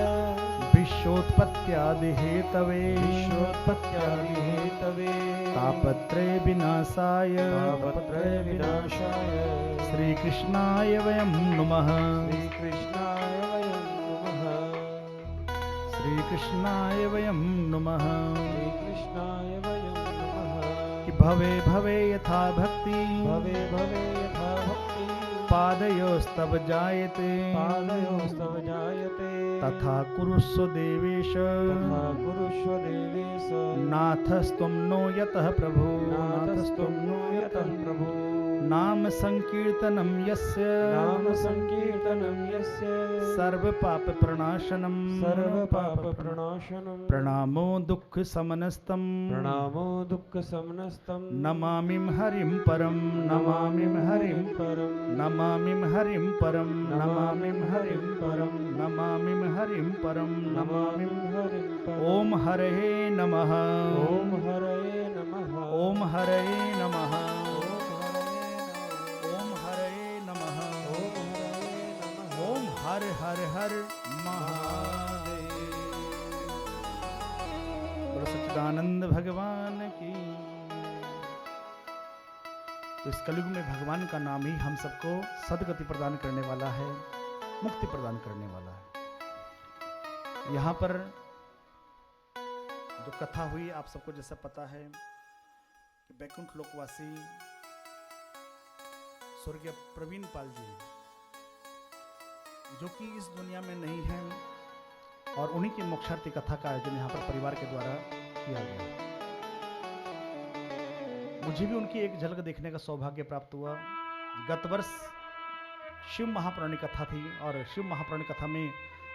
[SPEAKER 1] विश्वोत्पत्त्यादि हेतवे,
[SPEAKER 2] विश्वोत्पत्त्यादि हेतवे,
[SPEAKER 1] तापत्रय विनाशाय,
[SPEAKER 2] तापत्रय विनाशाय,
[SPEAKER 1] श्री कृष्णाय वयं नमः।
[SPEAKER 2] श्री कृष्णाय वयं नमः।
[SPEAKER 1] श्री कृष्णाय वयं नमः।
[SPEAKER 2] श्री कृष्णाय वयं नमः।
[SPEAKER 1] कि भवे भवे यथा भक्ति,
[SPEAKER 2] भवे भवे यथा भक्ति,
[SPEAKER 1] पादयोस्तव जायते,
[SPEAKER 2] पादयोस्तव जायते,
[SPEAKER 1] तथा कुरुष्व देवेश,
[SPEAKER 2] तथा कुरुष्व देवेश,
[SPEAKER 1] नाथस्त्वं नो यतः प्रभो,
[SPEAKER 2] नाथस्त्वं नो यतः प्रभो।
[SPEAKER 1] नाम संकीर्तनं यस्य,
[SPEAKER 2] नाम संकीर्तनं यस्य,
[SPEAKER 1] सर्व पाप प्रणाशनम,
[SPEAKER 2] सर्व पाप प्रणाशनम,
[SPEAKER 1] प्रणामो दुख समनस्तम,
[SPEAKER 2] प्रणामो दुःख समनस्तम,
[SPEAKER 1] नमामिं हरिं परम, नमामिं हरिं
[SPEAKER 2] परम,
[SPEAKER 1] नमामिं हरिं परम,
[SPEAKER 2] नमामिं हरिं परम,
[SPEAKER 1] नमामिं हरिं परम,
[SPEAKER 2] नमामिं हरिं परम।
[SPEAKER 1] ओम हरये नमः,
[SPEAKER 2] ओम हरये नमः,
[SPEAKER 1] ओम हरये नमः,
[SPEAKER 2] ओम हरये नमः,
[SPEAKER 1] ओम हरये नमः,
[SPEAKER 2] ओम हरये नमः,
[SPEAKER 1] ओम हर हर हर महादेव। बोलो सच्चिदानंद भगवान की। तो इस कलयुग में भगवान का नाम ही हम सबको सदगति प्रदान करने वाला है, मुक्ति प्रदान करने वाला है। यहाँ पर जो कथा हुई आप सबको जैसा पता है कि बैकुंठ लोकवासी स्वर्गीय प्रवीण पाल जी, जो कि इस दुनिया में नहीं है, और उन्हीं की मोक्षार्थी कथा का आयोजन यहाँ पर परिवार के द्वारा किया गया। मुझे भी उनकी एक झलक देखने का सौभाग्य प्राप्त हुआ। गत वर्ष शिव महापुराणी कथा थी, और शिव महापुराणी कथा में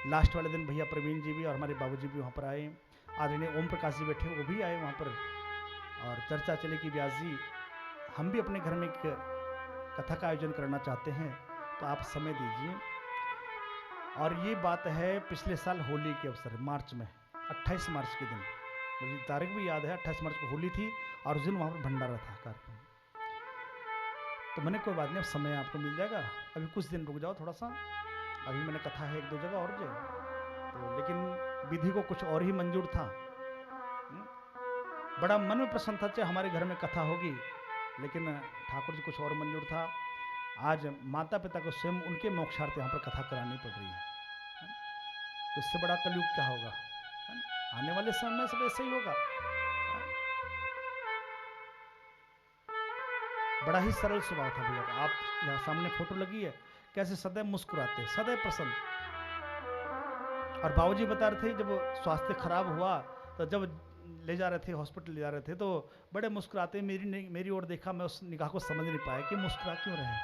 [SPEAKER 1] लास्ट वाले दिन भैया प्रवीण जी भी और हमारे बाबूजी भी वहाँ पर आए। आदरणीय ओम प्रकाश जी बैठे, वो भी आए वहाँ पर, और चर्चा चले कि व्यास जी हम भी अपने घर में एक कथा का आयोजन करना चाहते हैं, तो आप समय दीजिए। और ये बात है पिछले साल होली के अवसर, मार्च में 28 मार्च के दिन, मुझे तारीख भी याद है, 28 मार्च को होली थी और उस दिन वहाँ पर भंडारा था कार्यक्रम। तो मैंने कोई बात नहीं, अब समय आपको मिल जाएगा, अभी कुछ दिन रुक जाओ थोड़ा सा, अभी मैंने कथा है 1-2 जगह और जो, तो लेकिन विधि को कुछ और ही मंजूर था। बड़ा मन में प्रसन्न था, चाहे हमारे घर में कथा होगी, लेकिन ठाकुर जी कुछ और मंजूर था। आज माता पिता को स्वयं उनके मोक्षार्थ यहाँ पर कथा करानी पड़ रही है, तो इससे बड़ा कलयुग क्या होगा? आने वाले समय में सब ऐसे ही होगा। बड़ा ही सरल स्वभाव था भैया का। आप यहाँ सामने फोटो लगी है, कैसे सदैव मुस्कुराते, सदैव प्रसन्न। और बाबूजी बता रहे थे जब स्वास्थ्य खराब हुआ, तो जब ले जा रहे थे, हॉस्पिटल ले जा रहे थे, तो बड़े मुस्कुराते मेरी ओर देखा। मैं उस निगाह को समझ नहीं पाया कि मुस्कुरा क्यों रहे हैं।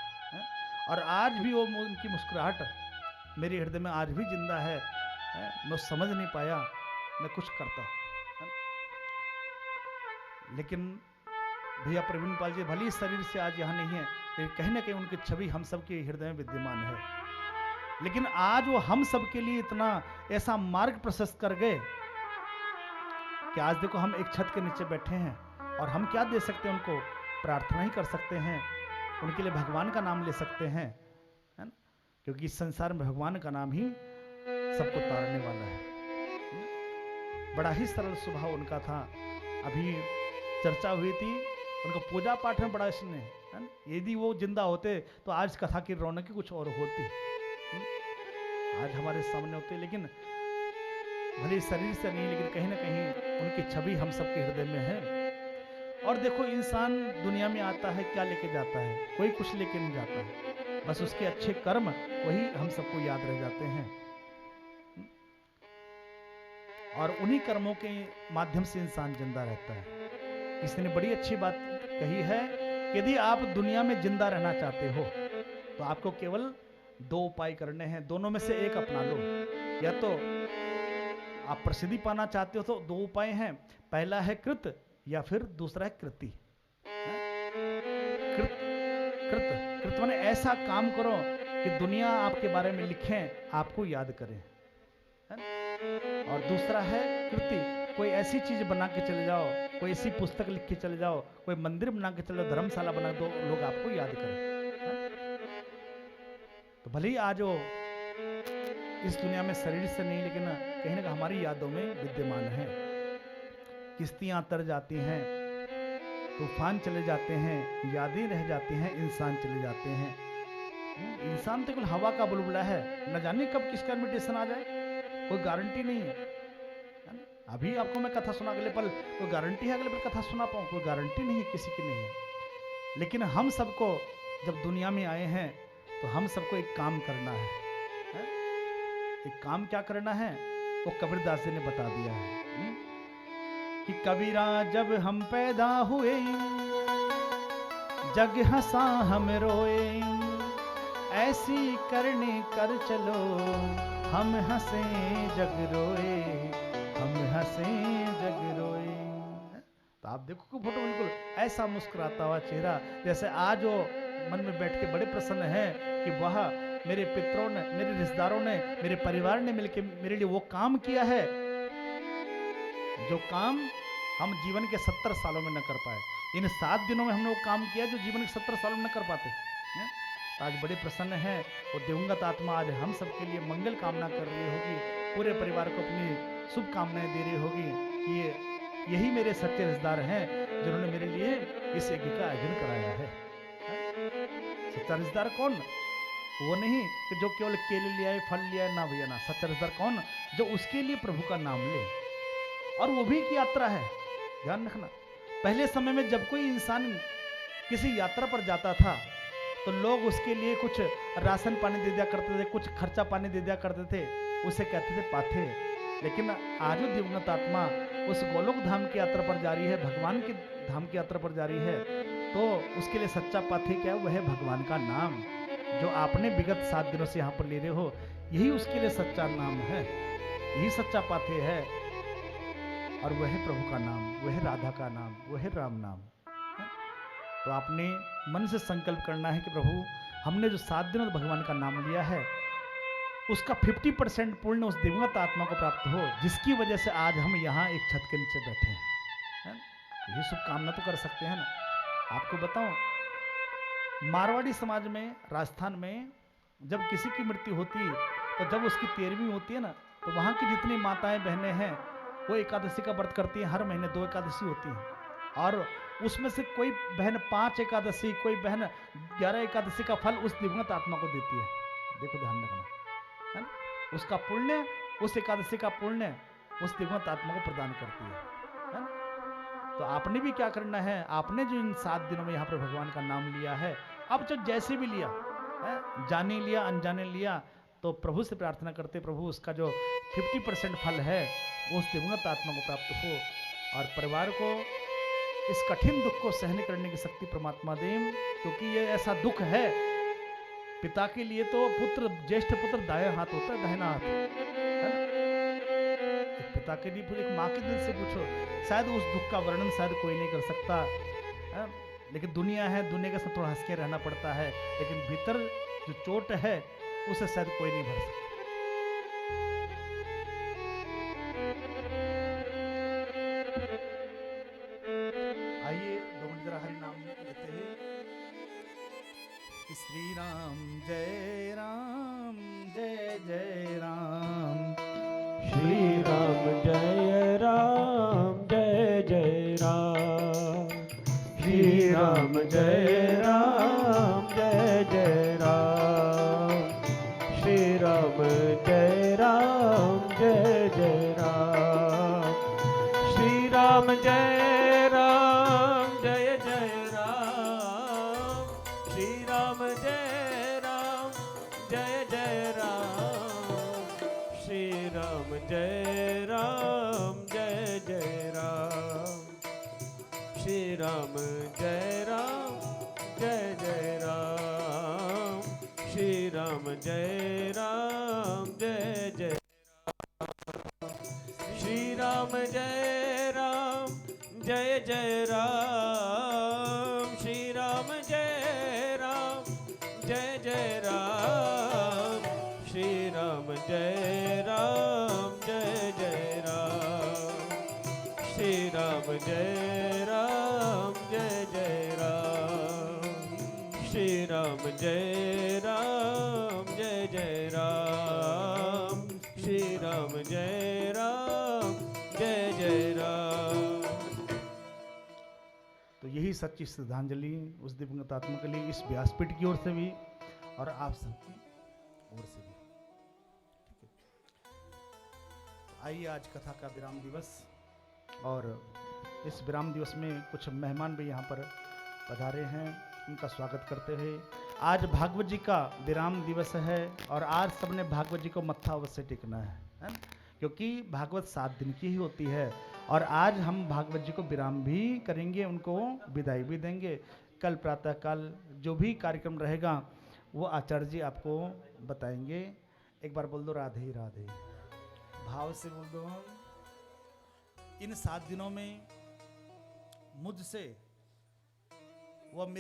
[SPEAKER 1] और आज भी वो उनकी मुस्कुराहट मेरे हृदय में आज भी जिंदा है। मैं समझ नहीं पाया मैं कुछ करता। लेकिन भैया प्रवीण पाल जी भले ही शरीर से आज यहाँ नहीं है, लेकिन कहीं ना कहीं उनकी छवि हम सब के हृदय में विद्यमान है। लेकिन आज वो हम सब के लिए इतना ऐसा मार्ग प्रशस्त कर गए कि आज देखो हम एक छत के नीचे बैठे हैं, और हम क्या दे सकते हैं उनको? प्रार्थना ही कर सकते हैं, उनके लिए भगवान का नाम ले सकते हैं, है ना? क्योंकि इस संसार में भगवान का नाम ही सबको तारने वाला है। बड़ा ही सरल स्वभाव उनका था। अभी चर्चा हुई थी उनको पूजा पाठ में बड़ा स्नेह, है ना? यदि वो जिंदा होते तो आज कथा की रौनक ही कुछ और होती। आज हमारे सामने होते, लेकिन भले शरीर से नहीं, लेकिन कहीं ना कहीं उनकी छवि हम सबके हृदय में है। और देखो इंसान दुनिया में आता है, क्या लेके जाता है? कोई कुछ लेके नहीं जाता है, बस उसके अच्छे कर्म वही हम सबको याद रह जाते हैं। और उन्हीं कर्मों के माध्यम से इंसान जिंदा रहता है। किसी ने बड़ी अच्छी बात कही है, यदि आप दुनिया में जिंदा रहना चाहते हो तो आपको केवल दो उपाय करने हैं, दोनों में से एक अपना लो। या तो आप प्रसिद्धि पाना चाहते हो तो दो उपाय हैं, पहला है कृत या फिर दूसरा है कृति। कृत कृत कृत माने ऐसा काम करो कि दुनिया आपके बारे में लिखें, आपको याद करें। और दूसरा है कृति, कोई ऐसी चीज बना के चले जाओ, कोई ऐसी पुस्तक लिख के चले जाओ, कोई मंदिर बना के चले जाओ, धर्मशाला बना दो, लोग आपको याद करें। तो भले ही आज वो इस दुनिया में शरीर से नहीं, लेकिन कहीं ना कहीं हमारी यादों में विद्यमान है। किश्तियां तर जाती हैं, तूफान चले जाते हैं, यादें रह जाती हैं, इंसान चले जाते हैं। इंसान तो केवल हवा का बुलबुला है, न जाने कब किसका इन्विटेशन आ जाए, कोई गारंटी नहीं है। अभी आपको मैं कथा सुना, अगले पल कोई गारंटी है अगले पल कथा सुना पाऊं? कोई गारंटी नहीं है, किसी की नहीं है। लेकिन हम सबको जब दुनिया में आए हैं तो हम सबको एक काम करना है। एक काम क्या करना है वो कबीरदास जी ने बता दिया है कि कबीरा जब हम पैदा हुए जग हंसा हम रोए, ऐसी करने कर चलो हम हंसे जग रोए, हम हंसे जग रोए। तो आप देखो कि फोटो बिल्कुल ऐसा मुस्कुराता हुआ चेहरा, जैसे आज वो मन में बैठ के बड़े प्रसन्न है कि वह मेरे पितरों ने, मेरे रिश्तेदारों ने, मेरे परिवार ने मिलकर मेरे लिए वो काम किया है जो काम हम जीवन के 70 सालों में न कर पाए। इन 7 दिनों में हमने वो काम किया जो जीवन के 70 सालों में न कर पाते। तो आज बड़े प्रसन्न हैं, वो दिवंगत आत्मा आज हम सबके लिए मंगल कामना कर रही होगी, पूरे परिवार को अपनी शुभकामनाएं दे रही होगी कि यही मेरे सच्चे रिश्तेदार हैं जिन्होंने मेरे लिए इस यज्ञ का आयोजन कराया है। सच्चा रिश्तेदार कौन? वो नहीं कि जो केवल केले ले आए, फल ले आए, ना भैया ना। सच्चा रिश्तेदार कौन? जो उसके लिए प्रभु का नाम ले, और वो भी एक यात्रा है, ध्यान रखना। पहले समय में जब कोई इंसान किसी यात्रा पर जाता था तो लोग उसके लिए कुछ राशन पानी दे दिया करते थे, कुछ खर्चा पानी दे दिया करते थे, उसे कहते थे पाथे। लेकिन आज वो दिवंगत आत्मा उस गोलोक धाम की यात्रा पर जा रही है, भगवान की धाम की यात्रा पर जा रही है, तो उसके लिए सच्चा पाथे क्या है? वह है भगवान का नाम, जो आपने विगत 7 दिनों से यहाँ पर ले रहे हो, यही उसके लिए सच्चा नाम है, यही सच्चा पाथे है। और वह है प्रभु का नाम, वह है राधा का नाम, वह है राम नाम। तो आपने मन से संकल्प करना है कि प्रभु हमने जो 7 दिनों भगवान का नाम लिया है उसका 50% पुण्य उस दिवंगत आत्मा को प्राप्त हो, जिसकी वजह से आज हम यहाँ एक छत के नीचे बैठे हैं। यही शुभकामना तो कर सकते हैं ना। आपको बताऊं, मारवाड़ी समाज में, राजस्थान में जब किसी की मृत्यु होती तो जब उसकी 13वीं होती है ना, तो वहाँ की जितनी माताएं बहनें हैं वो एकादशी का व्रत करती हैं। हर महीने 2 एकादशी होती हैं, और उसमें से कोई बहन 5 एकादशी, कोई बहन 11 एकादशी का फल उस दिवंगत आत्मा को देती है। देखो ध्यान रखना, है ना? उसका पुण्य, उस एकादशी का पुण्य उस दिवंगत आत्मा को प्रदान करती है ना? तो आपने भी क्या करना है, आपने जो इन 7 दिनों में यहाँ पर भगवान का नाम लिया है, अब जो जैसे भी लिया है, जाने लिया अनजाने लिया, तो प्रभु से प्रार्थना करते प्रभु उसका जो 50% फल है वो उस दिवंगत आत्मा को प्राप्त हो। और परिवार को इस कठिन दुख को सहन करने की शक्ति परमात्मा दे, क्योंकि ये ऐसा दुख है। पिता के लिए तो पुत्र, ज्येष्ठ पुत्र दायां हाथ होता है, दाहिना हाथ, है ना? एक पिता के लिए, एक माँ के दिल से पूछो, शायद उस दुख का वर्णन शायद कोई नहीं कर सकता है? लेकिन दुनिया है, दुनिया के साथ थोड़ा हंस के रहना पड़ता है, लेकिन भीतर जो चोट है उसे शायद कोई नहीं भर सकता। आइए 2 मिनट जरा हरि नाम लेते हैं कि श्री राम जय राम, जय जय राम,
[SPEAKER 2] श्री राम जय राम, जय जय राम। श्री राम जय राम, जय जय राम। श्री राम जय राम, जय जय राम। श्री राम जय राम, जय जय राम। श्री राम जय राम, जय जय राम। श्री राम जय राम, जय जय राम। श्री राम जय राम, जय जय राम। श्री राम जय राम, जय जय। श्री राम जय राम, जय जय राम। श्री राम जय राम, जय जय राम। श्री राम जय राम, जय जय राम। श्री राम जय राम, जय जय राम। श्री राम जय राम, जय जय राम। श्री राम जय राम, जय जय राम।
[SPEAKER 1] तो यही सच्ची श्रद्धांजलि उस दिवंगत आत्मा के लिए इस व्यासपीठ की ओर से भी और आप सबकी ओर से भी। ठीक है, तो आइए आज कथा का विराम दिवस, और इस विराम दिवस में कुछ मेहमान भी यहाँ पर पधारे हैं, उनका स्वागत करते हुए। आज भागवत जी का विराम दिवस है और आज सबने भागवत जी को मत्था अवश्य टेकना है ना? क्योंकि भागवत 7 दिन की ही होती है और आज हम भागवत जी को विराम भी करेंगे, उनको विदाई भी देंगे। कल प्रातःकाल जो भी कार्यक्रम रहेगा वो आचार्य जी आपको बताएंगे। एक बार बोल दो राधे राधे, भाव से बोल दो। इन 7 दिनों में मुझसे वो मेरी